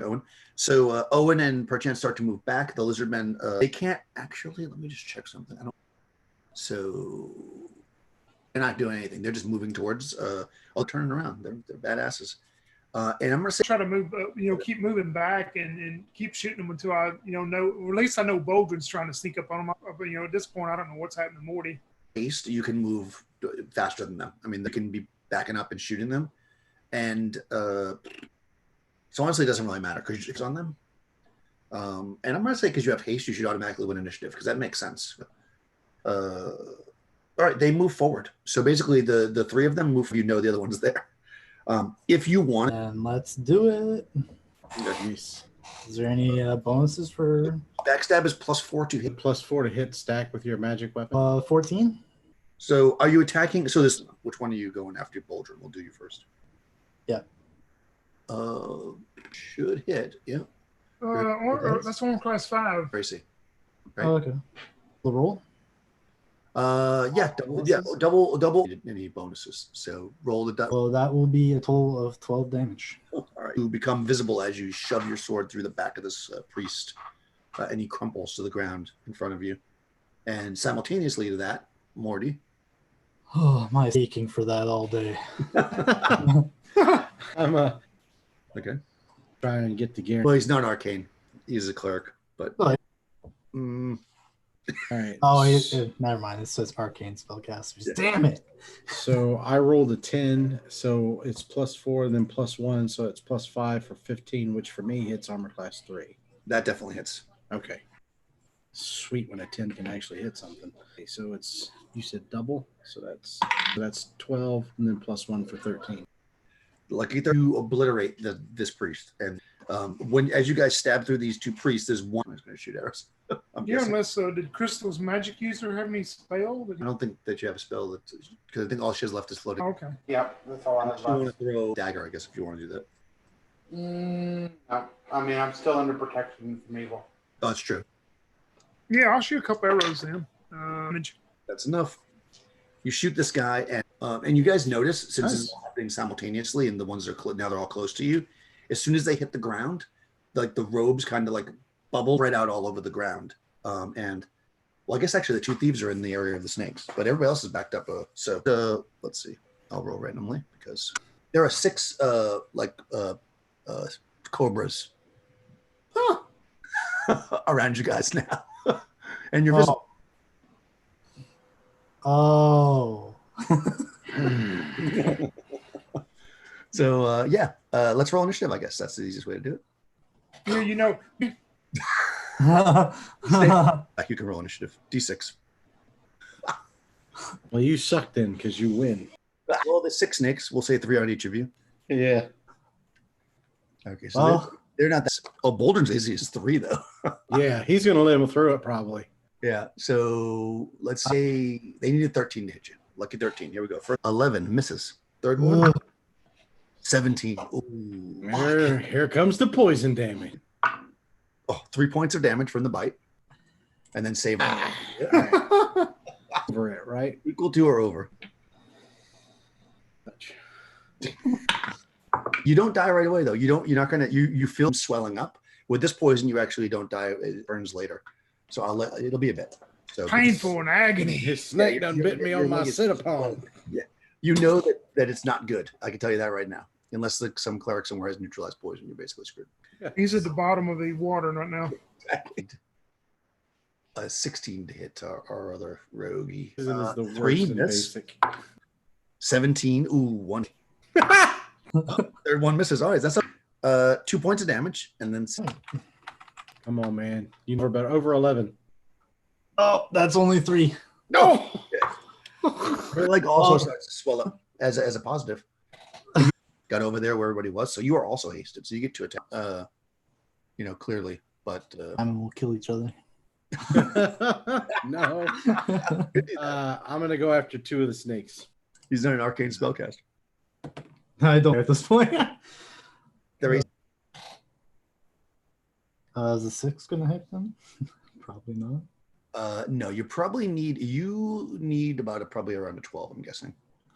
Owen. So Owen and perchance start to move back. The lizard men. They can't actually. Let me just check something. So they're not doing anything. They're just moving towards. Turning around. They're badasses. And I'm gonna say, try to move, keep moving back and keep shooting them until I, know, or at least I know Boldrin's trying to sneak up on them. But at this point, I don't know what's happening to Morty. You can move faster than them. I mean, they can be backing up and shooting them, and so honestly, it doesn't really matter because it's on them. And I'm gonna say because you have haste, you should automatically win initiative because that makes sense. All right, they move forward. So basically, the 3 of them move. The other one's there. If you want, and let's do it. Nice. Is there any bonuses for backstab? Is +4 to hit. +4 to hit stack with your magic weapon. 14. So are you attacking? So which one are you going after? Boldrin. We'll do you first. Yeah. Should hit. Yeah. That's on class 5. Tracy. Right. Oh, okay. The roll. Double any bonuses. So roll the die. Well, that will be a total of 12 damage. All right. You become visible as you shove your sword through the back of this priest, and he crumples to the ground in front of you. And simultaneously to that, Morty. Oh, my aching for that all day. I'm Okay. trying to get the gear. Well, he's not arcane. He's a cleric, but. Oh, All right. Oh, never mind. It says arcane spellcasters. Yeah. Damn it. So I rolled a 10, so it's +4, then +1, so it's +5 for 15, which for me hits armor class 3. That definitely hits. Okay. Sweet when a 10 can actually hit something. Okay, so you said double, so that's 12, and then +1 for 13. Like you obliterate this priest, and as you guys stab through these 2 priests, there's one who's going to shoot arrows. Unless did Crystal's magic user have any spell? I don't think that you have a spell because I think all she has left is floating. Okay. Yep, that's all I have You want left. to throw dagger, I guess, if you want to do that. No, I mean, I'm still under protection from evil. Oh, that's true. Yeah, I'll shoot a couple arrows in. That's enough. You shoot this guy, and you guys notice since it's happening simultaneously, and the ones that are now they're all close to you. As soon as they hit the ground, like the robes kind of like bubble right out all over the ground, and Well, I guess actually the two thieves are in the area of the snakes, but everybody else is backed up. Let's see. I'll roll randomly because there are 6 cobras around you guys now, and you're visible. Oh. So let's roll initiative. I guess that's the easiest way to do it. Yeah, you know, You can roll initiative. D6. Well, you suck then because you win. Well, there's 6 snakes. We'll say 3 on each of you. Yeah. Okay, so they're not that. Oh, Boulder's easy is 3 though. Yeah, he's gonna live through it probably. Yeah. So let's say they needed 13 to hit you. Lucky 13. Here we go. First 11 misses. Third one. 17. Ooh. Here comes the poison damage. Oh, 3 points of damage from the bite. And then save Over it, right? Equal to or over. You don't die right away though. You're not gonna you feel swelling up. With this poison, you actually don't die. It burns later. So it'll be a bit. So painful and agony. His snake done bit me on my sit-upon. Yeah. You know that it's not good. I can tell you that right now. Unless some cleric somewhere has neutralized poison, you're basically screwed. He's at the bottom of the water right now. Exactly. 16 to hit our other roguey. This is the 3 worst in miss. basic. 17. Ooh, 1. Third one misses. All right, that's 2 points of damage, and then Come on, man. You know about over 11. Oh, that's only 3. No. Her leg also starts to swell up as a positive. Got over there where everybody was, so you are also hasted. So you get to attack. Clearly, but And we'll kill each other. No. I'm gonna go after 2 of the snakes. He's not an arcane spellcaster. I don't at this point. There is. Is a 6 gonna hit them? Probably not. No, you probably need about probably around a 12. I'm guessing.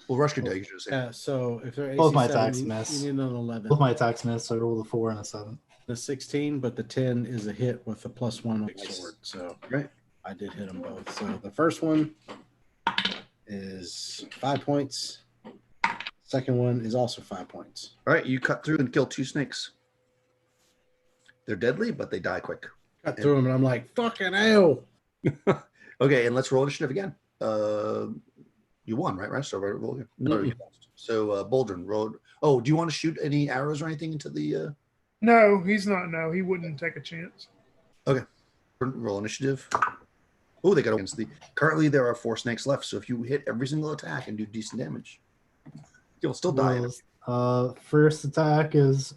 Well, rush could do. Yeah. So if they're AC Both my 7, attacks you miss. need an 11. Both my attacks miss, so I rolled a 4 and a 7. The 16, but the 10 is a hit with a +1 Nice. sword. So Right. I did hit them both. So the first one is 5 points. Second one is also 5 points. All right, you cut through and kill 2 snakes. They're deadly, but they die quick. Cut through them, and I'm like, fucking hell. Okay, and let's roll initiative again. You won, right? So roll again. No, you lost. So Boldrin rolled. Oh, do you want to shoot any arrows or anything into the? No, he's not. No, he wouldn't take a chance. Okay, roll initiative. Oh, they got against the. Currently, there are 4 snakes left. So if you hit every single attack and do decent damage, you'll still die. First attack is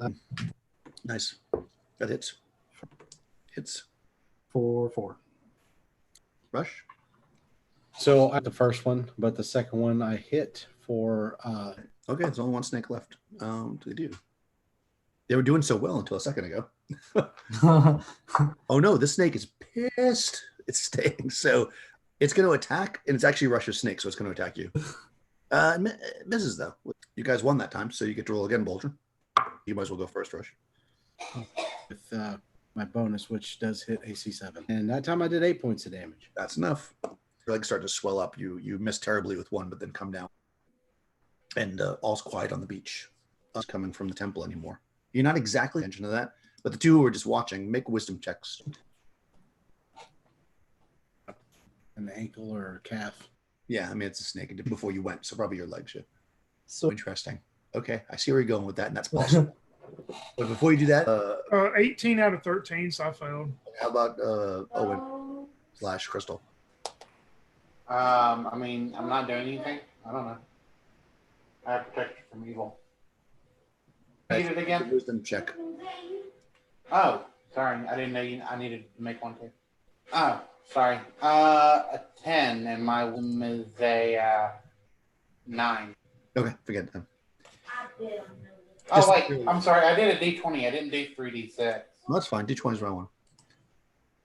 Nice. That hits. Hits. 4. Rush. So I had the first one, but the second one I hit for. Okay, there's only 1 snake left. They do. They were doing so well until a second ago. Oh no, this snake is pissed. It's staying. So it's going to attack, and it's actually Rush's snake, so it's going to attack you. Misses though. You guys won that time, so you get to roll again, Boldrin. You might as well go first, Rush. With my bonus, which does hit AC 7. And that time I did 8 points of damage. That's enough. Your legs start to swell up. You miss terribly with 1, but then come down. And all's quiet on the beach. Not coming from the temple anymore. You're not exactly attention to that, but the 2 who are just watching, make wisdom checks. An ankle or calf. Yeah, I mean, it's a snake before you went, so probably your legs should. So Interesting. Okay, I see where you're going with that, and that's possible. But before you do that, 18 out of 13, so I failed. how about Owen / Crystal? I mean, I'm not doing anything. I don't know. I have protection from evil. Need it again? Wisdom check. Oh, sorry. I didn't know I needed to make one too. Oh, sorry. A 10, and my wisdom is a 9. Okay, forget them. Oh, wait. I'm sorry. I did a D20. I didn't do 3D6. Well, that's fine. D20 is round 1.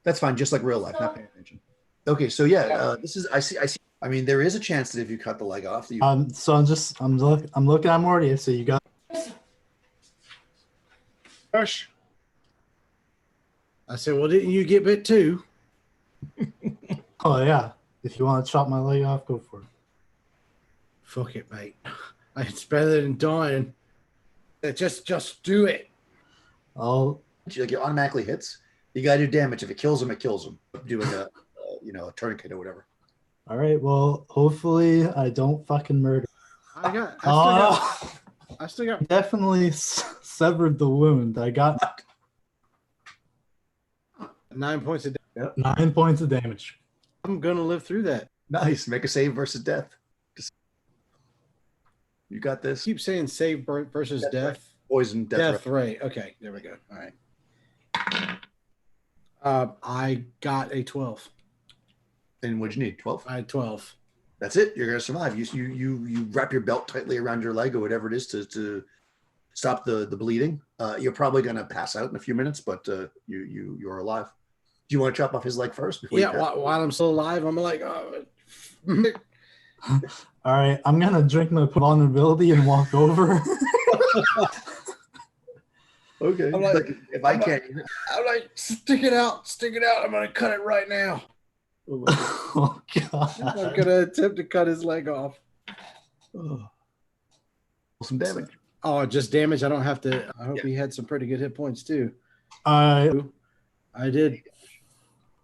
That's fine, just like real life, not paying attention. Okay, so yeah, this is I see. I mean, there is a chance that if you cut the leg off, that you. So I'm looking at Morty. So you got. Rush. I said, well, didn't you get bit too? Oh yeah. If you want to chop my leg off, go for it. Fuck it, mate. It's better than dying. Just do it. Like it automatically hits. You gotta do damage. If it kills him, it kills him. Doing a a tourniquet or whatever. All right. Well, hopefully I don't fucking murder. I still got. Definitely severed the wound. I got 9 points of damage. 9 points of damage. I'm gonna live through that. Nice. Make a save versus death. You got this. Keep saying save versus death. Poison Death ray. Okay, there we go. All right. I got a 12. And what'd you need? 12? I had 12. That's it. You're gonna survive. You wrap your belt tightly around your leg or whatever it is to stop the bleeding. You're probably gonna pass out in a few minutes, but you're alive. Do you want to chop off his leg first? While I'm still alive, I'm like, All right, I'm gonna drink my vulnerability and walk over. Okay. I'm like, if I can't, I'm like, stick it out. I'm gonna cut it right now. Oh god! I'm gonna attempt to cut his leg off. Some damage. Oh, just damage. I don't have to. I hope he had some pretty good hit points too. I did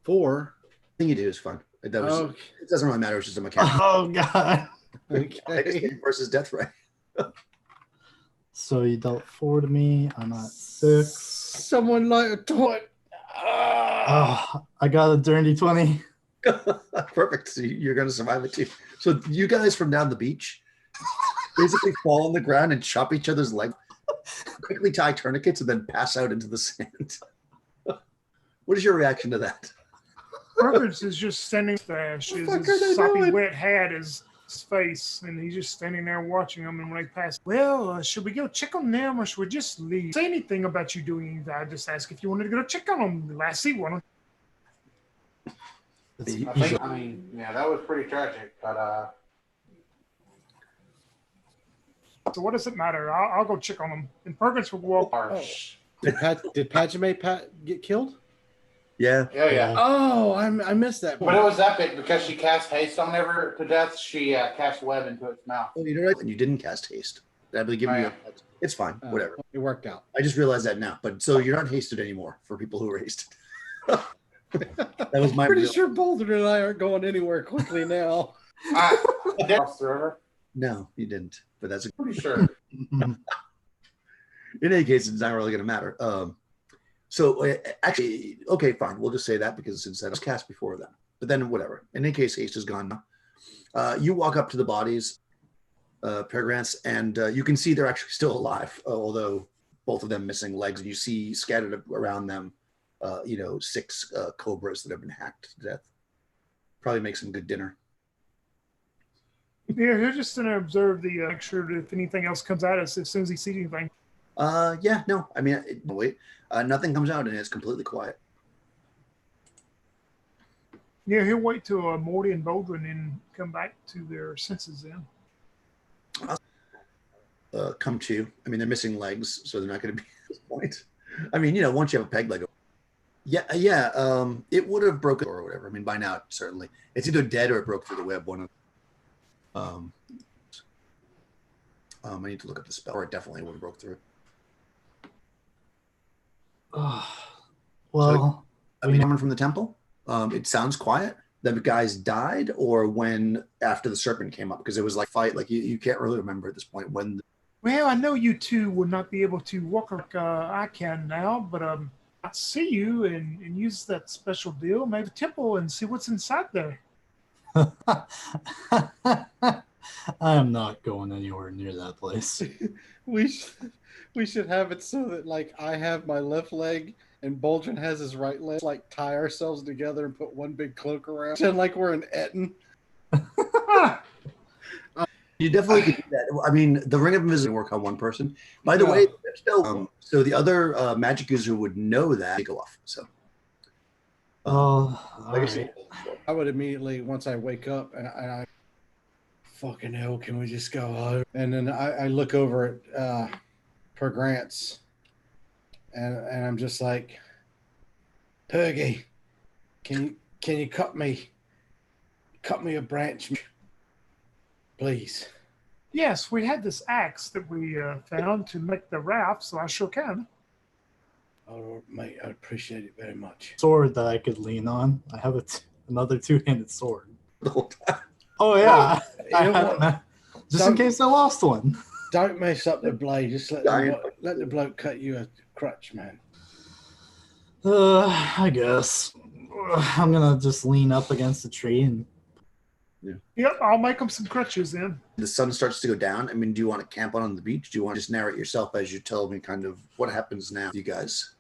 4. Thing you do is fun. It doesn't really matter. It's just a mechanic. Oh god! Okay. Versus death ray. So you dealt 4 to me. I'm at 6. Someone like a toy. Oh, I got a dirty 20. Perfect. So you're going to survive it too. So you guys from down the beach basically fall on the ground and chop each other's legs, quickly tie tourniquets, and then pass out into the sand. What is your reaction to that? Roberts is just standing there. His soppy wet hat is his face, and he's just standing there watching them. And when they pass, well, should we go check on them, or should we just leave? Say anything about you doing anything? I just ask if you wanted to go check on them. Lassie, why don't? That was pretty tragic, but So what does it matter? I'll go check on them. And Perkins will walk. harsh. Did Padme get killed? Yeah. Yeah. Oh, I missed that. But it was epic because she cast haste on her to death. She cast web into its mouth. Oh, you know what? And you didn't cast haste. That'd be giving you. It's fine. Whatever. It worked out. I just realized that now. But so you're not hasted anymore for people who are hasted. That was my. Pretty sure Boulder and I aren't going anywhere quickly now. Across the river. No, you didn't. But that's Pretty sure. in any case, it's not really going to matter. So actually, okay, fine. We'll just say that because since that was cast before then. But then whatever. In any case, haste is gone now. You walk up to the bodies, Peregrines, and you can see they're actually still alive, although both of them missing legs. And you see scattered around them, 6 cobras that have been hacked to death. Probably make some good dinner. Yeah, he's just going to observe the make sure that if anything else comes at us as soon as he sees anything. No. I mean, wait. Nothing comes out and it's completely quiet. Yeah, he'll wait till Morty and Boldrin and come back to their senses then. Come to. I mean, they're missing legs, so they're not going to be at this point. I mean, once you have a peg leg. Yeah. It would have broken or whatever. I mean, by now, certainly. It's either dead or it broke through the web. One of I need to look up the spell, or it definitely would have broke through. Well, coming from the temple, it sounds quiet. The guys died, or when after the serpent came up, because it was like fight. Like you can't really remember at this point when. Well, I know you two would not be able to walk like I can now, but I'll see you and use that special deal, maybe the temple, and see what's inside there. I am not going anywhere near that place. We should have it so that like I have my left leg and Boldrin has his right leg. Like tie ourselves together and put one big cloak around, and like we're in Eton. You definitely could do that. I mean, the Ring of Invisibility work on one person. By the way, still, so the other magic user would know that they go off. So, right. I would immediately once I wake up and I fucking hell, can we just go home? And then I look over at Per Grants, and I'm just like, Pergy, can you cut me cut me a branch, please. Yes, we had this axe that we found to make the raft, so I sure can. Oh, mate, I appreciate it very much. Sword that I could lean on. I have another two-handed sword. The whole time. Oh yeah, You I know had what? just in case I lost one. Don't mess up the blade. Just let the bloke cut you a crutch, man. I guess I'm gonna just lean up against the tree and. Yep, I'll make them some crutches then. The sun starts to go down. I mean, do you want to camp on the beach? Do you want to just narrate yourself as you tell me kind of what happens now, you guys?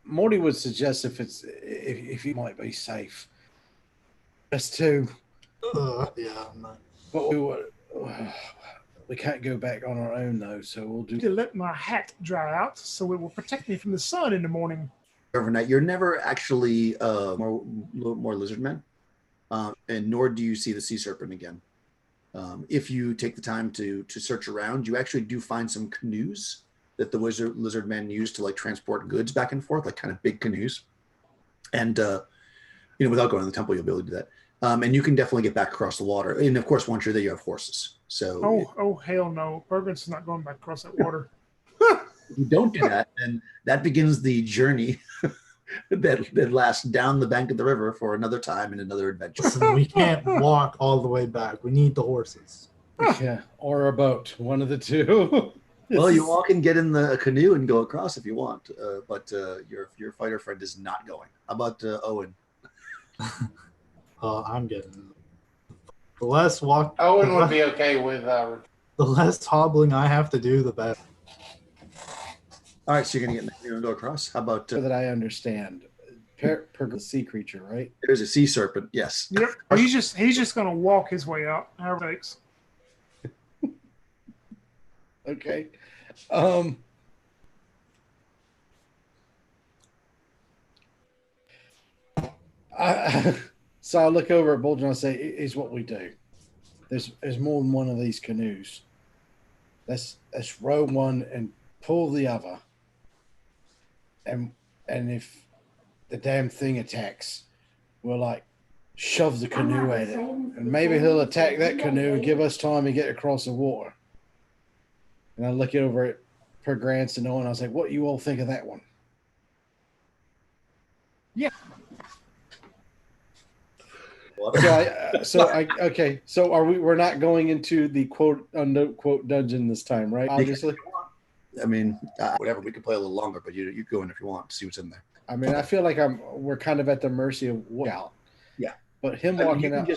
Morty would suggest if you might be safe. Us too. Yeah, I'm not. But we can't go back on our own though, so we'll do. To let my hat dry out so it will protect me from the sun in the morning. Overnight, you're never actually more lizard men, and nor do you see the sea serpent again. If you take the time to search around, you actually do find some canoes that the lizard men use to like transport goods back and forth, like kind of big canoes. And without going to the temple, you'll be able to do that. And you can definitely get back across the water. And of course, once you're there, you have horses. So Oh hell no, Bergen's not going back across that water. if you don't do that, and that begins the journey that lasts down the bank of the river for another time and another adventure. Listen, we can't walk all the way back. We need the horses. Yeah, or a boat, one of the two. Well, you all can get in the canoe and go across if you want, but your fighter friend is not going. How about Owen? I'm getting the less walk. Owen would be okay with. The less hobbling I have to do, the better. All right, so you're gonna get in the canoe and go across. How about So that I understand, per sea creature, right? there's a sea serpent? Yes. Yep, he's just gonna walk his way out. However it takes. Okay. So I look over at Bulger and I say, "Is what we do. There's more than one of these canoes. Let's row one and pull the other. And if the damn thing attacks, we'll like shove the canoe at it, and maybe he'll attack that canoe and give us time to get across the water." And I look over at Per Grants and Owen. I was like, "What you all think of that one?" Yeah. Okay. So are we? We're not going into the quote unquote dungeon this time, right? Obviously. I mean, whatever. We could play a little longer, but you go in if you want to see what's in there. I mean, I feel like we're kind of at the mercy of out. Yeah. But him I mean, walking out.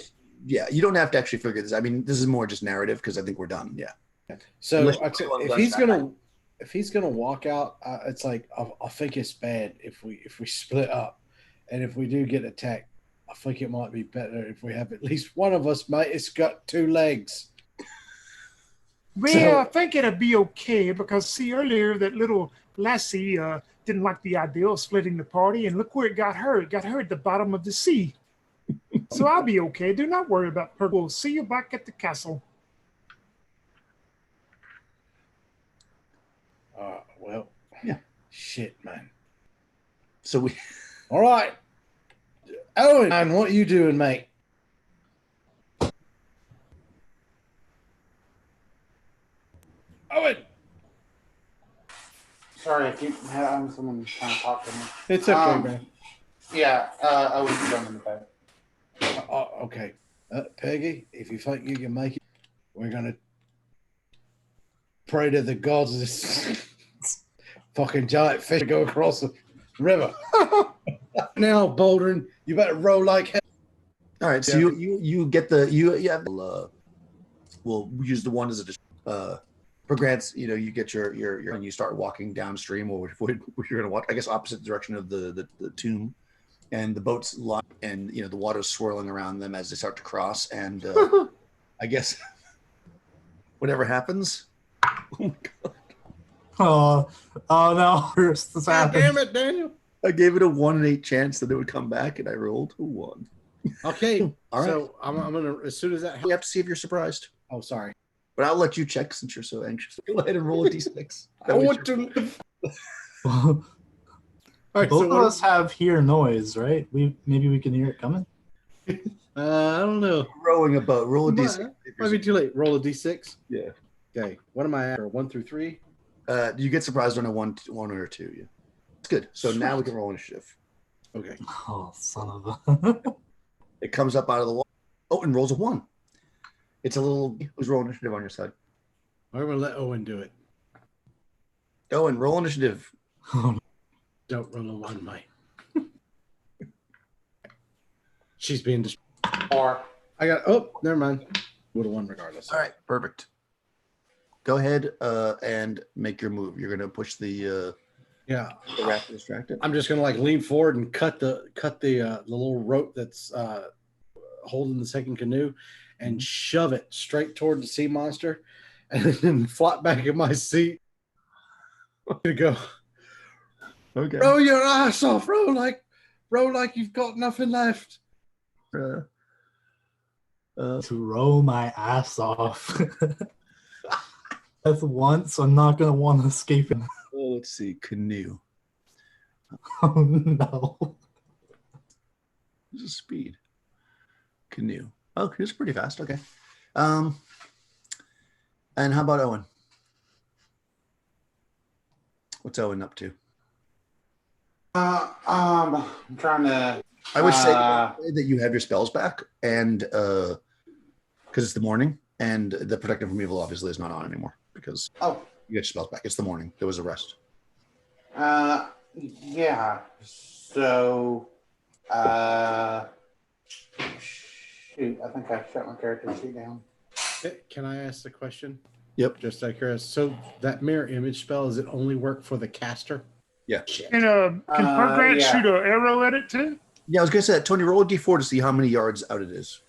You don't have to actually figure this. I mean, this is more just narrative because I think we're done. Yeah. So if he's gonna walk out, it's like I think it's bad if we split up, and if we do get attacked, I think it might be better if we have at least one of us, mate. It's got 2 legs. Well, I think it'll be okay because see earlier that little lassie didn't like the idea of splitting the party, and look where it got her. It got her at the bottom of the sea. So I'll be okay. Do not worry about her. We'll see you back at the castle. Well, yeah. Shit, man. So we. All right, Owen, and what you doing, mate? Owen. Sorry, I keep having someone trying to talk to me. It's okay, man. Yeah, I was jumping the bed. Okay. Peggy, if you think you can make it, we're going to pray to the gods of this fucking giant fish to go across the river. Now, Bouldering, you better row like hell. All right, so you get we'll use the one as a for grants, you get your and you start walking downstream, or if you're going to walk, I guess, opposite direction of the tomb, and the boats line, and the water's swirling around them as they start to cross, and I guess whatever happens. Oh my god! Oh no! This God damn it, Daniel! I gave it a 1 in 8 chance that it would come back, and I rolled a 1. Okay, all right. So I'm gonna, as soon as that You have to see if you're surprised. Oh, sorry. But I'll let you check since you're so anxious. Go ahead and roll a d6. I want to live. All right, Both so of us have hear noise, right? Maybe we can hear it coming. I don't know. Rowing a boat. Roll a d6. Might be too late. Roll a d6. Yeah. Okay. What am I at? 1 through 3? You get surprised on a one or two. Yeah. It's good. So now we can roll initiative. Okay. Oh, son of a. It comes up out of the water. Oh, and rolls a 1. It's a little. Who's rolling initiative on your side? I'm going to let Owen do it. Owen, roll initiative. Don't roll a 1, Mike. She's being Or I got. Oh, never mind. Would have won regardless. All right, perfect. Go ahead and make your move. You're gonna push the Yeah. raft to distract it. I'm just gonna like lean forward and cut the little rope that's holding the second canoe, and shove it straight toward the sea monster, and then flop back in my seat. I'm gonna go. Okay. Roll your ass off. Roll like you've got nothing left. To roll my ass off. That's once. I'm not gonna want to escape it. Let's see, canoe. Oh no. This is speed. Canoe. Oh, canoe's pretty fast. Okay. And how about Owen? What's Owen up to? I'm trying to. I would say that you have your spells back, and because it's the morning, and the protective from evil obviously is not on anymore because you get your spells back. It's the morning. There was a rest. Yeah. So, shoot, I think I shut my character sheet down. Can I ask the question? Yep. Just out of curiosity. So that mirror image spell, does it only work for the caster? Yeah. Can Grant shoot an arrow at it too? Yeah, I was gonna say that. Tony, roll a d4 to see how many yards out it is.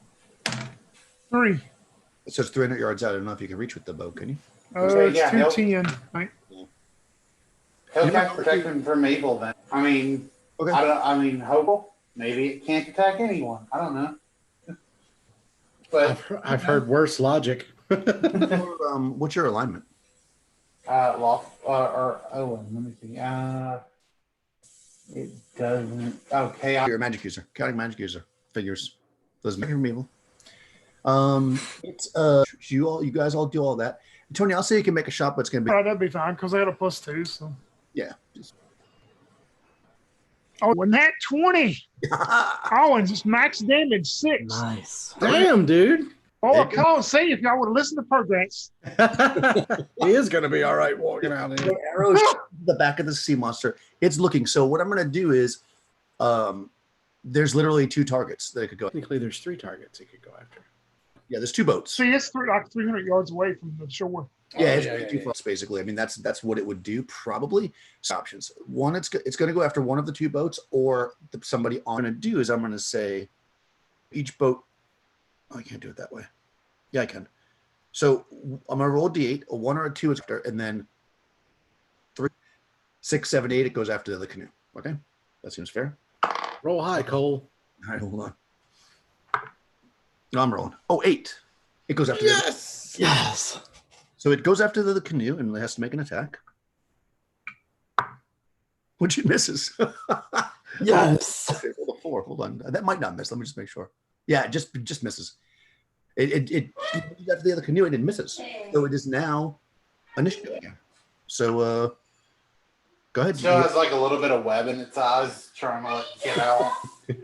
3. So it's 300 yards out. I don't know if you can reach with the bow, can you? It's yeah, 210. Right? He'll cast protection from evil then. I mean, Okay. hopeful. Maybe it can't attack anyone. I don't know. But I've heard worse logic. What's your alignment? Loft or Owen. Let me see. It doesn't. Okay. You're a magic user. Counting magic user. Figures. Doesn't matter from evil. It's you guys all do all that. Tony, I'll say you can make a shot, but it's gonna be That'd be fine because I had a +2. So. yeah. Just... Oh, when that 20. Oh, and just max damage 6. Nice. Damn, dude. Oh, come on, see if y'all would have listened to programs. He is going to be all right walking out here. Arrows the back of the sea monster. It's looking. So what I'm going to do is, there's literally 2 targets that it could go. Technically, there's 3 targets it could go after. Yeah, there's 2 boats. See, it's like 300 yards away from the shore. Yeah, it's 2 boats basically. I mean, that's what it would do probably. So options. One, it's going to go after one of the 2 boats, or somebody. I'm going to do is I'm going to say, each boat. Oh, I can't do it that way. Yeah, I can. So I'm going to roll a d8. A 1 or a 2 is after, and then 3, 6, 7, 8. It goes after the other canoe. Okay, that seems fair. Roll high, Cole. All right, hold on. No, I'm rolling. Oh, 8. It goes after the other. Yes. So it goes after the canoe and it has to make an attack. Which it misses. Yes. Okay, roll a 4. Hold on. That might not miss. Let me just make sure. Yeah, it just misses. It goes after the other canoe and it misses. So it is now initiative again. So go ahead. It still has like a little bit of web in its eyes, trying to get out.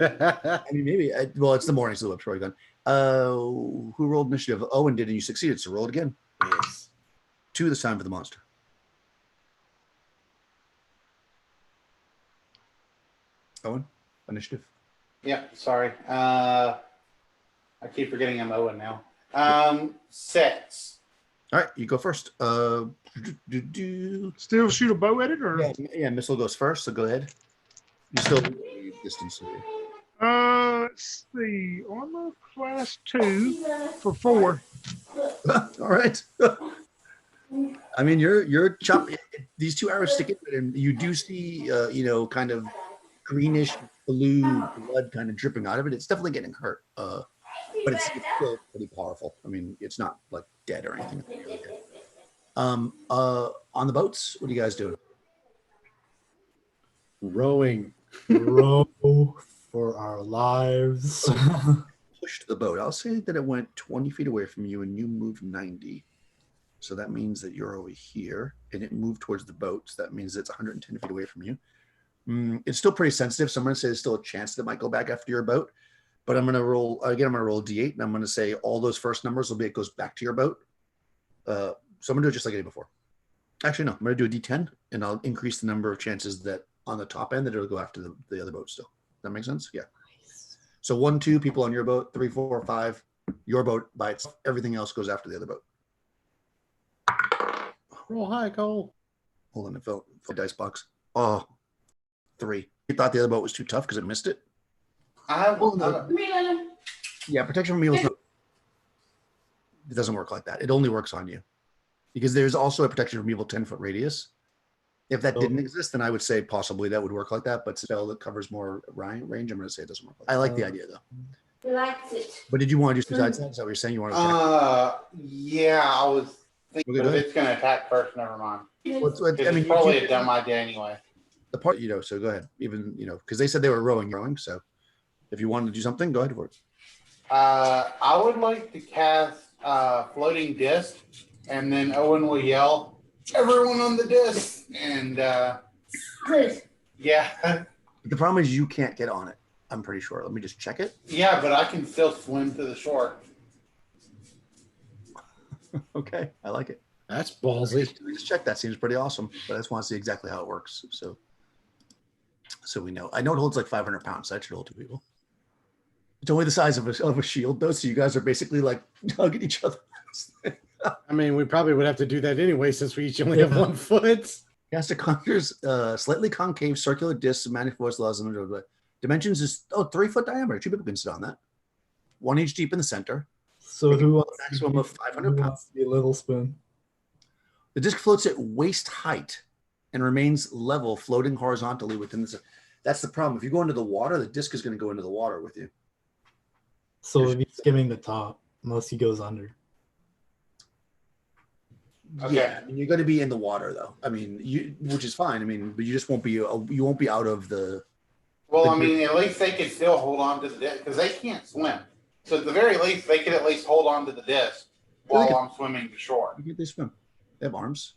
I mean, maybe. Well, it's the morning, so the web's probably gone. Who rolled initiative? Owen did, and you succeeded. So roll it again. Yes. 2 this time for the monster. Owen, initiative. Yeah, sorry. I keep forgetting I'm Owen now. 6. All right, you go first. Still shoot a bow at it, or Yeah, missile goes first, so go ahead. You still distance. let's see, armor class 2 for 4. All right. I mean, you're chopping. These 2 arrows stick in it, and you do see, kind of greenish blue blood kind of dripping out of it. It's definitely getting hurt, but it's still pretty powerful. I mean, it's not like dead or anything. On the boats, what are you guys doing? Rowing. Row for our lives. Pushed the boat. I'll say that it went 20 feet away from you and you moved 90. So that means that you're over here and it moved towards the boat. So that means it's 110 feet away from you. It's still pretty sensitive. So I'm going to say there's still a chance that it might go back after your boat. But I'm going to roll, again, I'm going to roll a D8 and I'm going to say all those first numbers will be, it goes back to your boat. So I'm going to do it just like I did before. Actually, no, I'm going to do a D10 and I'll increase the number of chances that on the top end that it'll go after the other boat still. That makes sense? Yeah. So 1, 2 people on your boat, 3, 4, 5, your boat by itself. Everything else goes after the other boat. Roll high, Cole. Hold on, it fell dice box. Oh, 3. You thought the other boat was too tough because it missed it? Yeah, protection from evil. It doesn't work like that. It only works on you. Because there's also a protection from evil 10-foot radius. If that didn't exist, then I would say possibly that would work like that. But spell that covers more range, I'm going to say it doesn't work like that. I like the idea, though. Relax it. But did you want to do besides that? Is that what you're saying? You want to attack? Yeah, I was thinking, but if it's going to attack first, never mind. It's probably a dumb idea anyway. The part, so go ahead. Even, because they said they were rowing. So if you wanted to do something, go ahead for it. I would like to cast floating disc, and then Owen will yell, "Everyone on the disc!" And Good. yeah. The problem is you can't get on it. I'm pretty sure. Let me just check it. Yeah, but I can still swim to the shore. Okay, I like it. That's ballsy. Just check. That seems pretty awesome. But I just want to see exactly how it works. So we know. I know it holds like 500 pounds. So that should hold 2 people. It's only the size of a shield, though. So you guys are basically like hugging each other. I mean, we probably would have to do that anyway since we each only have 1 foot. Caster conjures slightly concave circular discs of manifold laws and dimensions is 3 foot diameter. 2 people can sit on that. 1 inch deep in the center. So who wants maximum of 500 pounds? to be a little spoon? The disc floats at waist height and remains level, floating horizontally within the. That's the problem. If you go into the water, the disc is going to go into the water with you. So if he's skimming the top, unless he goes under. Okay. Yeah, I mean, you're going to be in the water though. I mean, which is fine. I mean, but you just won't be. You won't be out of the. Well, I mean, at least they can still hold on to the disc because they can't swim. So at the very least, they could at least hold on to the disc while I'm swimming to shore. They swim. They have arms.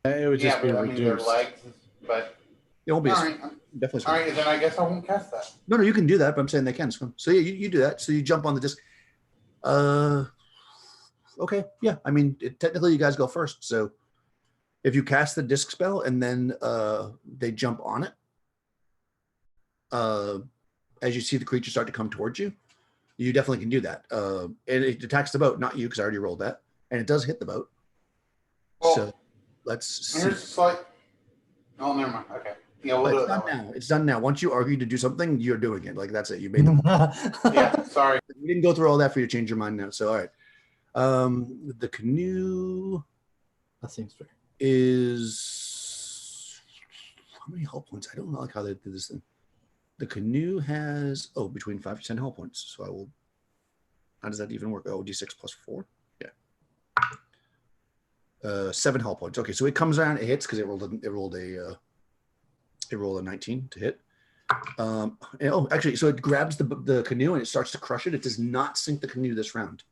It would just be their reduced. legs, but It won't be. all right, Definitely swim. all right. Then I guess I won't cast that. No, you can do that, but I'm saying they can swim. So yeah, you do that. So you jump on the disc. Okay, yeah. I mean, technically, you guys go first. So if you cast the disc spell and then they jump on it, as you see the creature start to come towards you, you definitely can do that. And it attacks the boat, not you, because I already rolled that, and it does hit the boat. Well, so let's see. Here's like, oh, never mind. Okay, yeah, we'll do it that way. Now. It's done now. Once you argue to do something, you're doing it. Like that's it. You made the. Yeah, sorry. We didn't go through all that for you to change your mind now. So all right. The canoe That seems fair. is how many hull points? I don't know like how they did this thing. The canoe has between 5 to 10 hull points. So I will. How does that even work? D6 plus 4. Yeah. 7 hull points. Okay, so it comes around, it hits because it rolled a 19 to hit. Actually, so it grabs the canoe and it starts to crush it. It does not sink the canoe this round.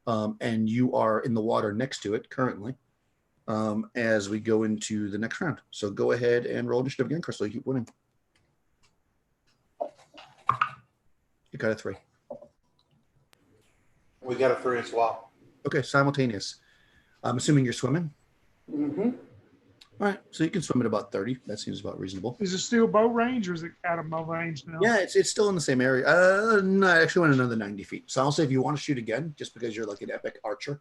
And you are in the water next to it currently as we go into the next round. So go ahead and roll initiative again, Crystal. You keep winning. You got a 3. We got a 3 as well. Okay, simultaneous. I'm assuming you're swimming. Mm-hmm. All right, so you can swim at about 30. That seems about reasonable. Is it still bow range or is it out of bow range now? Yeah, it's still in the same area. No, I actually went another 90 feet. So I'll say if you want to shoot again, just because you're like an epic archer,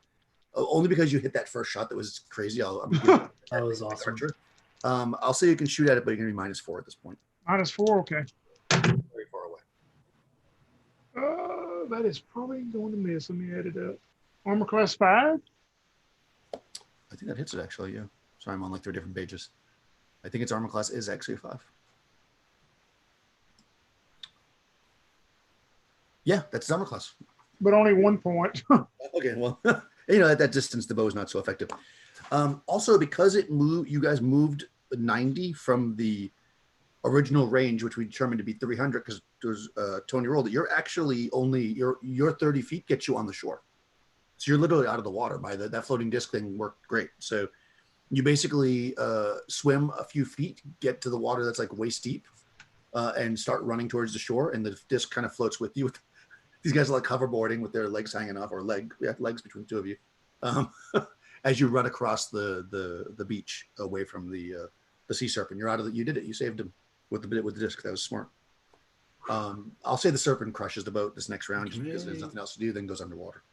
only because you hit that first shot that was crazy. That was awesome. Archer. I'll say you can shoot at it, but you're going to be -4 at this point. -4, okay. Very far away. That is probably going to miss. Let me add it up. Armor class 5? I think that hits it actually, yeah. Sorry, I'm on like 3 different pages. I think its armor class is actually 5. Yeah, that's its armor class. But only 1 point. Okay, well, at that distance, the bow is not so effective. Also, because you guys moved 90 from the original range, which we determined to be 300 because there's Tony rolled it. You're actually only your 30 feet gets you on the shore, so you're literally out of the water. By that floating disc thing worked great. So you basically swim a few feet, get to the water that's like waist deep, and start running towards the shore, and the disc kind of floats with you. These guys are like hoverboarding with their legs hanging off, or legs between the two of you, as you run across the beach away from the sea serpent. You're out of you did it. You saved him with the disc. That was smart. I'll say the serpent crushes the boat this next round just because there's nothing else to do. Then goes underwater.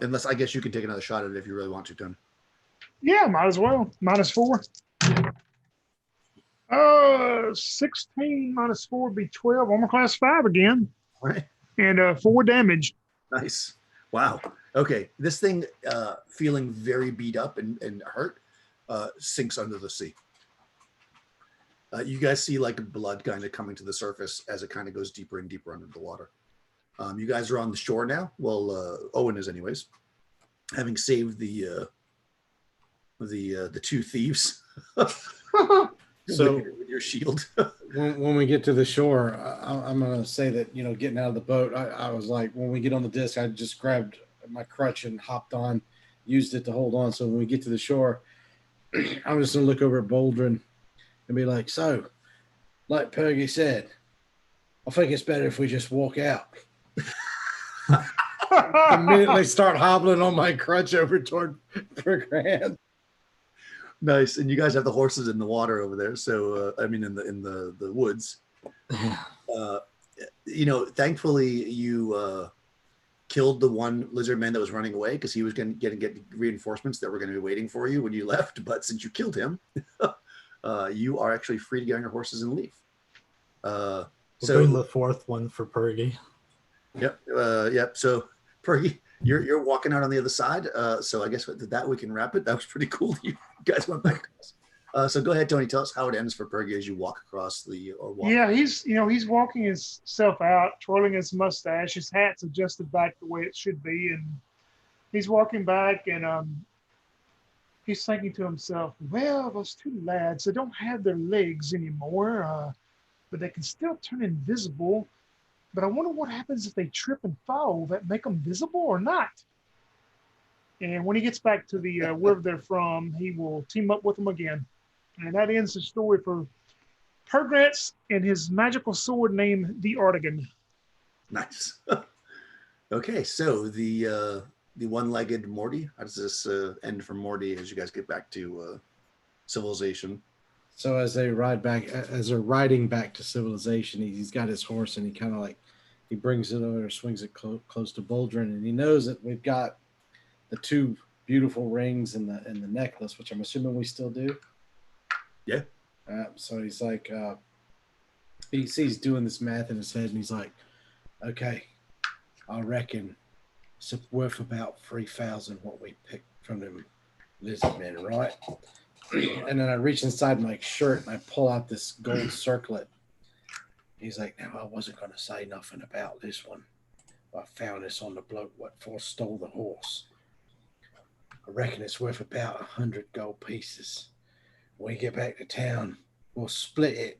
Unless I guess you can take another shot at it if you really want to, Tony. Yeah, might as well. -4. 16 -4 would be 12. Armor class 5 again. All right. And 4 damage. Nice. Wow. Okay. This thing, feeling very beat up and hurt, sinks under the sea. You guys see like blood kind of coming to the surface as it kind of goes deeper and deeper under the water. You guys are on the shore now. Well, Owen is anyways, having saved the 2 thieves. So with your shield. when we get to the shore, I'm going to say that, getting out of the boat, I was like, when we get on the disc, I just grabbed my crutch and hopped on, used it to hold on. So when we get to the shore, I'm just going to look over at Boldrin and be like, so, like Pergy said, I think it's better if we just walk out. Immediately start hobbling on my crutch over toward Grand. Nice. And you guys have the horses in the water over there. So, I mean, in the woods. Thankfully you killed the one lizard man that was running away because he was going to get reinforcements that were going to be waiting for you when you left. But since you killed him, you are actually free to get on your horses and leave. We'll bring the 4th one for Pergy. Yep. Yep. So Pergy, you're walking out on the other side. So I guess with that we can wrap it. That was pretty cool. You guys went back. So go ahead, Tony. Tell us how it ends for Pergy as you walk across Yeah, he's walking himself out, twirling his mustache. His hat's adjusted back the way it should be, and he's walking back, and he's thinking to himself, "Well, those 2 lads, they don't have their legs anymore, but they can still turn invisible. But I wonder what happens if they trip and fall. Will that make them visible or not?" And when he gets back to the wherever they're from, he will team up with them again. And that ends the story for Pergrants and his magical sword named the Artigan. Nice. Okay, so the one-legged Morty. How does this end for Morty as you guys get back to civilization? So as they're riding back to civilization, he's got his horse and he kind of like he brings it over, swings it close to Boldrin, and he knows that we've got the 2 beautiful rings and the necklace, which I'm assuming we still do. Yeah. So he's like, he's doing this math in his head, and he's like, okay, I reckon it's worth about 3,000 what we picked from them lizard men, right? And then I reach inside my shirt and I pull out this gold circlet. He's like, now I wasn't going to say nothing about this one. I found this on the bloke what stole the horse. I reckon it's worth about 100 gold pieces. When we get back to town, we'll split it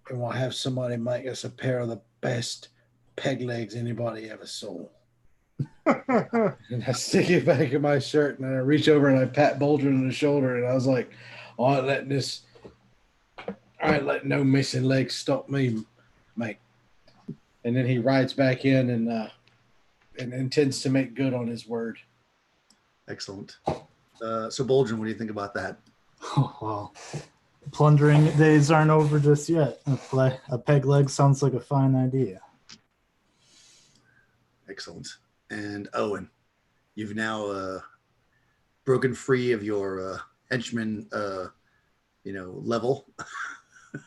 and we'll have somebody make us a pair of the best peg legs anybody ever saw. And I stick it back in my shirt and I reach over and I pat Boldrin on the shoulder and I was like, I ain't letting no missing legs stop me, mate. And then he rides back in and intends to make good on his word. Excellent. So Boldrin, what do you think about that? Oh, wow. Plundering days aren't over just yet. A peg leg sounds like a fine idea. Excellent. And Owen, you've now broken free of your henchman, level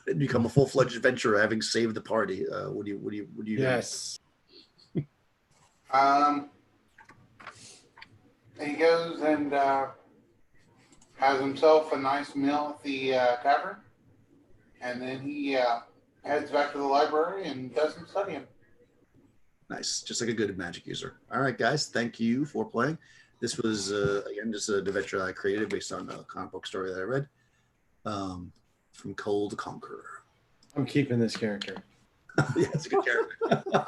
and become a full-fledged adventurer, having saved the party. What do you? Yes. He goes and has himself a nice meal at the tavern, and then he heads back to the library and does some studying. Nice, just like a good magic user. All right, guys, thank you for playing. This was again just an adventure that I created based on a comic book story that I read. from Kull the Conqueror. I'm keeping this character. Yeah, it's a good character.